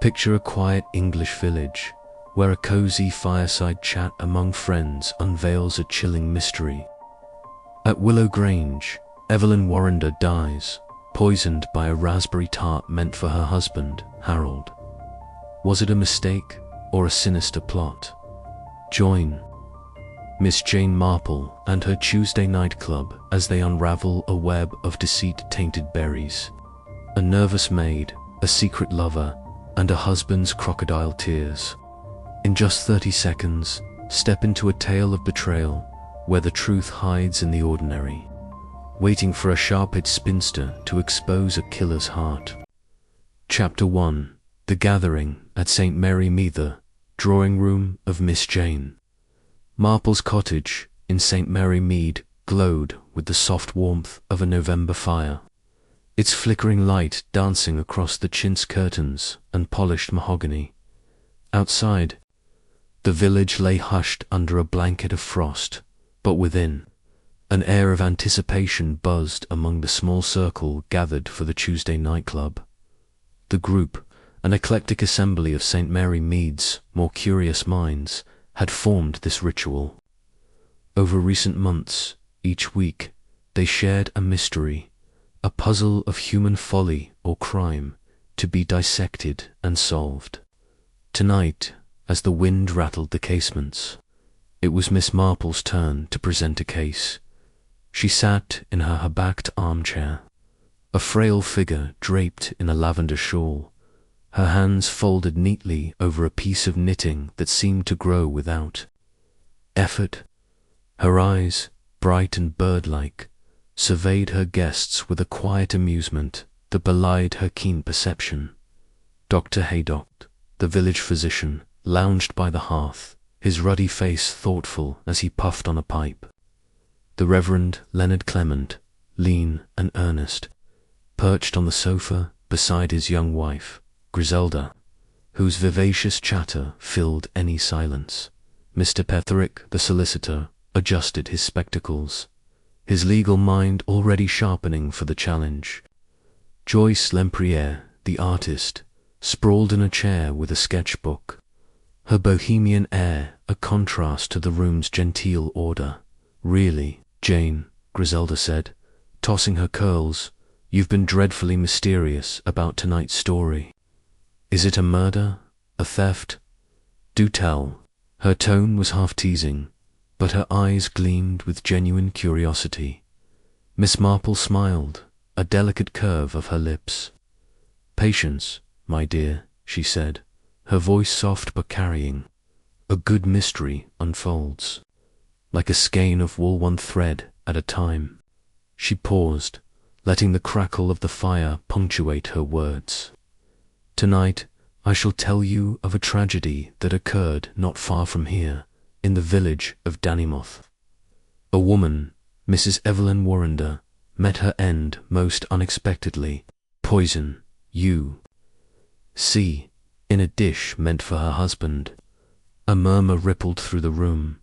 Picture a quiet English village, where a cozy fireside chat among friends unveils a chilling mystery. At Willow Grange, Evelyn Warrender dies, poisoned by a raspberry tart meant for her husband, Harold. Was it a mistake or a sinister plot? Join Miss Jane Marple and her Tuesday nightclub as they unravel a web of deceit-tainted berries. A nervous maid, a secret lover, and a husband's crocodile tears. In just 30 seconds, step into a tale of betrayal where the truth hides in the ordinary, waiting for a sharp-edged spinster to expose a killer's heart. Chapter 1. The Gathering at St. Mary Meath, drawing room of Miss Jane. Marple's cottage in St. Mary Mead glowed with the soft warmth of a November fire, its flickering light dancing across the chintz curtains and polished mahogany. Outside, the village lay hushed under a blanket of frost, but within, an air of anticipation buzzed among the small circle gathered for the Tuesday nightclub. The group, an eclectic assembly of St. Mary Mead's more curious minds, had formed this ritual. Over recent months, each week, they shared a mystery, a puzzle of human folly or crime, to be dissected and solved. Tonight, as the wind rattled the casements, it was Miss Marple's turn to present a case. She sat in her backed armchair, a frail figure draped in a lavender shawl, her hands folded neatly over a piece of knitting that seemed to grow without effort. Her eyes, bright and bird-like, surveyed her guests with a quiet amusement that belied her keen perception. Dr. Haydock, the village physician, lounged by the hearth, his ruddy face thoughtful as he puffed on a pipe. The Reverend Leonard Clement, lean and earnest, perched on the sofa beside his young wife, Griselda, whose vivacious chatter filled any silence. Mr. Petherick, the solicitor, adjusted his spectacles, his legal mind already sharpening for the challenge. Joyce Lempriere, the artist, sprawled in a chair with a sketchbook, her bohemian air a contrast to the room's genteel order. "Really, Jane," Griselda said, tossing her curls, "you've been dreadfully mysterious about tonight's story. Is it a murder? A theft? Do tell." Her tone was half teasing, but her eyes gleamed with genuine curiosity. Miss Marple smiled, a delicate curve of her lips. "Patience, my dear," she said, her voice soft but carrying. "A good mystery unfolds, like a skein of wool, one thread at a time." She paused, letting the crackle of the fire punctuate her words. "Tonight I shall tell you of a tragedy that occurred not far from here, in the village of Danimouth. A woman, Mrs. Evelyn Warrender, met her end most unexpectedly. Poison, you see, in a dish meant for her husband." A murmur rippled through the room.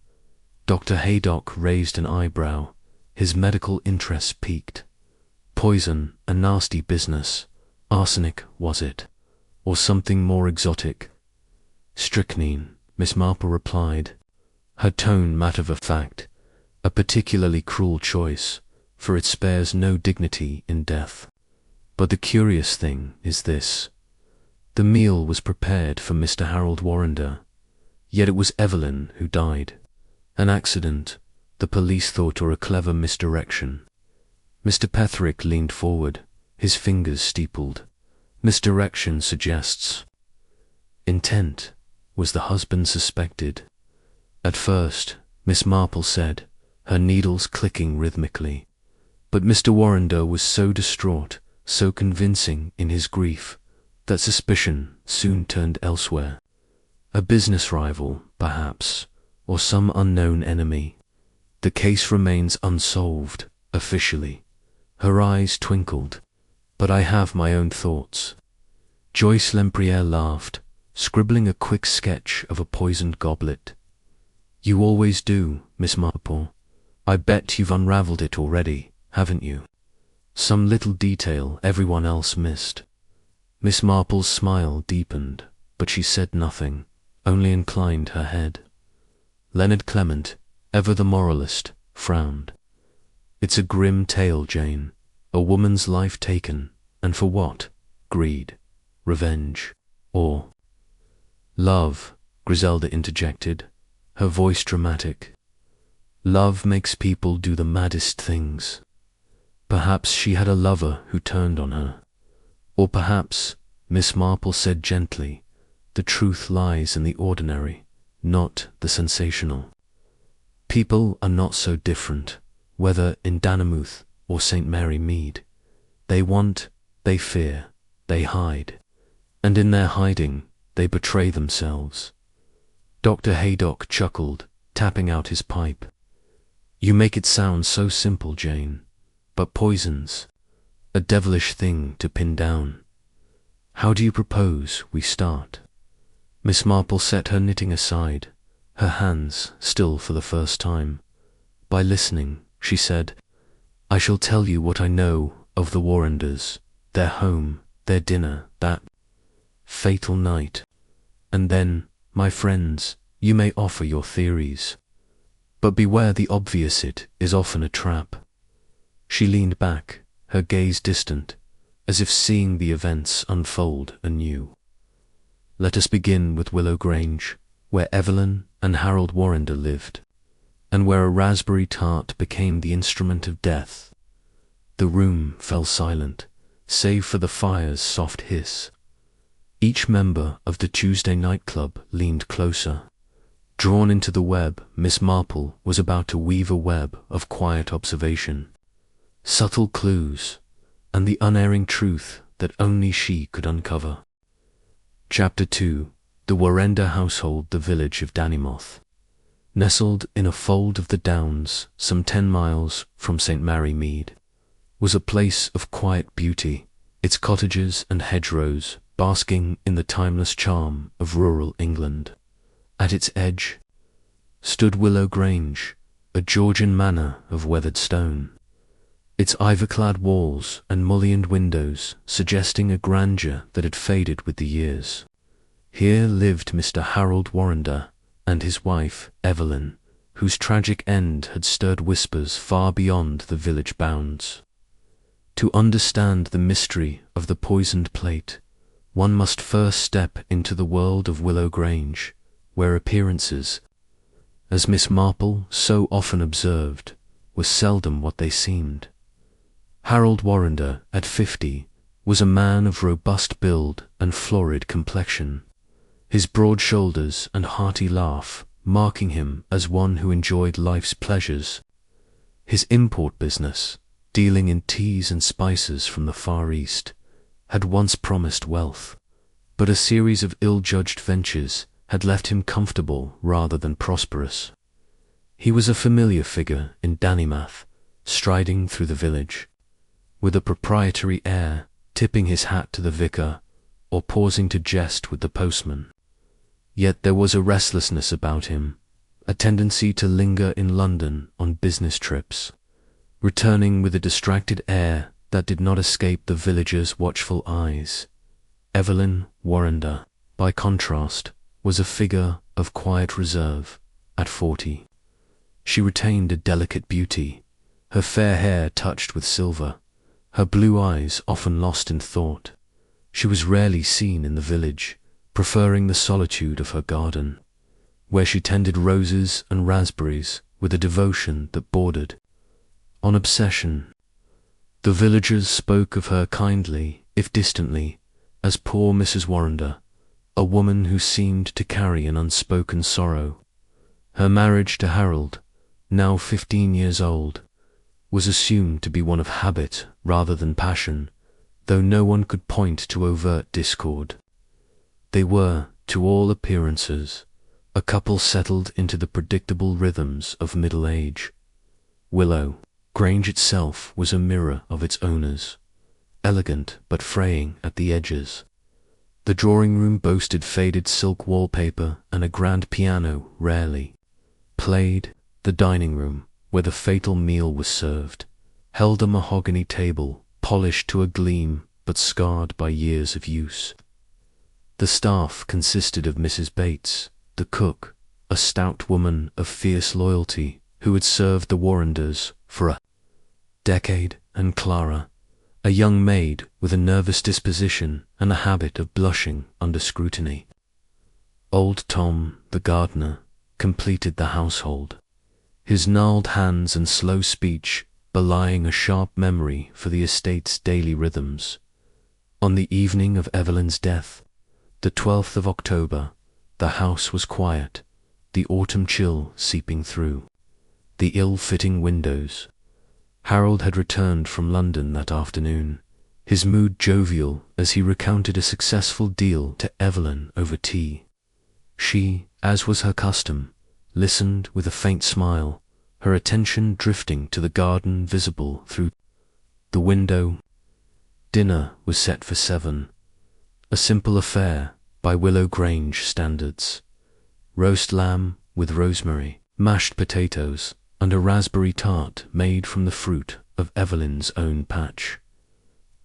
Dr. Haydock raised an eyebrow, his medical interest piqued. "Poison, a nasty business. Arsenic, was it? Or something more exotic?" "Strychnine," Miss Marple replied, her tone matter-of-fact, a particularly cruel choice, for it spares no dignity in death. But the curious thing is this. The meal was prepared for Mr. Harold Warrender, yet it was Evelyn who died. An accident, the police thought, or a clever misdirection. Mr. Petherick leaned forward, his fingers steepled. "Misdirection suggests intent. Was the husband suspected?" At first, Miss Marple said, her needles clicking rhythmically. But Mr. Warrender was so distraught, so convincing in his grief, that suspicion soon turned elsewhere. A business rival, perhaps, or some unknown enemy. "The case remains unsolved, officially." Her eyes twinkled. "But I have my own thoughts." Joyce Lempriere laughed, scribbling a quick sketch of a poisoned goblet. "You always do, Miss Marple. I bet you've unraveled it already, haven't you? Some little detail everyone else missed." Miss Marple's smile deepened, but she said nothing, only inclined her head. Leonard Clement, ever the moralist, frowned. It's a grim tale, Jane. A woman's life taken, and for what? Greed, revenge, or love, Griselda interjected, her voice dramatic. Love makes people do the maddest things. Perhaps she had a lover who turned on her. Or perhaps, Miss Marple said gently, the truth lies in the ordinary, not the sensational. People are not so different, whether in Dannemouth or St. Mary Mead. They want, they fear, they hide, and in their hiding they betray themselves. Dr. Haydock chuckled, tapping out his pipe. You make it sound so simple, Jane, but poisons, a devilish thing to pin down. How do you propose we start? Miss Marple set her knitting aside, her hands still for the first time. By listening, she said, I shall tell you what I know of the Warrenders, their home, their dinner, that fatal night. And then, my friends, you may offer your theories. But beware the obvious, it is often a trap. She leaned back, her gaze distant, as if seeing the events unfold anew. Let us begin with Willow Grange, where Evelyn and Harold Warrender lived, and where a raspberry tart became the instrument of death. The room fell silent, save for the fire's soft hiss. Each member of the Tuesday night club leaned closer. Drawn into the web, Miss Marple was about to weave a web of quiet observation, subtle clues, and the unerring truth that only she could uncover. Chapter 2. The Warrender Household, the village of Dannemouth. Nestled in a fold of the Downs, some 10 miles from St. Mary Mead, was a place of quiet beauty, its cottages and hedgerows basking in the timeless charm of rural England. At its edge stood Willow Grange, a Georgian manor of weathered stone, its ivy-clad walls and mullioned windows suggesting a grandeur that had faded with the years. Here lived Mr. Harold Warrender and his wife, Evelyn, whose tragic end had stirred whispers far beyond the village bounds. To understand the mystery of the poisoned plate, one must first step into the world of Willow Grange, where appearances, as Miss Marple so often observed, were seldom what they seemed. Harold Warrender, at 50, was a man of robust build and florid complexion, his broad shoulders and hearty laugh marking him as one who enjoyed life's pleasures. His import business, dealing in teas and spices from the Far East, had once promised wealth, but a series of ill-judged ventures had left him comfortable rather than prosperous. He was a familiar figure in Dannemouth, striding through the village, with a proprietary air, tipping his hat to the vicar, or pausing to jest with the postman. Yet there was a restlessness about him, a tendency to linger in London on business trips, returning with a distracted air that did not escape the villagers' watchful eyes. Evelyn Warrender, by contrast, was a figure of quiet reserve at 40. She retained a delicate beauty, her fair hair touched with silver, her blue eyes often lost in thought. She was rarely seen in the village, preferring the solitude of her garden, where she tended roses and raspberries with a devotion that bordered on obsession. The villagers spoke of her kindly, if distantly, as poor Mrs. Warrender, a woman who seemed to carry an unspoken sorrow. Her marriage to Harold, now 15 years old, was assumed to be one of habit rather than passion, though no one could point to overt discord. They were, to all appearances, a couple settled into the predictable rhythms of middle age. Willow Grange itself was a mirror of its owners, elegant but fraying at the edges. The drawing-room boasted faded silk wallpaper and a grand piano rarely played. The dining-room, where the fatal meal was served, held a mahogany table polished to a gleam but scarred by years of use. The staff consisted of Mrs. Bates, the cook, a stout woman of fierce loyalty who had served the Warrenders for a decade, and Clara, a young maid with a nervous disposition and a habit of blushing under scrutiny. Old Tom, the gardener, completed the household, his gnarled hands and slow speech belying a sharp memory for the estate's daily rhythms. On the evening of Evelyn's death, the 12th of October, the house was quiet, the autumn chill seeping through the ill-fitting windows. Harold had returned from London that afternoon, his mood jovial as he recounted a successful deal to Evelyn over tea. She, as was her custom, listened with a faint smile, her attention drifting to the garden visible through the window. Dinner was set for 7, a simple affair by Willow Grange standards. Roast lamb with rosemary, mashed potatoes, and a raspberry tart made from the fruit of Evelyn's own patch.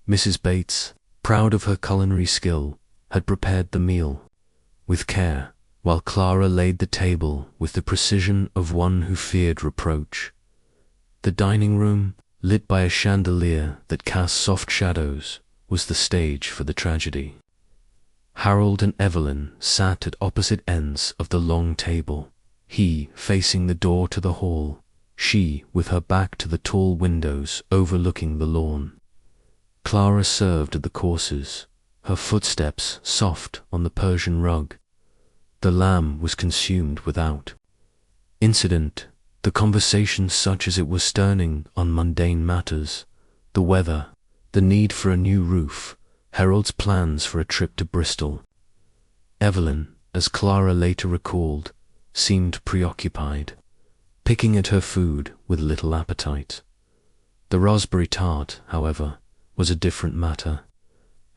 Mrs. Bates, proud of her culinary skill, had prepared the meal with care, while Clara laid the table with the precision of one who feared reproach. The dining room, lit by a chandelier that cast soft shadows, was the stage for the tragedy. Harold and Evelyn sat at opposite ends of the long table, he facing the door to the hall, she with her back to the tall windows overlooking the lawn. Clara served at the courses, her footsteps soft on the Persian rug. The lamb was consumed without incident, the conversation such as it was turning on mundane matters, the weather, the need for a new roof, Harold's plans for a trip to Bristol. Evelyn, as Clara later recalled, seemed preoccupied, picking at her food with little appetite. The raspberry tart, however, was a different matter.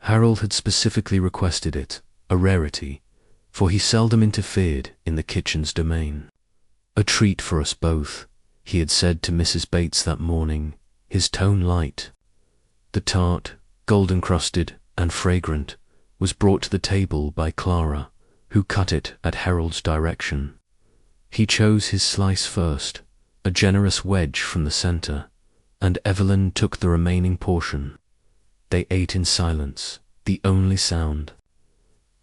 Harold had specifically requested it, a rarity, for he seldom interfered in the kitchen's domain. "A treat for us both," he had said to Mrs. Bates that morning, his tone light. The tart, golden-crusted and fragrant, was brought to the table by Clara, who cut it at Harold's direction. He chose his slice first, a generous wedge from the centre, and Evelyn took the remaining portion. They ate in silence, the only sound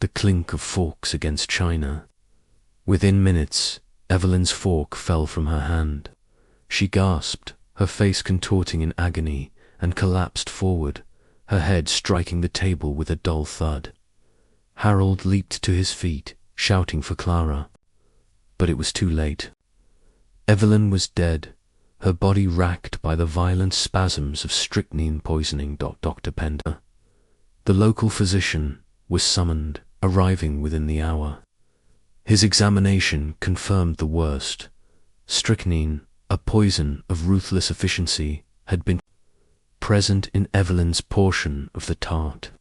the clink of forks against china. Within minutes, Evelyn's fork fell from her hand. She gasped, her face contorting in agony, and collapsed forward, her head striking the table with a dull thud. Harold leaped to his feet, shouting for Clara. But it was too late. Evelyn was dead, her body racked by the violent spasms of strychnine poisoning. Dr. Pender, the local physician, was summoned, arriving within the hour. His examination confirmed the worst. Strychnine, a poison of ruthless efficiency, had been present in Evelyn's portion of the tart.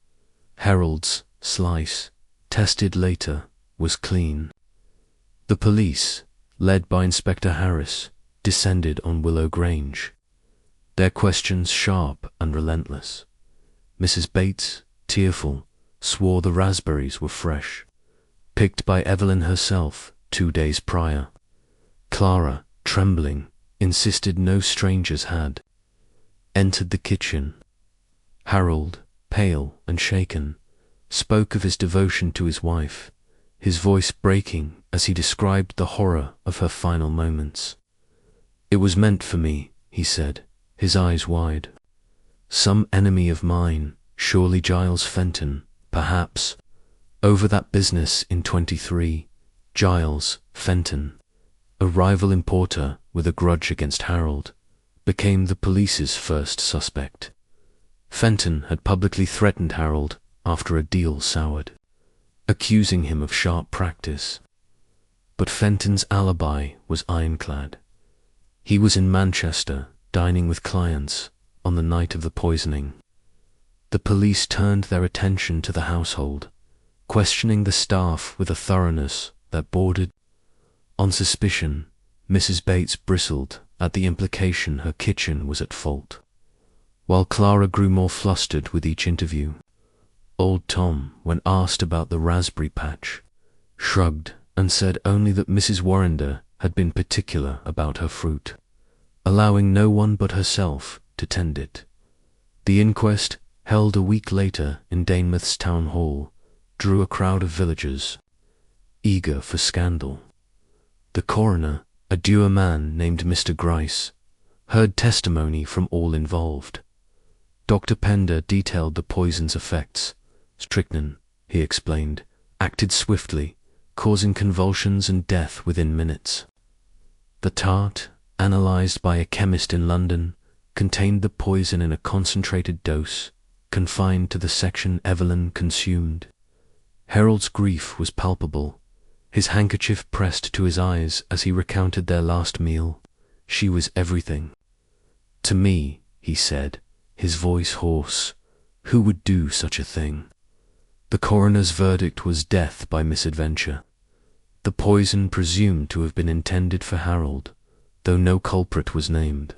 Harold's slice, tested later, was clean. The police, led by Inspector Harris, descended on Willow Grange, their questions sharp and relentless. Mrs. Bates, tearful, swore the raspberries were fresh, picked by Evelyn herself 2 days prior. Clara, trembling, insisted no strangers had entered the kitchen. Harold, pale and shaken, spoke of his devotion to his wife, his voice breaking as he described the horror of her final moments. "It was meant for me," he said, his eyes wide. "Some enemy of mine, surely Giles Fenton, perhaps. Over that business in 23, Giles Fenton, a rival importer with a grudge against Harold, became the police's first suspect. Fenton had publicly threatened Harold after a deal soured, accusing him of sharp practice. But Fenton's alibi was ironclad. He was in Manchester, dining with clients, on the night of the poisoning. The police turned their attention to the household, questioning the staff with a thoroughness that bordered on suspicion. Mrs. Bates bristled at the implication her kitchen was at fault. while Clara grew more flustered with each interview. Old Tom, when asked about the raspberry patch, shrugged and said only that Mrs. Warrender had been particular about her fruit, allowing no one but herself to tend it. The inquest, held a week later in Danemouth's town hall, drew a crowd of villagers, eager for scandal. The coroner, a dour man named Mr. Gryce, heard testimony from all involved. Dr. Pender detailed the poison's effects. Strychnine, he explained, acted swiftly, causing convulsions and death within minutes. The tart, analyzed by a chemist in London, contained the poison in a concentrated dose, confined to the section Evelyn consumed. Harold's grief was palpable, his handkerchief pressed to his eyes as he recounted their last meal. She was everything. To me, he said, his voice hoarse, who would do such a thing? The coroner's verdict was death by misadventure. The poison presumed to have been intended for Harold, though no culprit was named.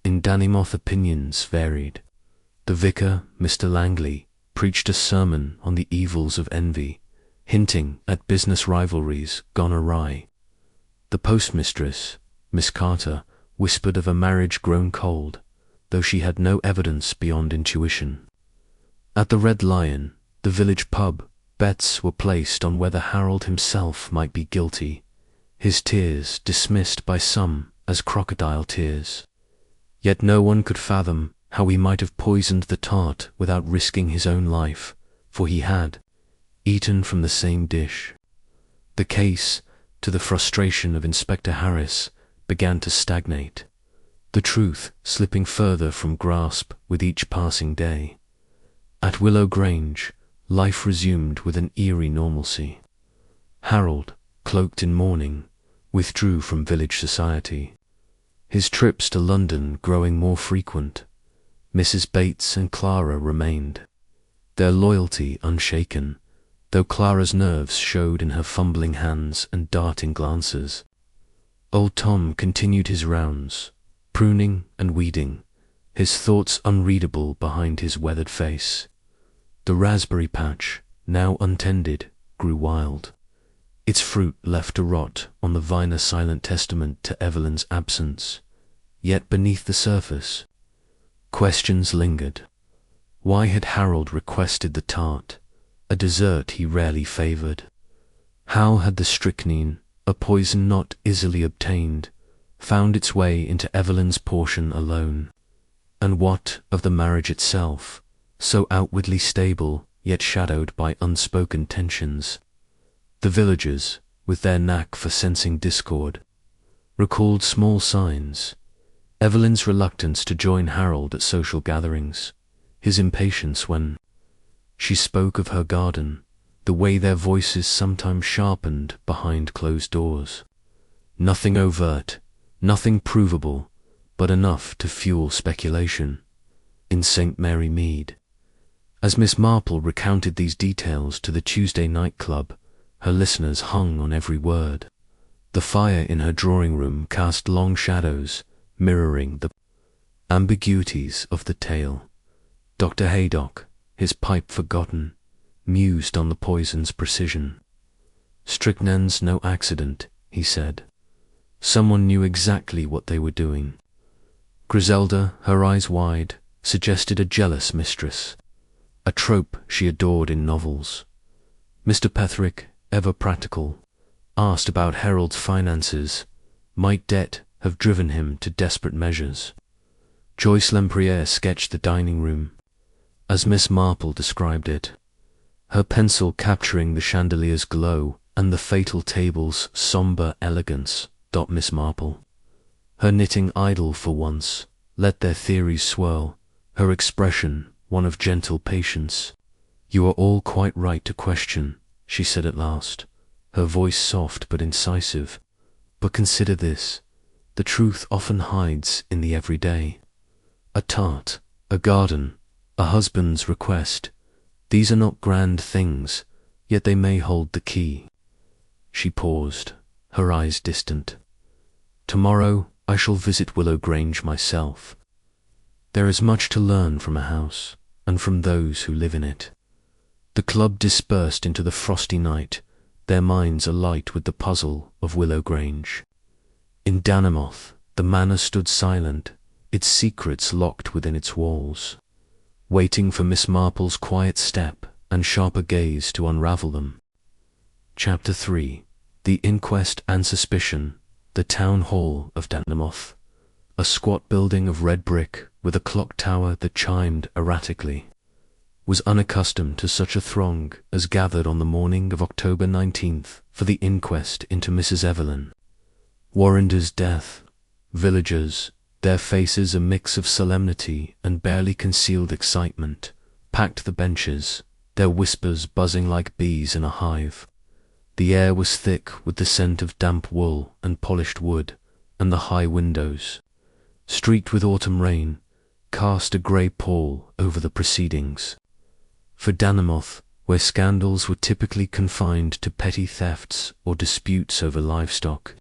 In Danimouth opinions varied. The vicar, Mr. Langley, preached a sermon on the evils of envy, hinting at business rivalries gone awry. The postmistress, Miss Carter, whispered of a marriage grown cold, though she had no evidence beyond intuition. At the Red Lion, the village pub, bets were placed on whether Harold himself might be guilty, his tears dismissed by some as crocodile tears. Yet no one could fathom how he might have poisoned the tart without risking his own life, for he had eaten from the same dish. The case, to the frustration of Inspector Harris, began to stagnate, the truth slipping further from grasp with each passing day. At Willow Grange, life resumed with an eerie normalcy. Harold, cloaked in mourning, withdrew from village society, his trips to London growing more frequent. Mrs. Bates and Clara remained, their loyalty unshaken, though Clara's nerves showed in her fumbling hands and darting glances. Old Tom continued his rounds, pruning and weeding, his thoughts unreadable behind his weathered face. The raspberry patch, now untended, grew wild, its fruit left to rot on the vine a silent testament to Evelyn's absence. Yet beneath the surface, questions lingered. Why had Harold requested the tart, a dessert he rarely favoured? How had the strychnine, a poison not easily obtained, found its way into Evelyn's portion alone? And what of the marriage itself, so outwardly stable, yet shadowed by unspoken tensions? The villagers, with their knack for sensing discord, recalled small signs. Evelyn's reluctance to join Harold at social gatherings, his impatience when she spoke of her garden, the way their voices sometimes sharpened behind closed doors. Nothing overt, nothing provable, but enough to fuel speculation. In St. Mary Mead, as Miss Marple recounted these details to the Tuesday night club, her listeners hung on every word. The fire in her drawing-room cast long shadows, mirroring the ambiguities of the tale. Dr. Haydock, his pipe forgotten, mused on the poison's precision. "Strychnine's no accident," he said. "Someone knew exactly what they were doing." Griselda, her eyes wide, suggested a jealous mistress, a trope she adored in novels. Mr. Petherick, ever practical, asked about Harold's finances. Might debt have driven him to desperate measures? Joyce Lempriere sketched the dining room, as Miss Marple described it, her pencil capturing the chandelier's glow and the fatal table's sombre elegance. Miss Marple, her knitting idle for once, let their theories swirl, her expression one of gentle patience. "You are all quite right to question," she said at last, her voice soft but incisive. "But consider this, the truth often hides in the everyday. A tart, a garden, a husband's request, these are not grand things, yet they may hold the key." She paused, her eyes distant. "Tomorrow I shall visit Willow Grange myself." There is much to learn from a house, and from those who live in it. The club dispersed into the frosty night, their minds alight with the puzzle of Willow Grange. In Danimouth, the manor stood silent, its secrets locked within its walls, waiting for Miss Marple's quiet step and sharper gaze to unravel them. Chapter 3. The Inquest and Suspicion. The Town Hall of Danimouth, a squat building of red brick with a clock tower that chimed erratically, was unaccustomed to such a throng as gathered on the morning of October 19th for the inquest into Mrs. Evelyn Warender's death. Villagers, their faces a mix of solemnity and barely concealed excitement, packed the benches, their whispers buzzing like bees in a hive. The air was thick with the scent of damp wool and polished wood, and the high windows, streaked with autumn rain, cast a grey pall over the proceedings. For Danimouth, where scandals were typically confined to petty thefts or disputes over livestock,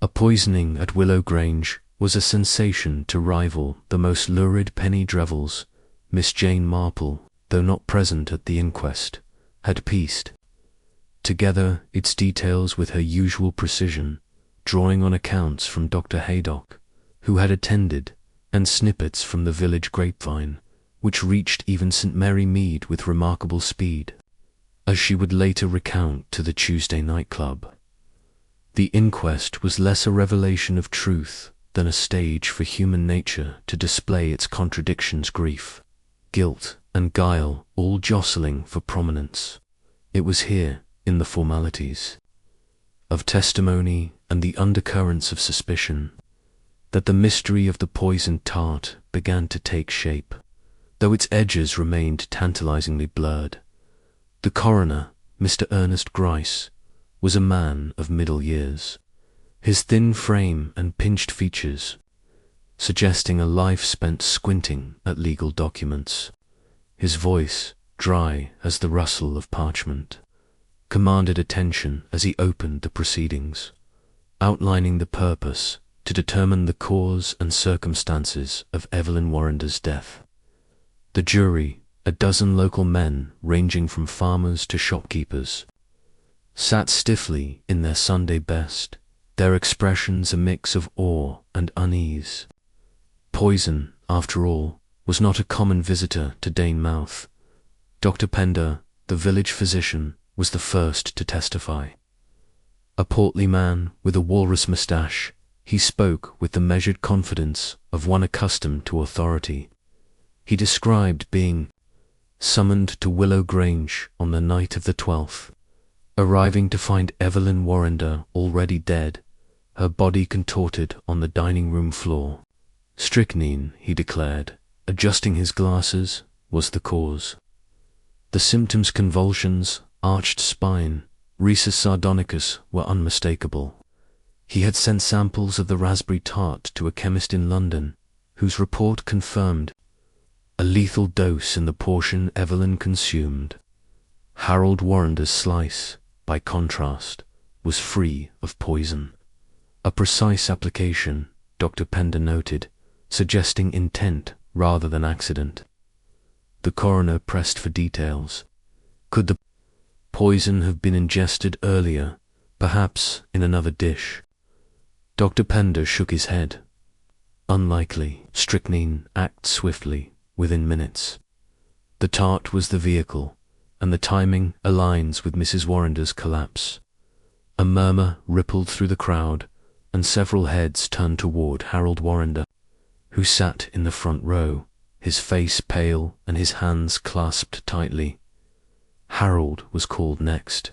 a poisoning at Willow Grange was a sensation to rival the most lurid penny drevels. Miss Jane Marple, though not present at the inquest, had pieced together its details with her usual precision, drawing on accounts from Dr. Haydock, who had attended, and snippets from the village grapevine, which reached even St. Mary Mead with remarkable speed, as she would later recount to the Tuesday Night Club. The inquest was less a revelation of truth than a stage for human nature to display its contradictions, grief, guilt, and guile all jostling for prominence. It was here, in the formalities of testimony and the undercurrents of suspicion, that the mystery of the poisoned tart began to take shape, though its edges remained tantalizingly blurred. The coroner, Mr. Ernest Gryce, was a man of middle years, his thin frame and pinched features suggesting a life spent squinting at legal documents. His voice, dry as the rustle of parchment, commanded attention as he opened the proceedings, outlining the purpose to determine the cause and circumstances of Evelyn Warender's death. The jury, a dozen local men ranging from farmers to shopkeepers, sat stiffly in their Sunday best, their expressions a mix of awe and unease. Poison, after all, was not a common visitor to Danimouth. Dr. Pender, the village physician, was the first to testify. A portly man with a walrus moustache, he spoke with the measured confidence of one accustomed to authority. He described being summoned to Willow Grange on the night of the 12th, arriving to find Evelyn Warender already dead, her body contorted on the dining room floor. Strychnine, he declared, adjusting his glasses, was the cause. The symptoms, convulsions, arched spine, rhesus sardonicus, were unmistakable. He had sent samples of the raspberry tart to a chemist in London, whose report confirmed a lethal dose in the portion Evelyn consumed. Harold Warender's slice, by contrast, was free of poison. A precise application, Dr. Pender noted, suggesting intent rather than accident. The coroner pressed for details. Could the poison have been ingested earlier, perhaps in another dish? Dr. Pender shook his head. Unlikely. Strychnine acts swiftly, within minutes. The tart was the vehicle, and the timing aligns with Mrs. Warender's collapse. A murmur rippled through the crowd, and several heads turned toward Harold Warender, who sat in the front row, his face pale and his hands clasped tightly. Harold was called next,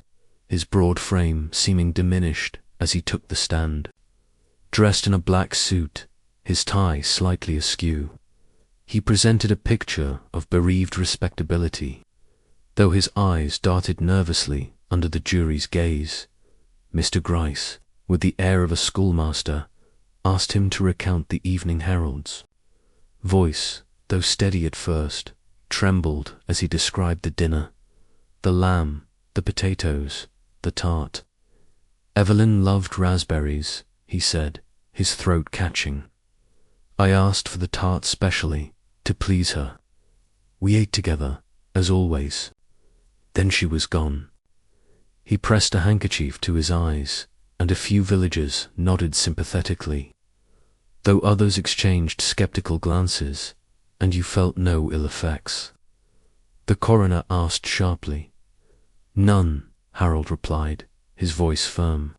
his broad frame seeming diminished as he took the stand. Dressed in a black suit, his tie slightly askew, he presented a picture of bereaved respectability, though his eyes darted nervously under the jury's gaze. Mr. Gryce, with the air of a schoolmaster, asked him to recount the Evening Heralds. Voice, though steady at first, trembled as he described the dinner, the lamb, the potatoes, the tart. Evelyn loved raspberries, he said, his throat catching. I asked for the tart specially, to please her. We ate together, as always. Then she was gone. He pressed a handkerchief to his eyes, and a few villagers nodded sympathetically, though others exchanged skeptical glances, and you felt no ill effects. The coroner asked sharply. None, Harold replied, his voice firm.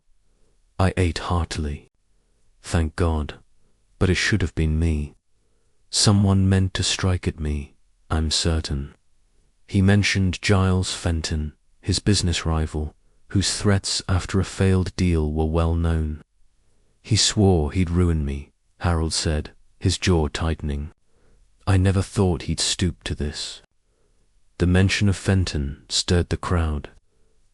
I ate heartily. Thank God. But it should have been me. Someone meant to strike at me, I'm certain. He mentioned Giles Fenton, his business rival, whose threats after a failed deal were well known. He swore he'd ruin me, Harold said, his jaw tightening. I never thought he'd stoop to this. The mention of Fenton stirred the crowd,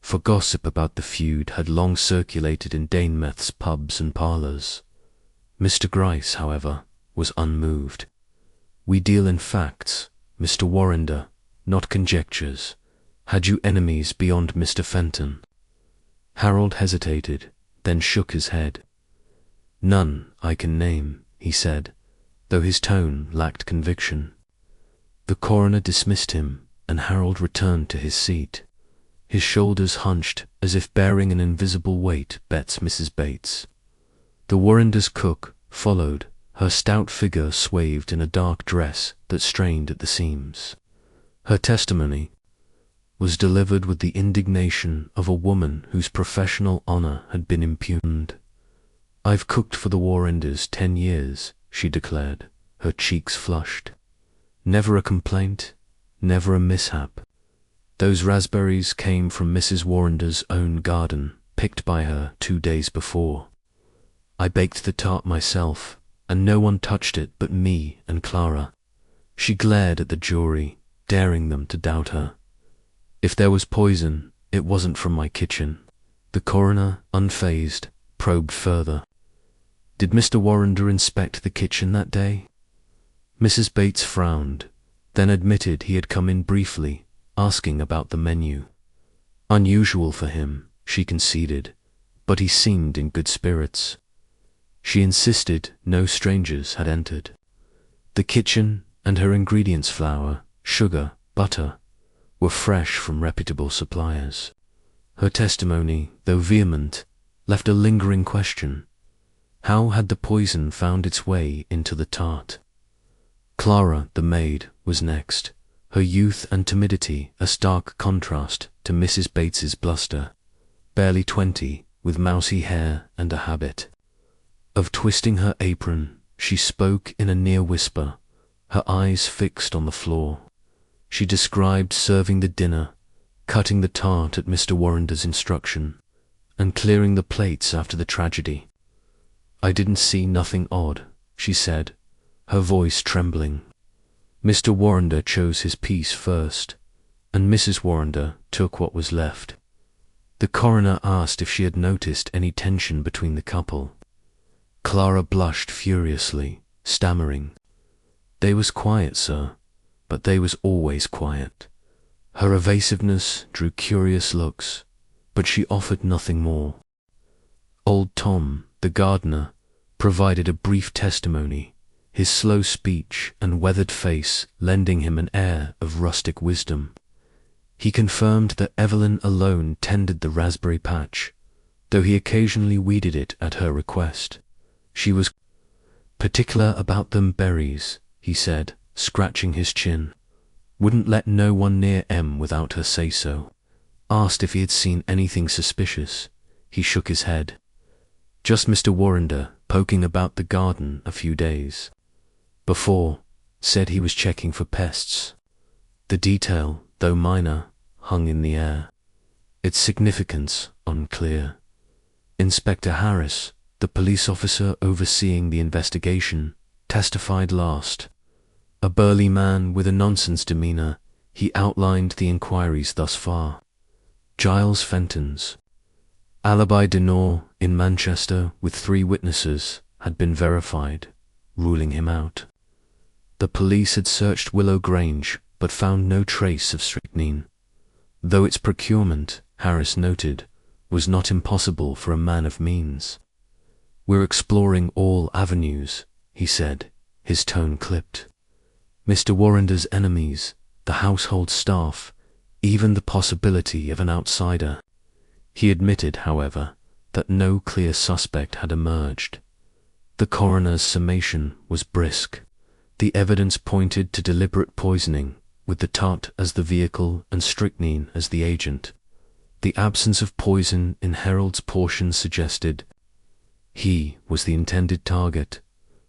for gossip about the feud had long circulated in Danemouth's pubs and parlours. Mr. Gryce, however, was unmoved. We deal in facts, Mr. Warrender, not conjectures. Had you enemies beyond Mr. Fenton? Harold hesitated, then shook his head. None I can name, he said, though his tone lacked conviction. The coroner dismissed him, and Harold returned to his seat. His shoulders hunched as if bearing an invisible weight bets Mrs. Bates. The Warrender's cook followed, her stout figure swathed in a dark dress that strained at the seams. Her testimony was delivered with the indignation of a woman whose professional honour had been impugned. I've cooked for the Warrenders 10 years, she declared, her cheeks flushed. Never a complaint, never a mishap. Those raspberries came from Mrs. Warrender's own garden, picked by her 2 days before. I baked the tart myself, and no one touched it but me and Clara. She glared at the jury, daring them to doubt her. If there was poison, it wasn't from my kitchen. The coroner, unfazed, probed further. Did Mr. Warrender inspect the kitchen that day? Mrs. Bates frowned, then admitted he had come in briefly, asking about the menu. Unusual for him, she conceded, but he seemed in good spirits. She insisted no strangers had entered. The kitchen and her ingredients, flour, sugar, butter, were fresh from reputable suppliers. Her testimony, though vehement, left a lingering question. How had the poison found its way into the tart? Clara, the maid, was next, her youth and timidity a stark contrast to Mrs. Bates's bluster. Barely 20, with mousy hair and a habit of twisting her apron, she spoke in a near whisper, her eyes fixed on the floor. She described serving the dinner, cutting the tart at Mr. Warrender's instruction, and clearing the plates after the tragedy. I didn't see nothing odd, she said, her voice trembling. Mr. Warrender chose his piece first, and Mrs. Warrender took what was left. The coroner asked if she had noticed any tension between the couple. Clara blushed furiously, stammering. They was quiet, sir, but they was always quiet. Her evasiveness drew curious looks, but she offered nothing more. Old Tom, the gardener, provided a brief testimony, his slow speech and weathered face lending him an air of rustic wisdom. He confirmed that Evelyn alone tended the raspberry patch, though he occasionally weeded it at her request. She was particular about them berries, he said, scratching his chin. Wouldn't let no one near M without her say-so. Asked if he had seen anything suspicious. He shook his head. Just Mr. Warrender poking about the garden a few days before, said he was checking for pests. The detail, though minor, hung in the air, its significance unclear. Inspector Harris, the police officer overseeing the investigation, testified last. A burly man with a nonsense demeanour, he outlined the inquiries thus far. Giles Fenton's alibi d'honneur in Manchester with 3 witnesses had been verified, ruling him out. The police had searched Willow Grange but found no trace of strychnine, though its procurement, Harris noted, was not impossible for a man of means. We're exploring all avenues, he said, his tone clipped. Mr. Warrender's enemies, the household staff, even the possibility of an outsider. He admitted, however, that no clear suspect had emerged. The coroner's summation was brisk. The evidence pointed to deliberate poisoning, with the tart as the vehicle and strychnine as the agent. The absence of poison in Harold's portion suggested he was the intended target,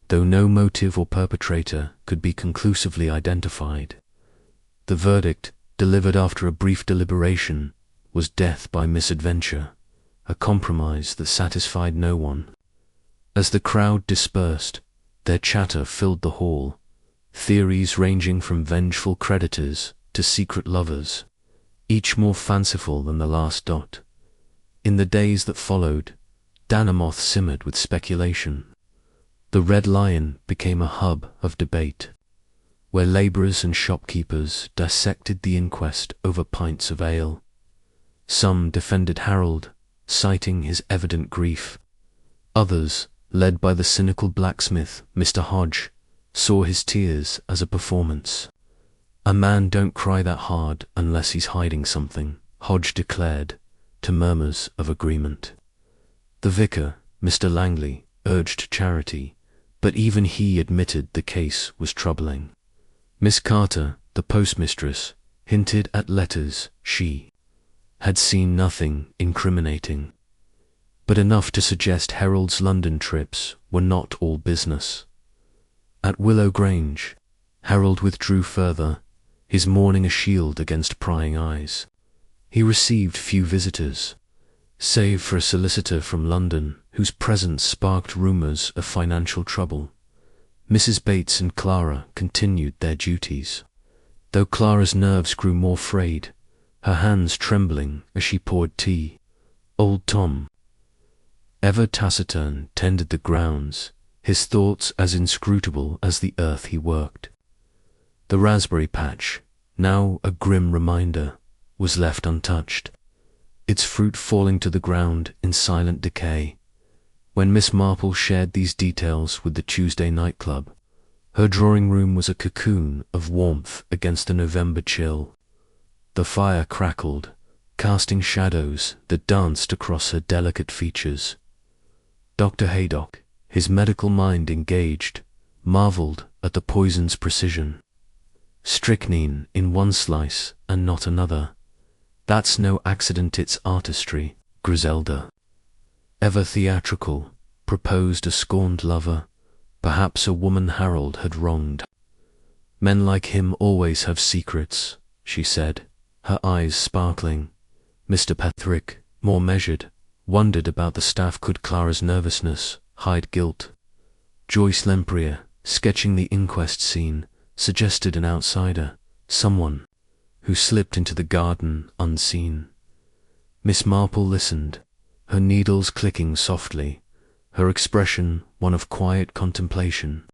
though no motive or perpetrator could be conclusively identified. The verdict, delivered after a brief deliberation, was death by misadventure, a compromise that satisfied no one. As the crowd dispersed, their chatter filled the hall, theories ranging from vengeful creditors to secret lovers, each more fanciful than the last. In the days that followed, Danamoth simmered with speculation. The Red Lion became a hub of debate, where labourers and shopkeepers dissected the inquest over pints of ale. Some defended Harold, citing his evident grief. Others, led by the cynical blacksmith, Mr. Hodge, saw his tears as a performance. "A man don't cry that hard unless he's hiding something," Hodge declared, to murmurs of agreement. The vicar, Mr. Langley, urged charity, but even he admitted the case was troubling. Miss Carter, the postmistress, hinted at letters she had seen, nothing incriminating, but enough to suggest Harold's London trips were not all business. At Willow Grange, Harold withdrew further, his mourning a shield against prying eyes. He received few visitors, save for a solicitor from London whose presence sparked rumours of financial trouble. Mrs. Bates and Clara continued their duties, though Clara's nerves grew more frayed, her hands trembling as she poured tea. Old Tom, ever taciturn, tended the grounds, his thoughts as inscrutable as the earth he worked. The raspberry patch, now a grim reminder, was left untouched, its fruit falling to the ground in silent decay. When Miss Marple shared these details with the Tuesday nightclub, her drawing-room was a cocoon of warmth against the November chill. The fire crackled, casting shadows that danced across her delicate features. Dr. Haydock, his medical mind engaged, marvelled at the poison's precision. Strychnine in one slice and not another. That's no accident, it's artistry. Griselda, ever theatrical, proposed a scorned lover, perhaps a woman Harold had wronged. "Men like him always have secrets," she said, her eyes sparkling. Mr. Petherick, more measured, wondered about the staff. Could Clara's nervousness hide guilt? Joyce Lempriere, sketching the inquest scene, suggested an outsider, someone who slipped into the garden unseen. Miss Marple listened, her needles clicking softly, her expression one of quiet contemplation.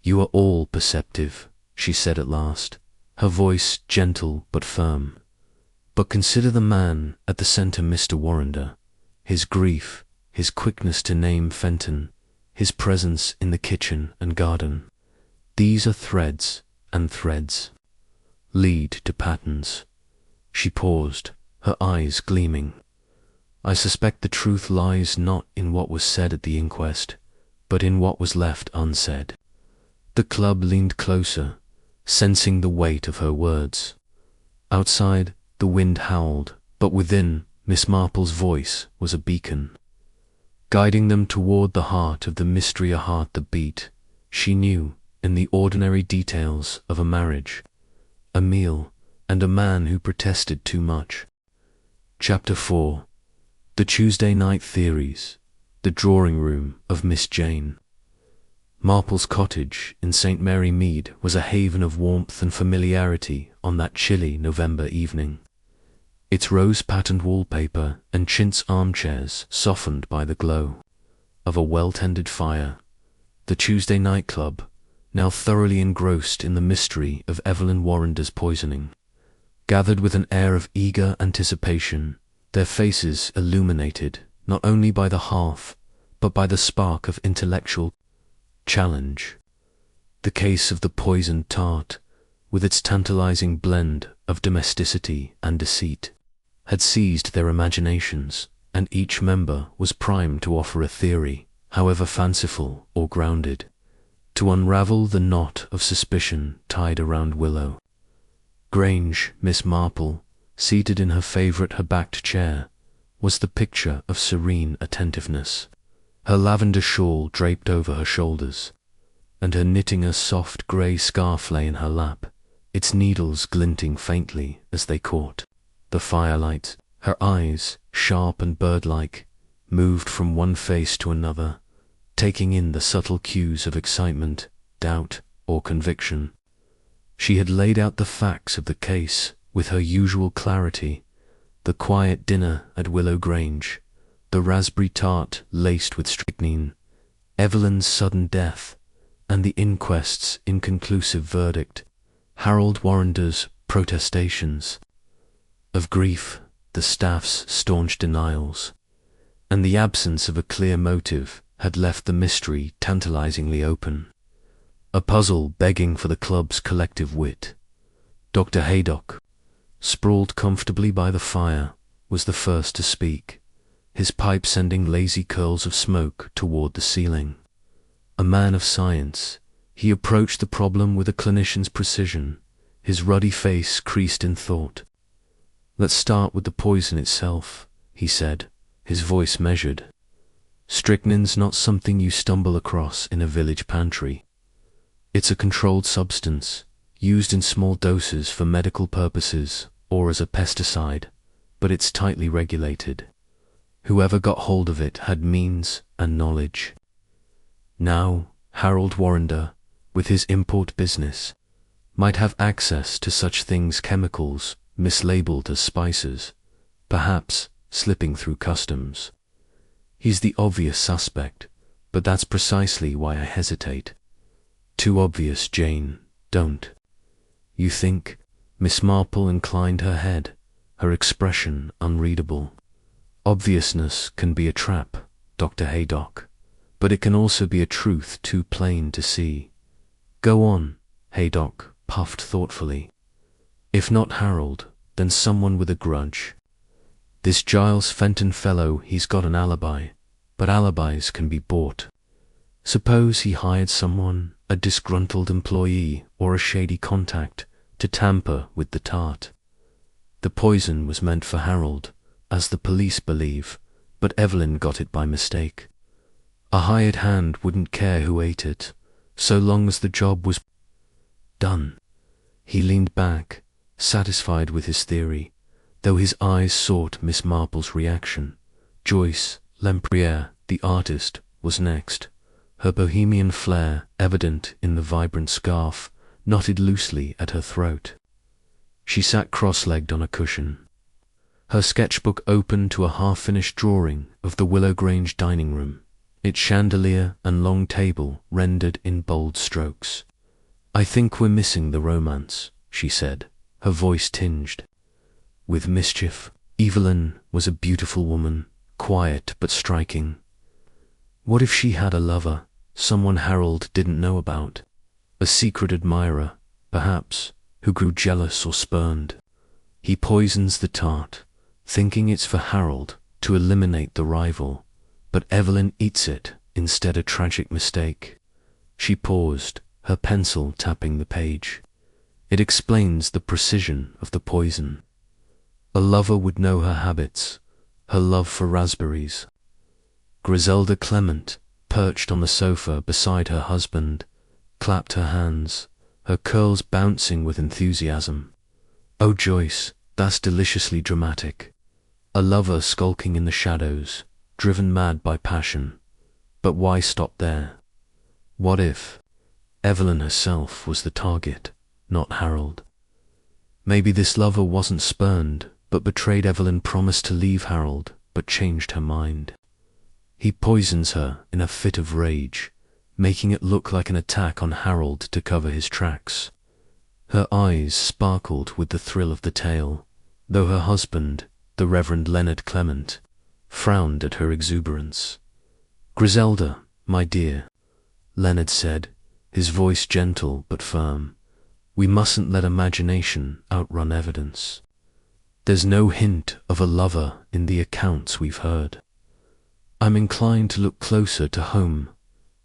"You are all perceptive," she said at last, her voice gentle but firm. "But consider the man at the centre, Mr. Warrender, his grief, his quickness to name Fenton, his presence in the kitchen and garden. These are threads, and threads lead to patterns." She paused, her eyes gleaming. "I suspect the truth lies not in what was said at the inquest, but in what was left unsaid." The club leaned closer, sensing the weight of her words. Outside, the wind howled, but within, Miss Marple's voice was a beacon, guiding them toward the heart of the mystery, a heart that beat, she knew, in the ordinary details of a marriage, a meal, and a man who protested too much. Chapter 4. The Tuesday Night Theories. The Drawing Room of Miss Jane. Marple's cottage in St. Mary Mead was a haven of warmth and familiarity on that chilly November evening. Its rose-patterned wallpaper and chintz armchairs softened by the glow of a well-tended fire. The Tuesday nightclub, now thoroughly engrossed in the mystery of Evelyn Warrender's poisoning, gathered with an air of eager anticipation, their faces illuminated not only by the hearth, but by the spark of intellectual challenge. The case of the poisoned tart, with its tantalizing blend of domesticity and deceit, had seized their imaginations, and each member was primed to offer a theory, however fanciful or grounded, to unravel the knot of suspicion tied around Willow Grange. Miss Marple, seated in her backed chair, was the picture of serene attentiveness, her lavender shawl draped over her shoulders, and her knitting a soft grey scarf lay in her lap, its needles glinting faintly as they caught the firelight. Her eyes, sharp and bird-like, moved from one face to another, taking in the subtle cues of excitement, doubt, or conviction. She had laid out the facts of the case with her usual clarity: the quiet dinner at Willow Grange, the raspberry tart laced with strychnine, Evelyn's sudden death, and the inquest's inconclusive verdict, Harold Warrender's protestations of grief, the staff's staunch denials, and the absence of a clear motive had left the mystery tantalizingly open, a puzzle begging for the club's collective wit. Dr. Haydock, sprawled comfortably by the fire, was the first to speak, his pipe sending lazy curls of smoke toward the ceiling. A man of science, he approached the problem with a clinician's precision, his ruddy face creased in thought. "Let's start with the poison itself," he said, his voice measured. "Strychnine's not something you stumble across in a village pantry. It's a controlled substance, used in small doses for medical purposes or as a pesticide, but it's tightly regulated. Whoever got hold of it had means and knowledge. Now, Harold Warrender, with his import business, might have access to such things, chemicals mislabeled as spices, perhaps slipping through customs. He's the obvious suspect, but that's precisely why I hesitate." "Too obvious, Jane, don't you think?" Miss Marple inclined her head, her expression unreadable. "Obviousness can be a trap, Dr. Haydock, but it can also be a truth too plain to see." "Go on," Haydock puffed thoughtfully. "If not Harold, then someone with a grudge. This Giles Fenton fellow, he's got an alibi, but alibis can be bought. Suppose he hired someone, a disgruntled employee or a shady contact, to tamper with the tart. The poison was meant for Harold, as the police believe, but Evelyn got it by mistake. A hired hand wouldn't care who ate it, so long as the job was done." He leaned back, satisfied with his theory, though his eyes sought Miss Marple's reaction. Joyce Lempriere, the artist, was next, her bohemian flair evident in the vibrant scarf knotted loosely at her throat. She sat cross-legged on a cushion, her sketchbook open to a half-finished drawing of the Willow Grange dining room, its chandelier and long table rendered in bold strokes. "I think we're missing the romance," she said, her voice tinged with mischief. Evelyn was a beautiful woman, quiet but striking. What if she had a lover, someone Harold didn't know about? A secret admirer, perhaps, who grew jealous or spurned. He poisons the tart, thinking it's for Harold to eliminate the rival, but Evelyn eats it instead, a tragic mistake. She paused, her pencil tapping the page. It explains the precision of the poison. A lover would know her habits, her love for raspberries. Griselda Clement, perched on the sofa beside her husband, clapped her hands, her curls bouncing with enthusiasm. "Oh, Joyce, that's deliciously dramatic. A lover skulking in the shadows, driven mad by passion. But why stop there? What if Evelyn herself was the target, not Harold? Maybe this lover wasn't spurned, but betrayed. Evelyn promised to leave Harold, but changed her mind. He poisons her in a fit of rage, making it look like an attack on Harold to cover his tracks." Her eyes sparkled with the thrill of the tale, though her husband, the Reverend Leonard Clement, frowned at her exuberance. "Griselda, my dear," Leonard said, his voice gentle but firm. "We mustn't let imagination outrun evidence. There's no hint of a lover in the accounts we've heard. I'm inclined to look closer to home,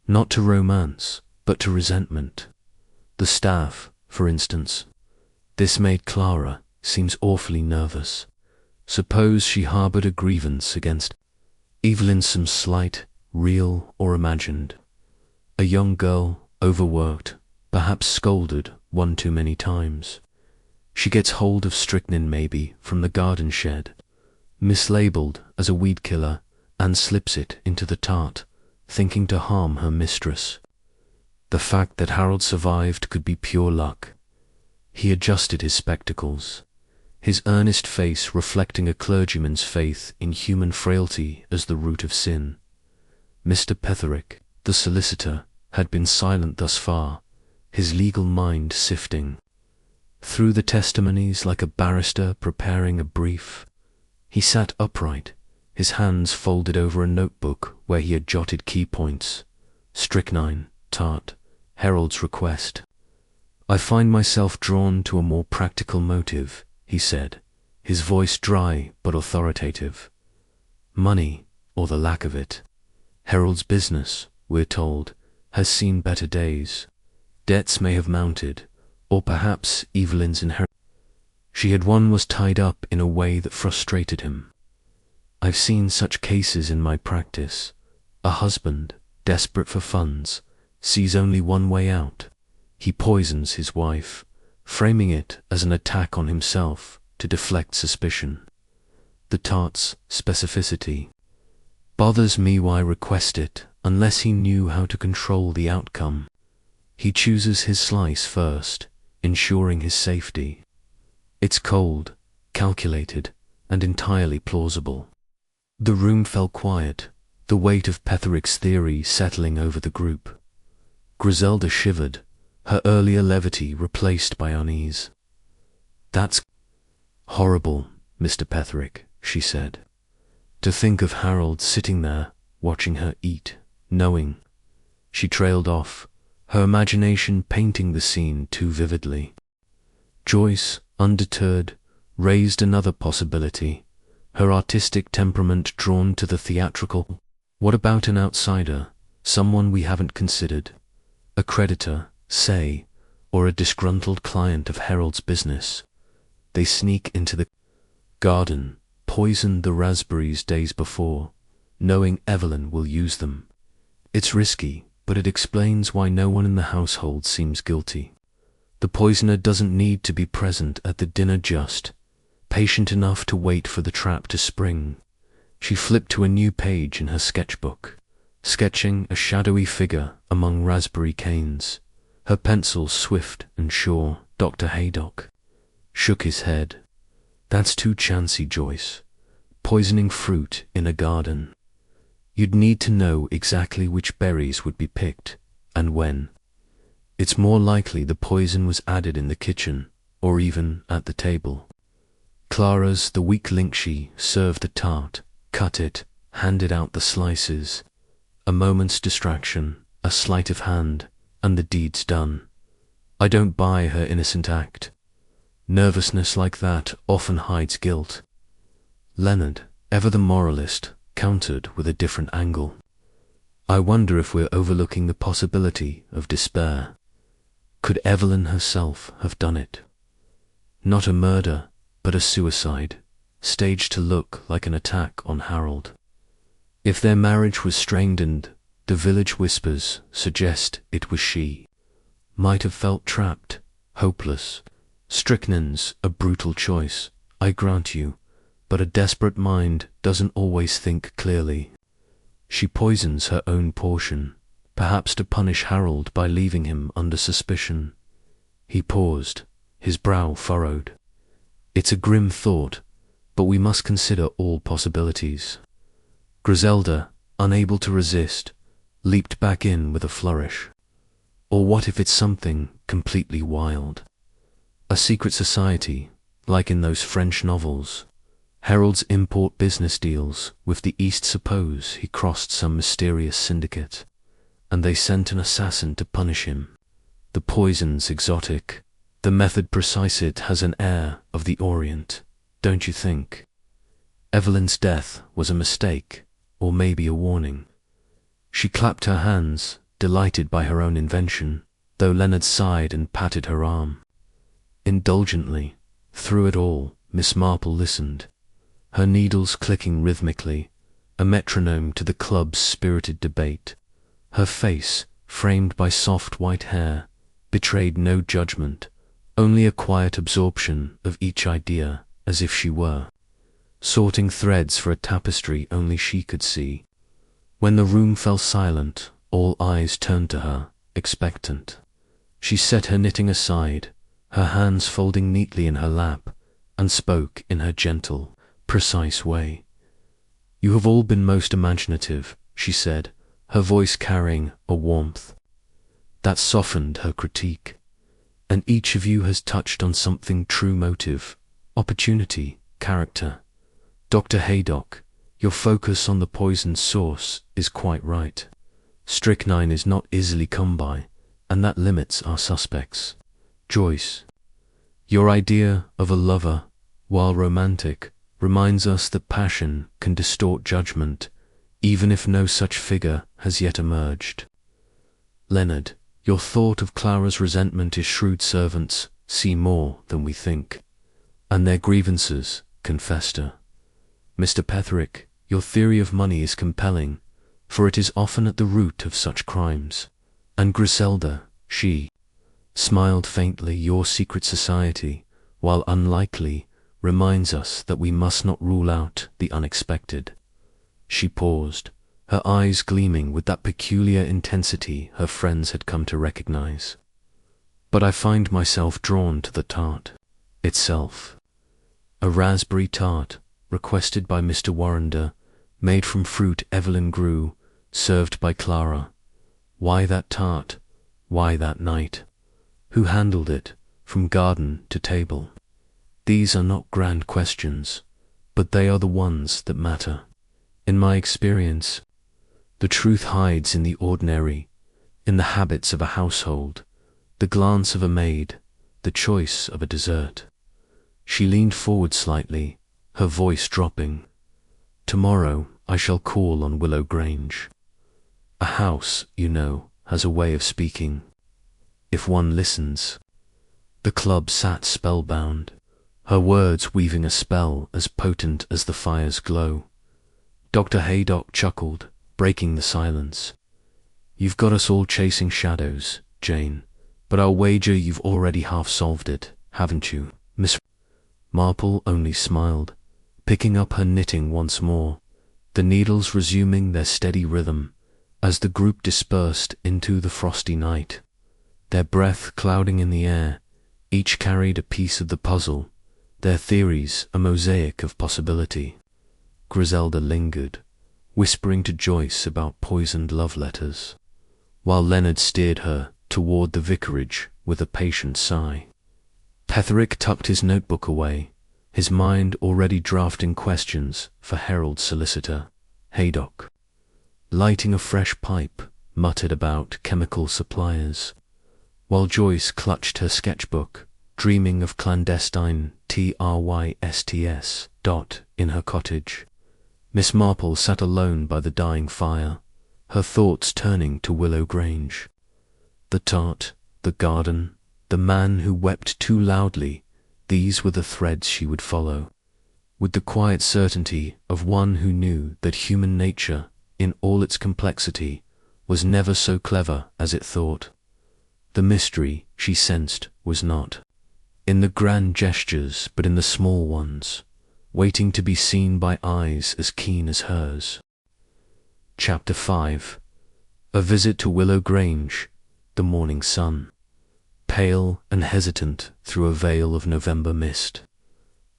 not to romance, but to resentment. The staff, for instance. This maid Clara seems awfully nervous. Suppose she harbored a grievance against Evelyn, some slight, real or imagined. A young girl, overworked, perhaps scolded one too many times. She gets hold of strychnine maybe from the garden shed, mislabeled as a weed killer, and slips it into the tart, thinking to harm her mistress. The fact that Harold survived could be pure luck." He adjusted his spectacles, his earnest face reflecting a clergyman's faith in human frailty as the root of sin. Mr. Petherick, the solicitor, had been silent thus far, his legal mind sifting through the testimonies like a barrister preparing a brief. He sat upright, his hands folded over a notebook where he had jotted key points. Strychnine, tart, Harold's request. "I find myself drawn to a more practical motive," he said, his voice dry but authoritative. "Money, or the lack of it. Harold's business, we're told, has seen better days. Debts may have mounted, or perhaps Evelyn's inheritance she had won was tied up in a way that frustrated him. I've seen such cases in my practice. A husband, desperate for funds, sees only one way out. He poisons his wife, framing it as an attack on himself to deflect suspicion. The tart's specificity bothers me. Why request it unless he knew how to control the outcome? He chooses his slice first, ensuring his safety. It's cold, calculated, and entirely plausible." The room fell quiet, the weight of Petherick's theory settling over the group. Griselda shivered, her earlier levity replaced by unease. "That's horrible, Mr. Petherick," she said. "To think of Harold sitting there, watching her eat, knowing—" She trailed off, her imagination painting the scene too vividly. Joyce, undeterred, raised another possibility, her artistic temperament drawn to the theatrical. What about an outsider, someone we haven't considered? A creditor, say, or a disgruntled client of Harold's business. They sneak into the garden, poison the raspberries days before, knowing Evelyn will use them. It's risky, but it explains why no one in the household seems guilty. The poisoner doesn't need to be present at the dinner, just patient enough to wait for the trap to spring. She flipped to a new page in her sketchbook, sketching a shadowy figure among raspberry canes, her pencil swift and sure. Dr. Haydock shook his head. "That's too chancy, Joyce. Poisoning fruit in a garden. You'd need to know exactly which berries would be picked, and when. It's more likely the poison was added in the kitchen, or even at the table." Clara's the weak link. She served the tart, cut it, handed out the slices. A moment's distraction, a sleight of hand, and the deed's done. I don't buy her innocent act. Nervousness like that often hides guilt. Leonard, ever the moralist, countered with a different angle. "I wonder if we're overlooking the possibility of despair. Could Evelyn herself have done it? Not a murder, but a suicide, staged to look like an attack on Harold. If their marriage was strained and, the village whispers suggest it was she, might have felt trapped, hopeless. Strychnine's a brutal choice, I grant you, but a desperate mind doesn't always think clearly. She poisons her own portion, perhaps to punish Harold by leaving him under suspicion." He paused, his brow furrowed. "It's a grim thought, but we must consider all possibilities." Griselda, unable to resist, leaped back in with a flourish. "Or what if it's something completely wild? A secret society, like in those French novels. Harold's import business deals with the East. Suppose he crossed some mysterious syndicate, and they sent an assassin to punish him. The poison's exotic, the method precise, it has an air of the Orient, don't you think? Evelyn's death was a mistake, or maybe a warning. She clapped her hands, delighted by her own invention, though Leonard sighed and patted her arm. Indulgently, through it all, Miss Marple listened, her needles clicking rhythmically, a metronome to the club's spirited debate. Her face, framed by soft white hair, betrayed no judgment, only a quiet absorption of each idea, as if she were sorting threads for a tapestry only she could see. When the room fell silent, all eyes turned to her, expectant. She set her knitting aside, her hands folding neatly in her lap, and spoke in her gentle, precise way. "You have all been most imaginative," she said, her voice carrying a warmth that softened her critique. "And each of you has touched on something: true motive, opportunity, character. Dr. Haydock, your focus on the poisoned source is quite right. Strychnine is not easily come by, and that limits our suspects. Joyce, your idea of a lover, while romantic, reminds us that passion can distort judgment, even if no such figure has yet emerged. Leonard, your thought of Clara's resentment is shrewd. Servants see more than we think, and their grievances can fester. Mr. Petherick, your theory of money is compelling, for it is often at the root of such crimes. And Griselda, she smiled faintly, your secret society, while unlikely, reminds us that we must not rule out the unexpected." She paused, her eyes gleaming with that peculiar intensity her friends had come to recognize. "But I find myself drawn to the tart itself. A raspberry tart, requested by Mr. Warrender, made from fruit Evelyn grew, served by Clara. Why that tart? Why that night? Who handled it, from garden to table? These are not grand questions, but they are the ones that matter. In my experience, the truth hides in the ordinary, in the habits of a household, the glance of a maid, the choice of a dessert." She leaned forward slightly, her voice dropping. "Tomorrow I shall call on Willow Grange. A house, you know, has a way of speaking, if one listens." The club sat spellbound, her words weaving a spell as potent as the fire's glow. Dr. Haydock chuckled, breaking the silence. "You've got us all chasing shadows, Jane, but I'll wager you've already half solved it, haven't you, Miss?" Marple only smiled, picking up her knitting once more, the needles resuming their steady rhythm as the group dispersed into the frosty night, their breath clouding in the air. Each carried a piece of the puzzle, their theories a mosaic of possibility. Griselda lingered, whispering to Joyce about poisoned love letters, while Leonard steered her toward the vicarage with a patient sigh. Petherick tucked his notebook away, his mind already drafting questions for Herald Solicitor Haydock. Lighting a fresh pipe, muttered about chemical suppliers, while Joyce clutched her sketchbook, dreaming of clandestine trysts in her cottage. Miss Marple sat alone by the dying fire, her thoughts turning to Willow Grange. The tart, the garden, the man who wept too loudly, these were the threads she would follow, with the quiet certainty of one who knew that human nature, in all its complexity, was never so clever as it thought. The mystery, she sensed, was not in the grand gestures, but in the small ones, waiting to be seen by eyes as keen as hers. Chapter 5. A visit to Willow Grange. The morning sun, pale and hesitant through a veil of November mist,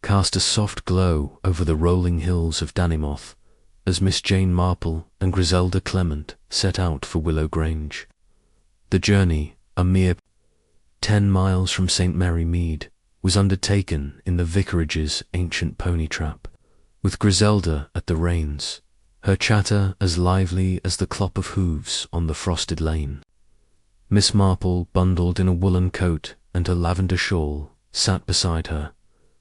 cast a soft glow over the rolling hills of Danimouth as Miss Jane Marple and Griselda Clement set out for Willow Grange. The journey, a mere 10 miles from St. Mary Mead, was undertaken in the vicarage's ancient pony trap, with Griselda at the reins, her chatter as lively as the clop of hooves on the frosted lane. Miss Marple, bundled in a woolen coat and a lavender shawl, sat beside her,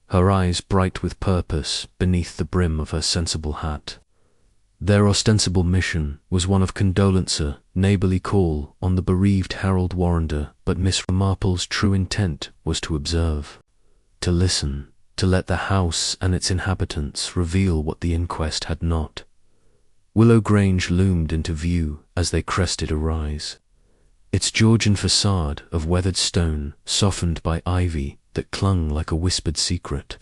her eyes bright with purpose beneath the brim of her sensible hat. Their ostensible mission was one of condolence, a neighbourly call on the bereaved Harold Warrender, but Miss Marple's true intent was to observe, to listen, to let the house and its inhabitants reveal what the inquest had not. Willow Grange loomed into view as they crested a rise, its Georgian facade of weathered stone softened by ivy that clung like a whispered secret.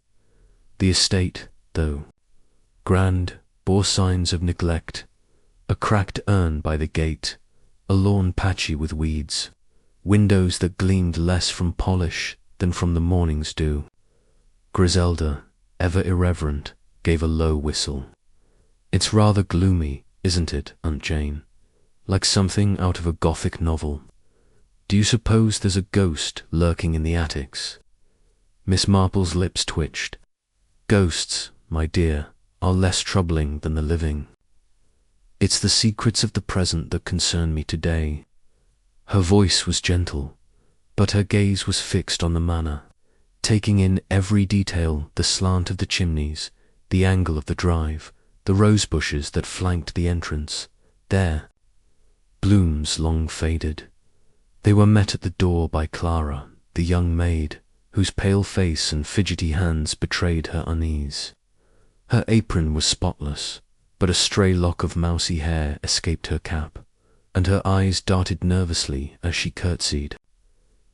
The estate, though grand, bore signs of neglect, a cracked urn by the gate, a lawn patchy with weeds, windows that gleamed less from polish than from the morning's dew. Griselda, ever irreverent, gave a low whistle. "It's rather gloomy, isn't it, Aunt Jane? Like something out of a Gothic novel. Do you suppose there's a ghost lurking in the attics?" Miss Marple's lips twitched. "Ghosts, my dear, are less troubling than the living. It's the secrets of the present that concern me today." Her voice was gentle, but her gaze was fixed on the manor, taking in every detail: the slant of the chimneys, the angle of the drive, the rose bushes that flanked the entrance. There, blooms long faded. They were met at the door by Clara, the young maid, whose pale face and fidgety hands betrayed her unease. Her apron was spotless, but a stray lock of mousy hair escaped her cap, and her eyes darted nervously as she curtsied.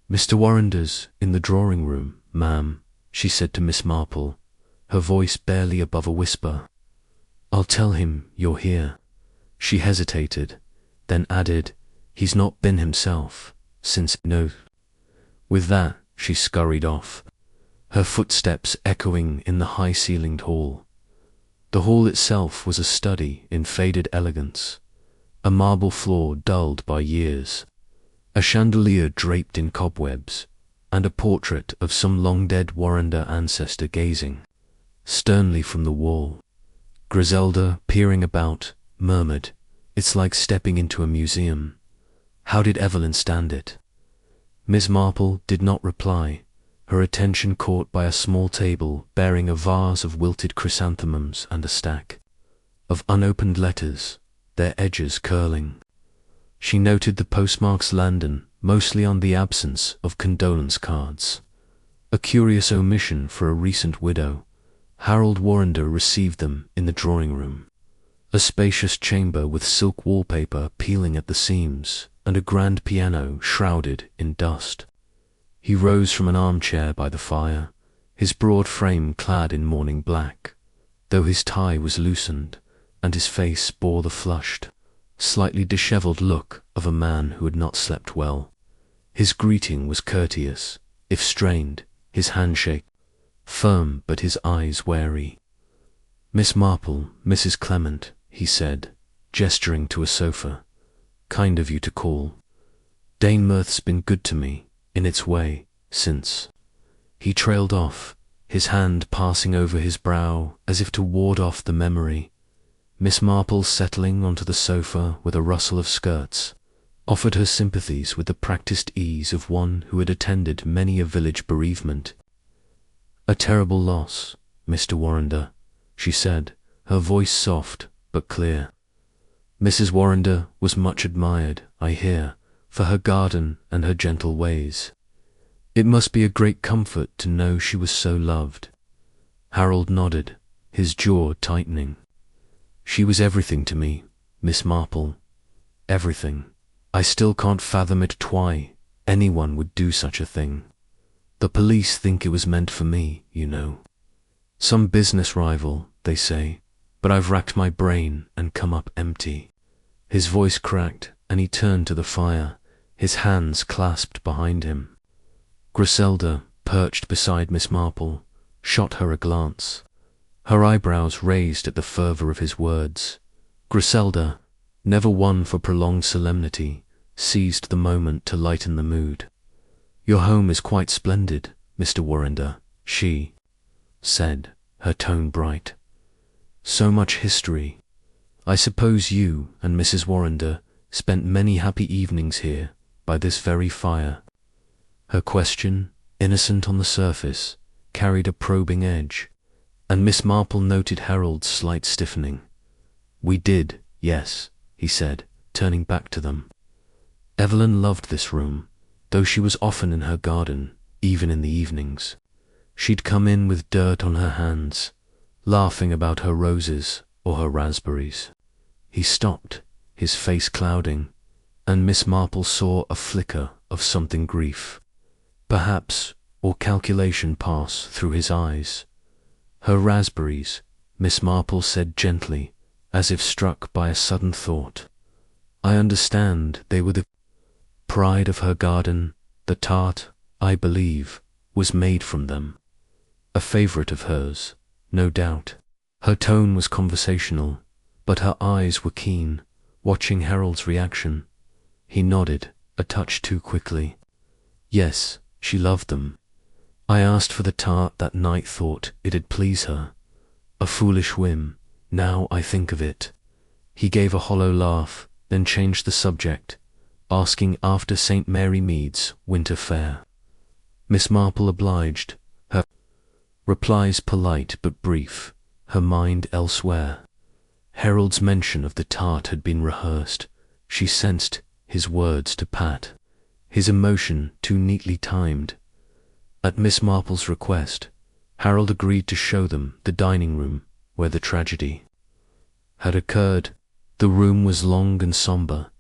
"Mr. Warrender's in the drawing-room, ma'am," she said to Miss Marple, her voice barely above a whisper. "I'll tell him you're here." She hesitated, then added, "He's not been himself since no." With that, she scurried off, her footsteps echoing in the high-ceilinged hall. The hall itself was a study in faded elegance, a marble floor dulled by years, a chandelier draped in cobwebs, and a portrait of some long-dead Warrender ancestor gazing sternly from the wall. Griselda, peering about, murmured, "It's like stepping into a museum. How did Evelyn stand it?" Miss Marple did not reply, her attention caught by a small table bearing a vase of wilted chrysanthemums and a stack of unopened letters, their edges curling. She noted the postmarks London, mostly on the absence of condolence cards, a curious omission for a recent widow. Harold Warrender received them in the drawing-room, a spacious chamber with silk wallpaper peeling at the seams and a grand piano shrouded in dust. He rose from an armchair by the fire, his broad frame clad in morning black, though his tie was loosened, and his face bore the flushed, slightly dishevelled look of a man who had not slept well. His greeting was courteous, if strained, his handshake firm but his eyes wary. "Miss Marple, Mrs. Clement," he said, gesturing to a sofa. "Kind of you to call. Danemirth's been good to me, in its way, since." He trailed off, his hand passing over his brow as if to ward off the memory. Miss Marple, settling onto the sofa with a rustle of skirts, offered her sympathies with the practised ease of one who had attended many a village bereavement. "A terrible loss, Mr. Warrender," she said, her voice soft but clear. "Mrs. Warrender was much admired, I hear, for her garden and her gentle ways. It must be a great comfort to know she was so loved." Harold nodded, his jaw tightening. "She was everything to me, Miss Marple. Everything. I still can't fathom it why anyone would do such a thing. The police think it was meant for me, you know. Some business rival, they say, but I've racked my brain and come up empty." His voice cracked, and he turned to the fire, his hands clasped behind him. Griselda, perched beside Miss Marple, shot her a glance, her eyebrows raised at the fervour of his words. Griselda, never one for prolonged solemnity, seized the moment to lighten the mood. "Your home is quite splendid, Mr. Warrender," she said, her tone bright. "So much history. I suppose you and Mrs. Warrender spent many happy evenings here by this very fire. Her question, innocent on the surface, carried a probing edge, and Miss Marple noted Harold's slight stiffening. "We did, yes," he said, turning back to them. Evelyn loved this room, though she was often in her garden, even in the evenings. She'd come in with dirt on her hands, laughing about her roses or her raspberries. He stopped, his face clouding, and Miss Marple saw a flicker of something grief, perhaps, or calculation pass through his eyes. "Her raspberries," Miss Marple said gently, as if struck by a sudden thought. "I understand they were the pride of her garden. The tart, I believe, was made from them. A favourite of hers, no doubt." Her tone was conversational, but her eyes were keen, watching Harold's reaction. He nodded, a touch too quickly. "Yes, she loved them. I asked for the tart that night, thought it'd please her. A foolish whim, now I think of it." He gave a hollow laugh, then changed the subject, asking after St. Mary Mead's winter fair. Miss Marple obliged, her replies polite but brief, her mind elsewhere. Harold's mention of the tart had been rehearsed. She sensed his words to pat, his emotion too neatly timed. At Miss Marple's request, Harold agreed to show them the dining room where the tragedy had occurred. The room was long and sombre,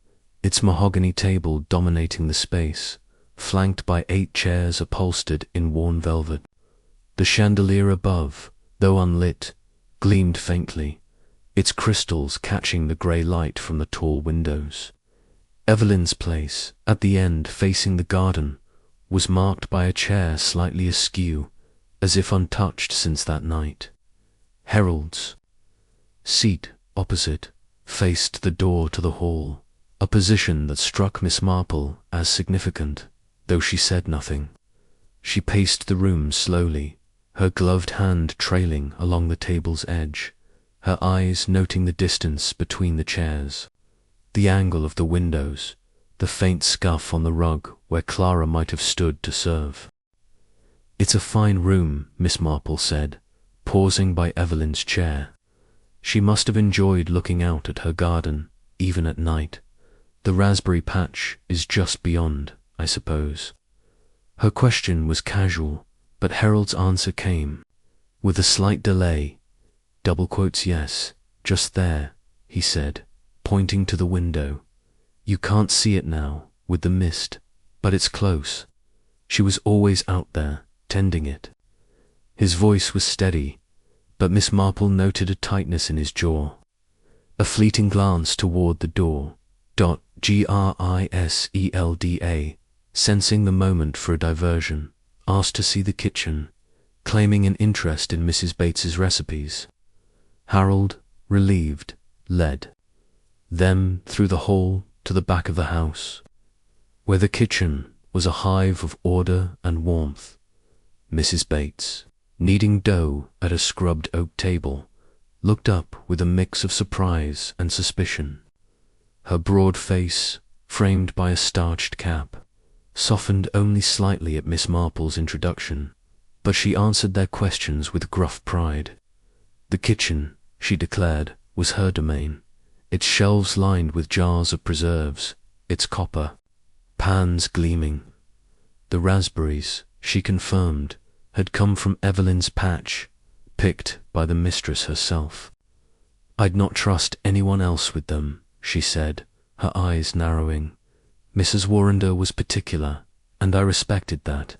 its mahogany table dominating the space, flanked by 8 chairs upholstered in worn velvet. The chandelier above, though unlit, gleamed faintly, its crystals catching the grey light from the tall windows. Evelyn's place, at the end facing the garden, was marked by a chair slightly askew, as if untouched since that night. Harold's seat, opposite, faced the door to the hall, a position that struck Miss Marple as significant, though she said nothing. She paced the room slowly, her gloved hand trailing along the table's edge, her eyes noting the distance between the chairs, the angle of the windows, the faint scuff on the rug where Clara might have stood to serve. "It's a fine room," Miss Marple said, pausing by Evelyn's chair. She must have enjoyed looking out at her garden, even at night. "The raspberry patch is just beyond, I suppose." Her question was casual, but Harold's answer came, with a slight delay. "Double quotes, yes, just there," he said, pointing to the window. "You can't see it now, with the mist, but it's close. She was always out there, tending it." His voice was steady, but Miss Marple noted a tightness in his jaw. A fleeting glance toward the door. Griselda, sensing the moment for a diversion, asked to see the kitchen, claiming an interest in Mrs. Bates's recipes. Harold, relieved, led them through the hall to the back of the house, where the kitchen was a hive of order and warmth. Mrs. Bates, kneading dough at a scrubbed oak table, looked up with a mix of surprise and suspicion. Her broad face, framed by a starched cap, softened only slightly at Miss Marple's introduction, but she answered their questions with gruff pride. The kitchen, she declared, was her domain, its shelves lined with jars of preserves, its copper pans gleaming. The raspberries, she confirmed, had come from Evelyn's patch, picked by the mistress herself. "I'd not trust anyone else with them," she said, her eyes narrowing. "Mrs. Warrender was particular, and I respected that."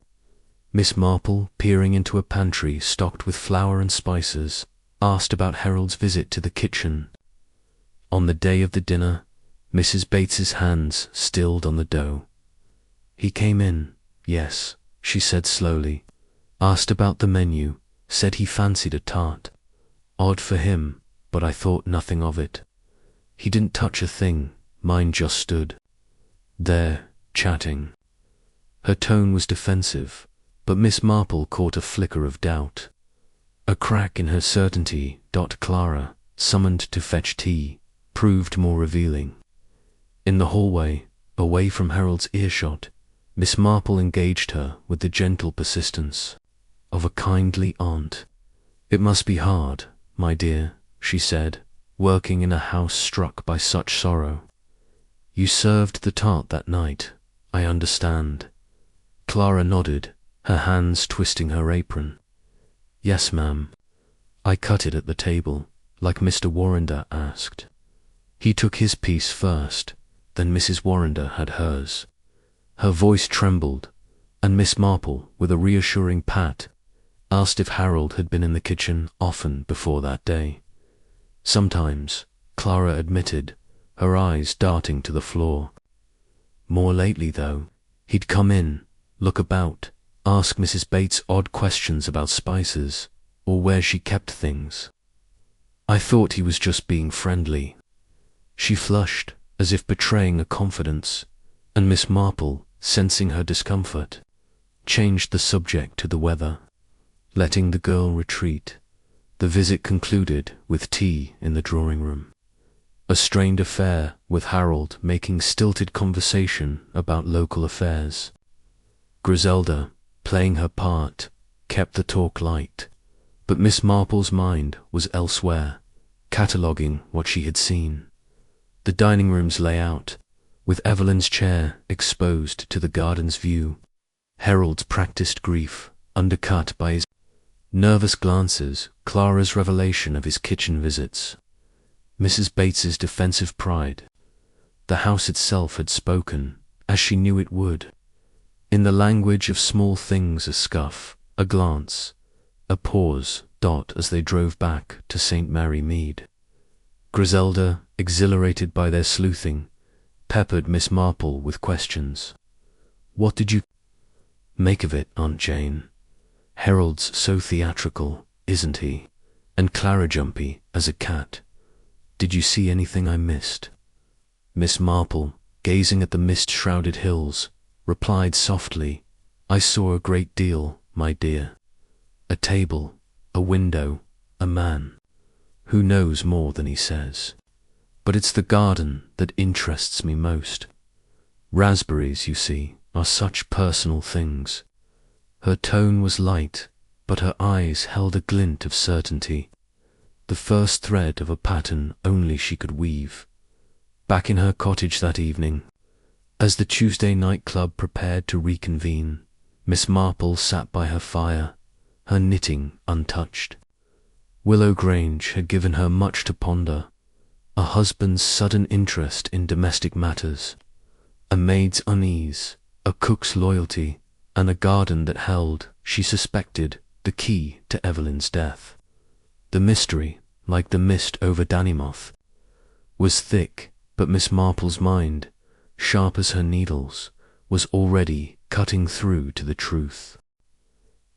Miss Marple, peering into a pantry stocked with flour and spices, asked about Harold's visit to the kitchen. On the day of the dinner, Mrs. Bates's hands stilled on the dough. "He came in, yes," she said slowly, "asked about the menu, said he fancied a tart. Odd for him, but I thought nothing of it. He didn't touch a thing, mine just stood there, chatting." Her tone was defensive, but Miss Marple caught a flicker of doubt. A crack in her certainty. Clara, summoned to fetch tea, proved more revealing. In the hallway, Away from Harold's earshot, Miss Marple engaged her with the gentle persistence of a kindly aunt. "It must be hard, my dear," she said, "working in a house struck by such sorrow. You served the tart that night, I understand." Clara nodded, her hands twisting her apron. "Yes, ma'am. I cut it at the table, like Mr. Warrender asked." He took his piece first, then Mrs. Warrender had hers. Her voice trembled, and Miss Marple, with a reassuring pat, asked if Harold had been in the kitchen often before that day. "Sometimes," Clara admitted, her eyes darting to the floor. "More lately, though. He'd come in, look about, ask Mrs. Bates odd questions about spices, or where she kept things. I thought he was just being friendly." She flushed, as if betraying a confidence, and Miss Marple, sensing her discomfort, changed the subject to the weather. Letting the girl retreat, the visit concluded with tea in the drawing-room. A strained affair, with Harold making stilted conversation about local affairs. Griselda, playing her part, kept the talk light, but Miss Marple's mind was elsewhere, cataloguing what she had seen. The dining room's layout, with Evelyn's chair exposed to the garden's view, Harold's practiced grief undercut by his nervous glances, Clara's revelation of his kitchen visits, Mrs. Bates's defensive pride. The house itself had spoken, as she knew it would, in the language of small things: a scuff, a glance, a pause, as they drove back to St. Mary Mead. Griselda, exhilarated by their sleuthing, peppered Miss Marple with questions. "What did you make of it, Aunt Jane? Harold's so theatrical, isn't he? And Clara jumpy as a cat. Did you see anything I missed?" Miss Marple, gazing at the mist-shrouded hills, replied softly, "I saw a great deal, my dear. A table, a window, a man. Who knows more than he says? But it's the garden that interests me most. Raspberries, you see, are such personal things." Her tone was light, but her eyes held a glint of certainty, the first thread of a pattern only she could weave. Back in her cottage that evening, as the Tuesday night club prepared to reconvene, Miss Marple sat by her fire, her knitting untouched. Willow Grange had given her much to ponder: a husband's sudden interest in domestic matters, a maid's unease, a cook's loyalty, and a garden that held, she suspected, the key to Evelyn's death. The mystery, like the mist over Dannymoth, was thick, but Miss Marple's mind, sharp as her needles, was already cutting through to the truth.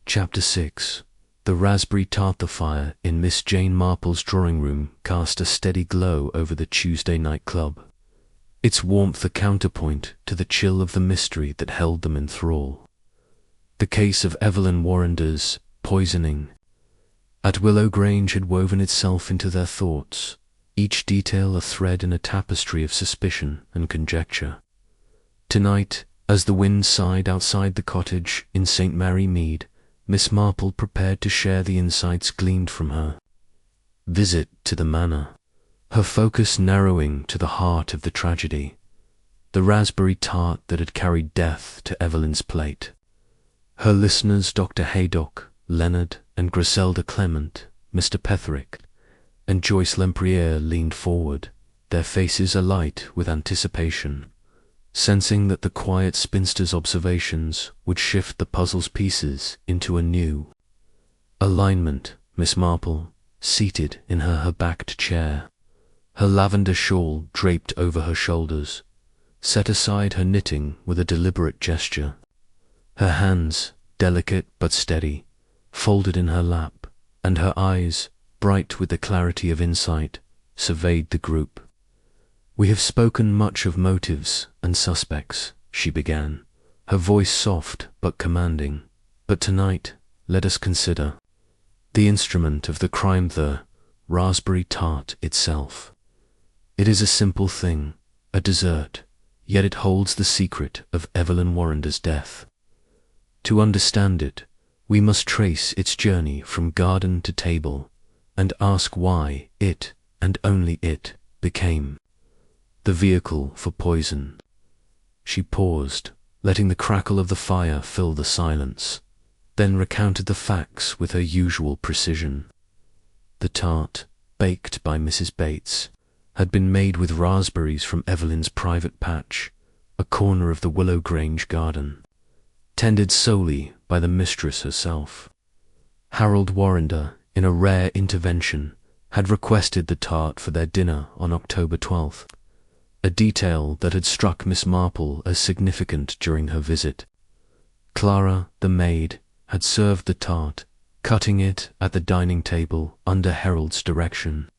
Chapter 6. The raspberry tart. The fire in Miss Jane Marple's drawing-room cast a steady glow over the Tuesday night club, its warmth a counterpoint to the chill of the mystery that held them in thrall. The case of Evelyn Warrender's poisoning at Willow Grange had woven itself into their thoughts, each detail a thread in a tapestry of suspicion and conjecture. Tonight, as the wind sighed outside the cottage in St. Mary Mead, Miss Marple prepared to share the insights gleaned from her visit to the manor, her focus narrowing to the heart of the tragedy, the raspberry tart that had carried death to Evelyn's plate. Her listeners, Dr. Haydock, Leonard, and Griselda Clement, Mr. Petherick, and Joyce Lempriere leaned forward, their faces alight with anticipation, sensing that the quiet spinster's observations would shift the puzzle's pieces into a new alignment. Miss Marple, seated in her backed chair, her lavender shawl draped over her shoulders, set aside her knitting with a deliberate gesture. Her hands, delicate but steady, folded in her lap, and her eyes, bright with the clarity of insight, surveyed the group. "We have spoken much of motives and suspects," she began, her voice soft but commanding. "But tonight, let us consider the instrument of the crime, the raspberry tart itself. It is a simple thing, a dessert, yet it holds the secret of Evelyn Warander's death. To understand it, we must trace its journey from garden to table, and ask why it, and only it, became the vehicle for poison. She paused, letting the crackle of the fire fill the silence, then recounted the facts with her usual precision. The tart, baked by Mrs. Bates, had been made with raspberries from Evelyn's private patch, a corner of the Willow Grange garden, tended solely by the mistress herself. Harold Warrender, in a rare intervention, had requested the tart for their dinner on October 12th, a detail that had struck Miss Marple as significant during her visit. Clara, the maid, had served the tart, cutting it at the dining table under Harold's direction.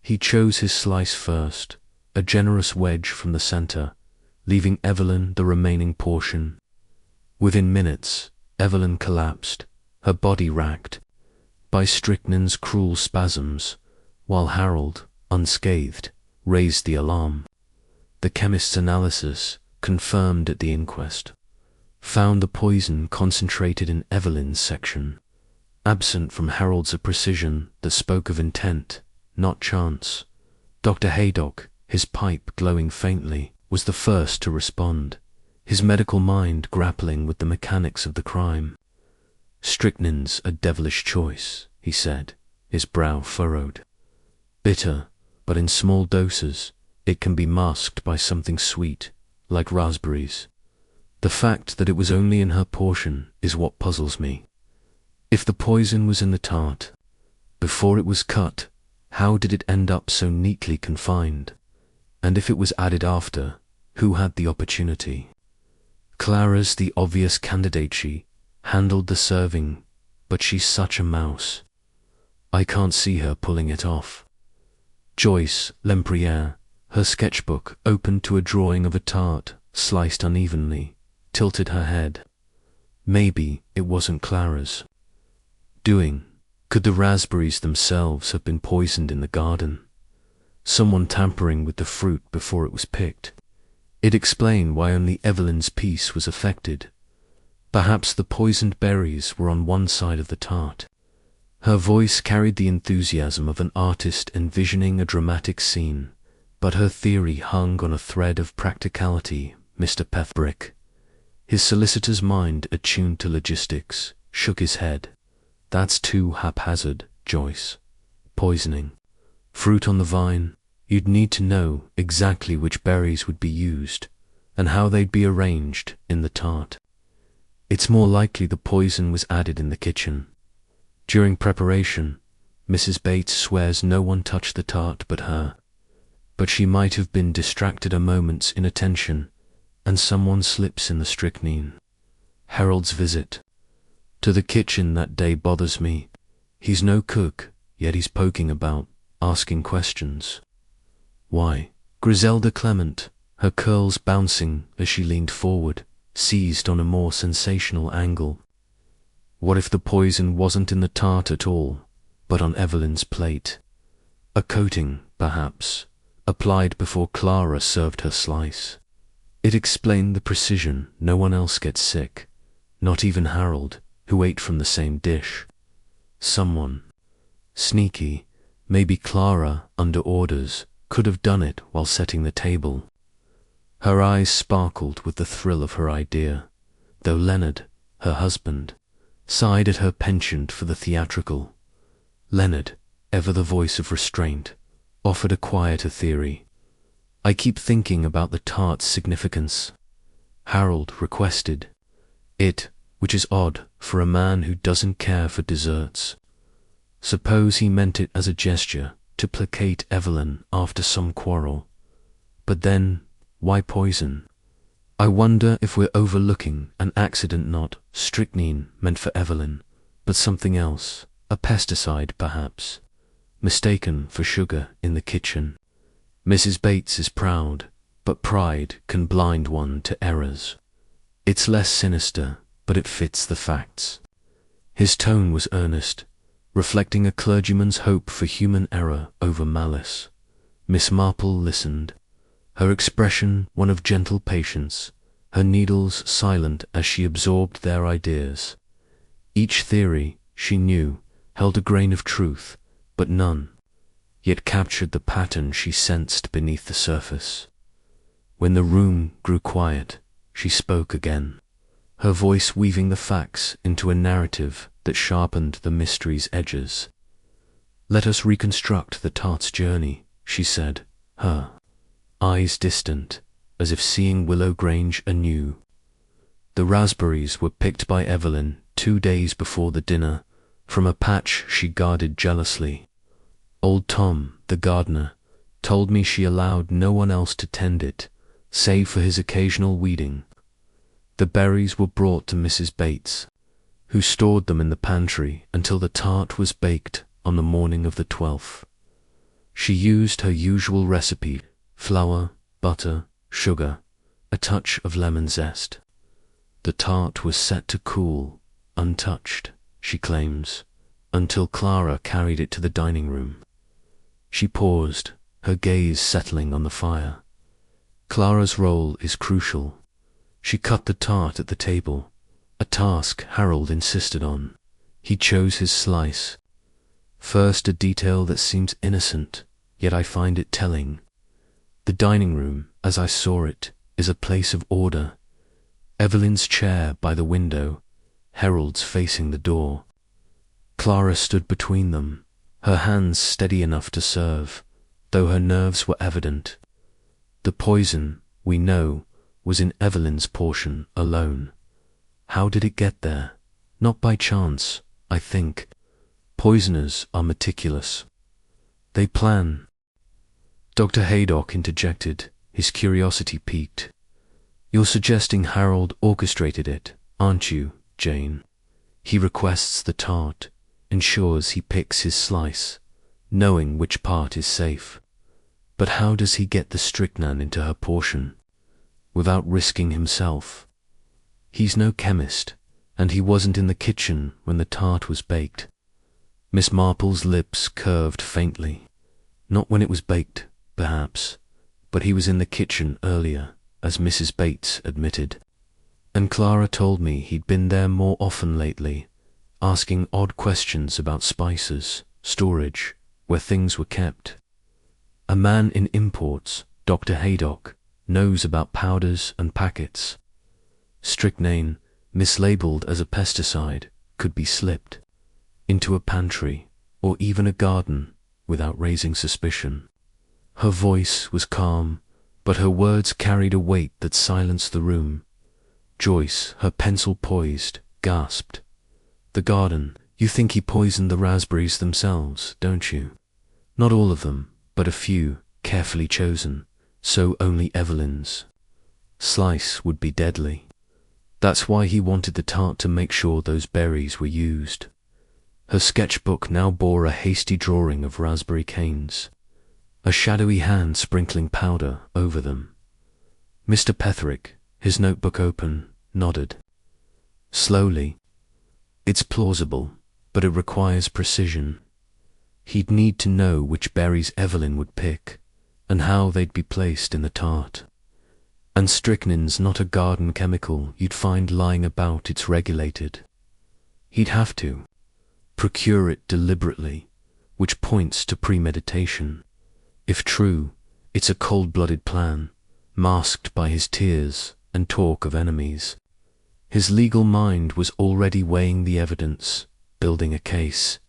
He chose his slice first, a generous wedge from the centre, leaving Evelyn the remaining portion. Within minutes, Evelyn collapsed, her body racked by strychnine's cruel spasms, while Harold, unscathed, raised the alarm. The chemist's analysis, confirmed at the inquest, found the poison concentrated in Evelyn's section, absent from Harold's a precision that spoke of intent, not chance. Dr. Haydock, his pipe glowing faintly, was the first to respond, his medical mind grappling with the mechanics of the crime. "Strychnine's a devilish choice," he said, his brow furrowed. "Bitter, but in small doses, it can be masked by something sweet, like raspberries. The fact that it was only in her portion is what puzzles me. If the poison was in the tart, before it was cut, how did it end up so neatly confined? And if it was added after, who had the opportunity? Clara's the obvious candidate. She handled the serving, but she's such a mouse. I can't see her pulling it off." Joyce Lempriere, her sketchbook opened to a drawing of a tart, sliced unevenly, tilted her head. Maybe it wasn't Clara's doing. Could the raspberries themselves have been poisoned in the garden? Someone tampering with the fruit before it was picked. It explained why only Evelyn's piece was affected. Perhaps the poisoned berries were on one side of the tart. Her voice carried the enthusiasm of an artist envisioning a dramatic scene, but her theory hung on a thread of practicality. Mr. Pethbrick, his solicitor's mind attuned to logistics, shook his head. "That's too haphazard, Joyce. Poisoning. Fruit on the vine. You'd need to know exactly which berries would be used, and how they'd be arranged in the tart. It's more likely the poison was added in the kitchen. During preparation, Mrs. Bates swears no one touched the tart but her. But she might have been distracted a moment's inattention, and someone slips in the strychnine. Harold's visit to the kitchen that day bothers me. He's no cook, yet he's poking about, asking questions. Why?" Griselda Clement, her curls bouncing as she leaned forward, seized on a more sensational angle. What if the poison wasn't in the tart at all, but on Evelyn's plate? A coating, perhaps, applied before Clara served her slice. It explained the precision. No one else gets sick, not even Harold, who ate from the same dish. Someone sneaky, maybe Clara, under orders, could have done it while setting the table. Her eyes sparkled with the thrill of her idea, though Leonard, her husband, sighed at her penchant for the theatrical. Leonard, ever the voice of restraint, offered a quieter theory. "I keep thinking about the tart's significance. Harold requested it, which is odd for a man who doesn't care for desserts. Suppose he meant it as a gesture to placate Evelyn after some quarrel. But then, why poison? I wonder if we're overlooking an accident. Not strychnine meant for Evelyn, but something else, a pesticide perhaps, mistaken for sugar in the kitchen. Mrs. Bates is proud, but pride can blind one to errors. It's less sinister, but it fits the facts." His tone was earnest, reflecting a clergyman's hope for human error over malice. Miss Marple listened, her expression one of gentle patience, her needles silent as she absorbed their ideas. Each theory, she knew, held a grain of truth, but none yet captured the pattern she sensed beneath the surface. When the room grew quiet, she spoke again, her voice weaving the facts into a narrative that sharpened the mystery's edges. "Let us reconstruct the tart's journey," she said, her eyes distant, as if seeing Willow Grange anew. The raspberries were picked by Evelyn 2 days before the dinner, from a patch she guarded jealously. Old Tom, the gardener, told me she allowed no one else to tend it, save for his occasional weeding. The berries were brought to Mrs. Bates, who stored them in the pantry until the tart was baked on the morning of the 12th. She used her usual recipe: flour, butter, sugar, a touch of lemon zest. The tart was set to cool, untouched, she claims, until Clara carried it to the dining room. She paused, her gaze settling on the fire. Clara's role is crucial. She cut the tart at the table, a task Harold insisted on. He chose his slice. First, a detail that seems innocent, yet I find it telling. The dining room, as I saw it, is a place of order. Evelyn's chair by the window, Harold's facing the door. Clara stood between them, her hands steady enough to serve, though her nerves were evident. The poison, we know, was in Evelyn's portion alone. How did it get there? Not by chance, I think. Poisoners are meticulous. They plan. Dr. Haydock interjected, his curiosity piqued. "You're suggesting Harold orchestrated it, aren't you, Jane? He requests the tart, ensures he picks his slice, knowing which part is safe. But how does he get the strychnine into her portion, without risking himself? He's no chemist, and he wasn't in the kitchen when the tart was baked." Miss Marple's lips curved faintly. "Not when it was baked, perhaps, but he was in the kitchen earlier, as Mrs. Bates admitted. And Clara told me he'd been there more often lately, asking odd questions about spices, storage, where things were kept. A man in imports, Dr. Haydock, knows about powders and packets. Strychnine, mislabeled as a pesticide, could be slipped into a pantry or even a garden without raising suspicion." Her voice was calm, but her words carried a weight that silenced the room. Joyce, her pencil poised, gasped. "The garden, you think he poisoned the raspberries themselves, don't you? Not all of them, but a few, carefully chosen, so only Evelyn's slice would be deadly. That's why he wanted the tart to make sure those berries were used." Her sketchbook now bore a hasty drawing of raspberry canes, a shadowy hand sprinkling powder over them. Mr. Petherick, his notebook open, nodded. Slowly. "It's plausible, but it requires precision. He'd need to know which berries Evelyn would pick, and how they'd be placed in the tart. And strychnine's not a garden chemical you'd find lying about, it's regulated. He'd have to procure it deliberately, which points to premeditation. If true, it's a cold-blooded plan, masked by his tears and talk of enemies. His legal mind was already weighing the evidence, building a case."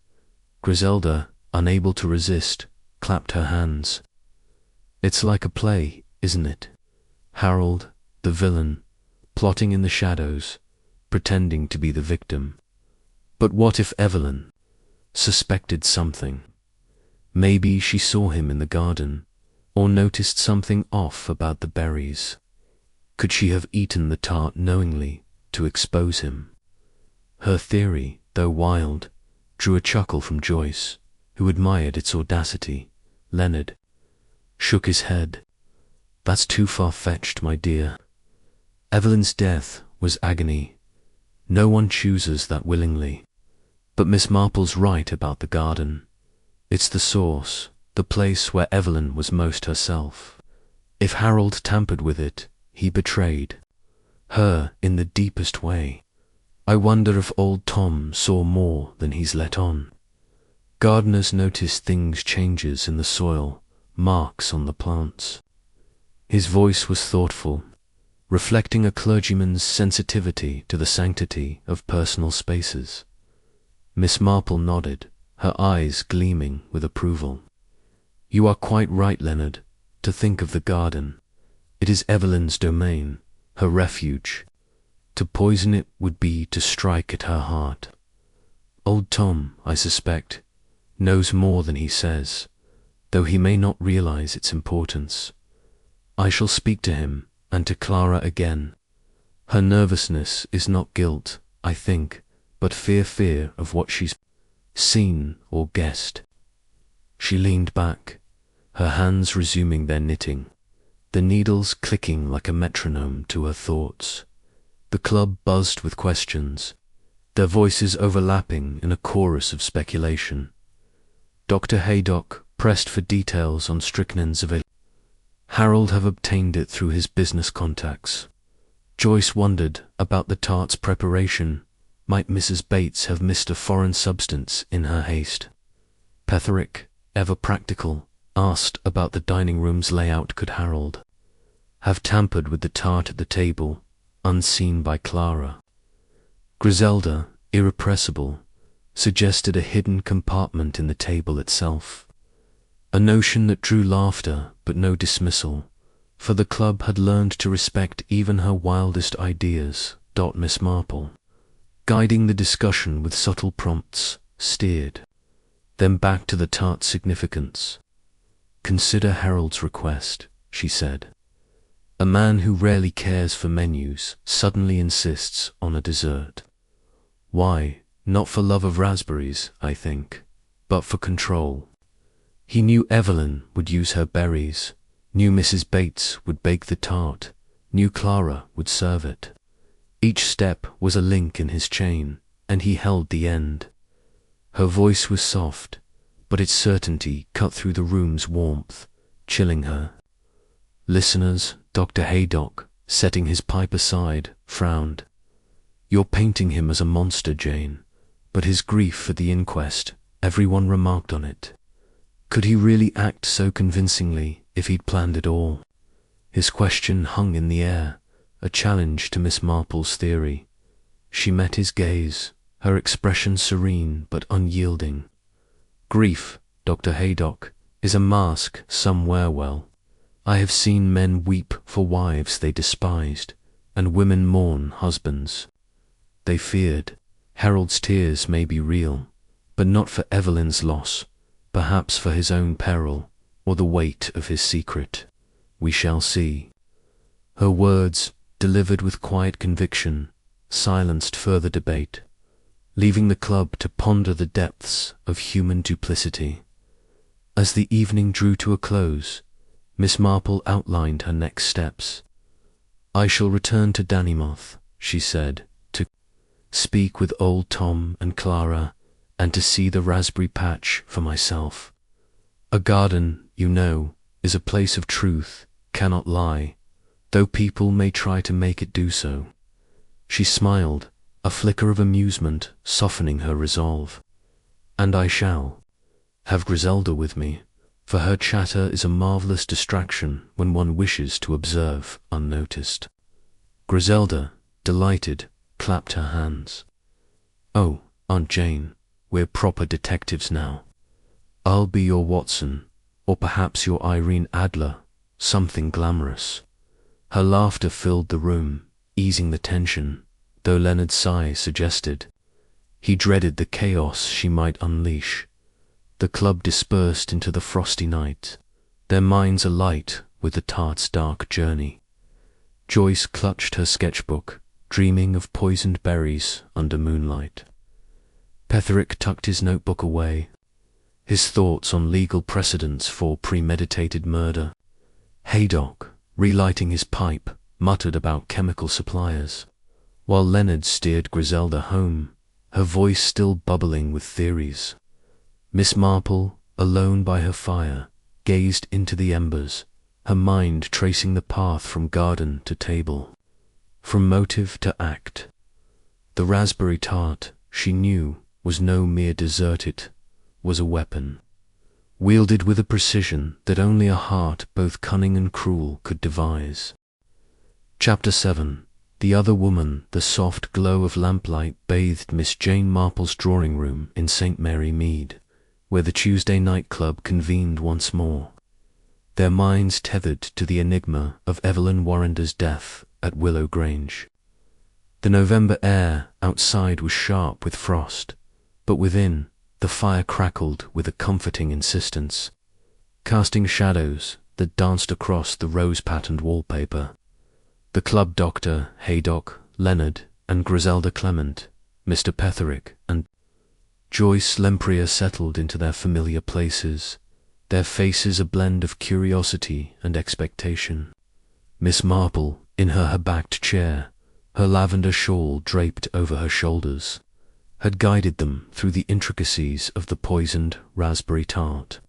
Griselda, unable to resist, clapped her hands. "It's like a play, isn't it? Harold, the villain, plotting in the shadows, pretending to be the victim. But what if Evelyn suspected something? Maybe she saw him in the garden, or noticed something off about the berries. Could she have eaten the tart knowingly to expose him?" Her theory, though wild, drew a chuckle from Joyce, who admired its audacity. Leonard shook his head. "That's too far-fetched, my dear. Evelyn's death was agony. No one chooses that willingly. But Miss Marple's right about the garden. It's the source, the place where Evelyn was most herself. If Harold tampered with it, he betrayed her in the deepest way. I wonder if old Tom saw more than he's let on. Gardeners notice things, changes in the soil, marks on the plants. His voice was thoughtful, reflecting a clergyman's sensitivity to the sanctity of personal spaces. Miss Marple nodded, her eyes gleaming with approval. You are quite right, Leonard, to think of the garden. It is Evelyn's domain, her refuge. To poison it would be to strike at her heart. Old Tom, I suspect, knows more than he says, though he may not realize its importance. I shall speak to him and to Clara again. Her nervousness is not guilt, I think, but fear of what she's seen or guessed. She leaned back, her hands resuming their knitting, the needles clicking like a metronome to her thoughts. The club buzzed with questions, their voices overlapping in a chorus of speculation. Dr. Haydock pressed for details on strychnine's availability. Harold have obtained it through his business contacts. Joyce wondered about the tart's preparation. Might Mrs. Bates have missed a foreign substance in her haste? Petherick, ever practical, asked about the dining room's layout. Could Harold have tampered with the tart at the table, unseen by Clara? Griselda, irrepressible, suggested a hidden compartment in the table itself. A notion that drew laughter but no dismissal, for the club had learned to respect even her wildest ideas. Miss Marple, guiding the discussion with subtle prompts, steered them back to the tart's significance. Consider Harold's request, she said. A man who rarely cares for menus suddenly insists on a dessert. Why, not for love of raspberries, I think, but for control. He knew Evelyn would use her berries, knew Mrs. Bates would bake the tart, knew Clara would serve it. Each step was a link in his chain, and he held the end. Her voice was soft, but its certainty cut through the room's warmth, chilling her. Listeners, Dr. Haydock, setting his pipe aside, frowned. You're painting him as a monster, Jane, but his grief for the inquest, everyone remarked on it. Could he really act so convincingly if he'd planned it all? His question hung in the air, a challenge to Miss Marple's theory. She met his gaze, her expression serene but unyielding. Grief, Dr. Haydock, is a mask some wear well. I have seen men weep for wives they despised, and women mourn husbands they feared. Harold's tears may be real, but not for Evelyn's loss, perhaps for his own peril, or the weight of his secret. We shall see. Her words, delivered with quiet conviction, silenced further debate, leaving the club to ponder the depths of human duplicity. As the evening drew to a close, Miss Marple outlined her next steps. I shall return to Dannymoth, she said, to speak with old Tom and Clara, and to see the raspberry patch for myself. A garden, you know, is a place of truth, cannot lie, though people may try to make it do so. She smiled, a flicker of amusement softening her resolve. And I shall have Griselda with me, for her chatter is a marvellous distraction when one wishes to observe unnoticed. Griselda, delighted, clapped her hands. Oh, Aunt Jane, we're proper detectives now. I'll be your Watson, or perhaps your Irene Adler, something glamorous. Her laughter filled the room, easing the tension, though Leonard's sigh suggested he dreaded the chaos she might unleash. The club dispersed into the frosty night, their minds alight with the tart's dark journey. Joyce clutched her sketchbook, dreaming of poisoned berries under moonlight. Petherick tucked his notebook away, his thoughts on legal precedents for premeditated murder. Haydock, relighting his pipe, muttered about chemical suppliers, while Leonard steered Griselda home, her voice still bubbling with theories. Miss Marple, alone by her fire, gazed into the embers, her mind tracing the path from garden to table, from motive to act. The raspberry tart, she knew, was no mere dessert, it was a weapon, wielded with a precision that only a heart both cunning and cruel could devise. Chapter 7. The other woman. The soft glow of lamplight bathed Miss Jane Marple's drawing-room in St. Mary Mead, where the Tuesday night club convened once more, their minds tethered to the enigma of Evelyn Warander's death at Willow Grange. The November air outside was sharp with frost, but within, the fire crackled with a comforting insistence, casting shadows that danced across the rose-patterned wallpaper. The club doctor, Haydock, Leonard, and Griselda Clement, Mr. Petherick, and Joyce Lempriere settled into their familiar places, their faces a blend of curiosity and expectation. Miss Marple, in her backed chair, her lavender shawl draped over her shoulders, had guided them through the intricacies of the poisoned raspberry tart.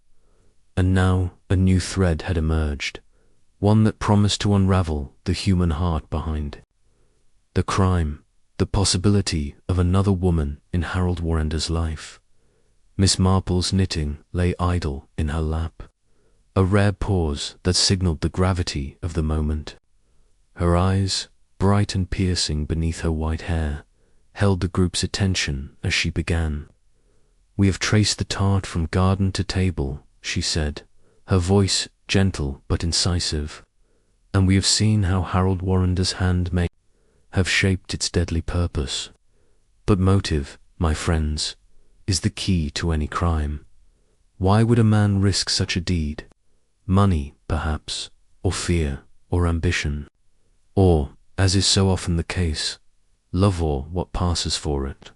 And now a new thread had emerged, one that promised to unravel the human heart behind the crime, the possibility of another woman in Harold Warander's life. Miss Marple's knitting lay idle in her lap, a rare pause that signaled the gravity of the moment. Her eyes, bright and piercing beneath her white hair, held the group's attention as she began. "We have traced the tart from garden to table," she said, her voice gentle but incisive, "and we have seen how Harold Warander's hand may have shaped its deadly purpose. But motive, my friends, is the key to any crime. Why would a man risk such a deed? Money, perhaps, or fear, or ambition, or, as is so often the case, love or what passes for it."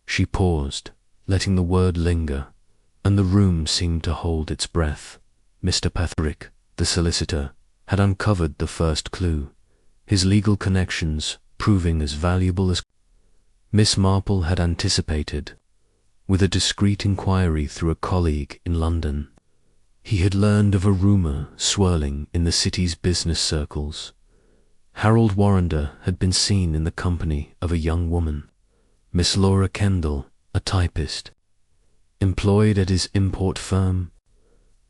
She paused, letting the word linger, and the room seemed to hold its breath. Mr. Petherick, the solicitor, had uncovered the first clue, his legal connections proving as valuable as Miss Marple had anticipated. With a discreet inquiry through a colleague in London, he had learned of a rumour swirling in the city's business circles. Harold Warander had been seen in the company of a young woman, Miss Laura Kendall, a typist, employed at his import firm.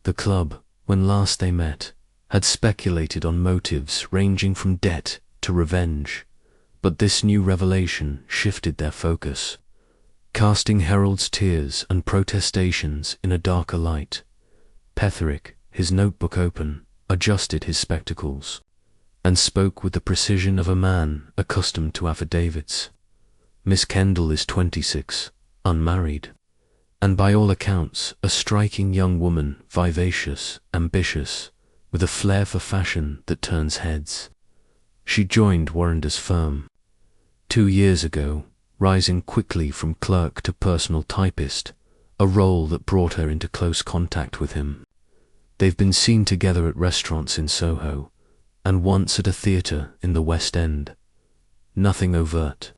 The club, when last they met, had speculated on motives ranging from debt to revenge, but this new revelation shifted their focus, casting Harold's tears and protestations in a darker light. Petherick, his notebook open, adjusted his spectacles, and spoke with the precision of a man accustomed to affidavits. "Miss Kendall is 26, unmarried, and by all accounts a striking young woman, vivacious, ambitious, with a flair for fashion that turns heads. She joined Warander's firm 2 years ago, rising quickly from clerk to personal typist, a role that brought her into close contact with him. They've been seen together at restaurants in Soho, and once at a theatre in the West End. Nothing overt.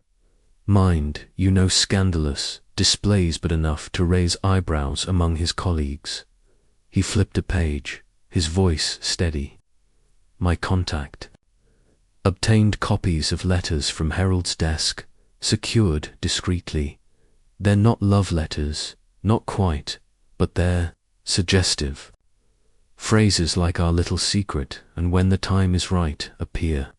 Mind, you know, scandalous, displays but enough to raise eyebrows among his colleagues." He flipped a page, his voice steady. "My contact. Obtained copies of letters from Harold's desk, secured discreetly. They're not love letters, not quite, but they're suggestive. Phrases like 'our little secret' and 'when the time is right' appear.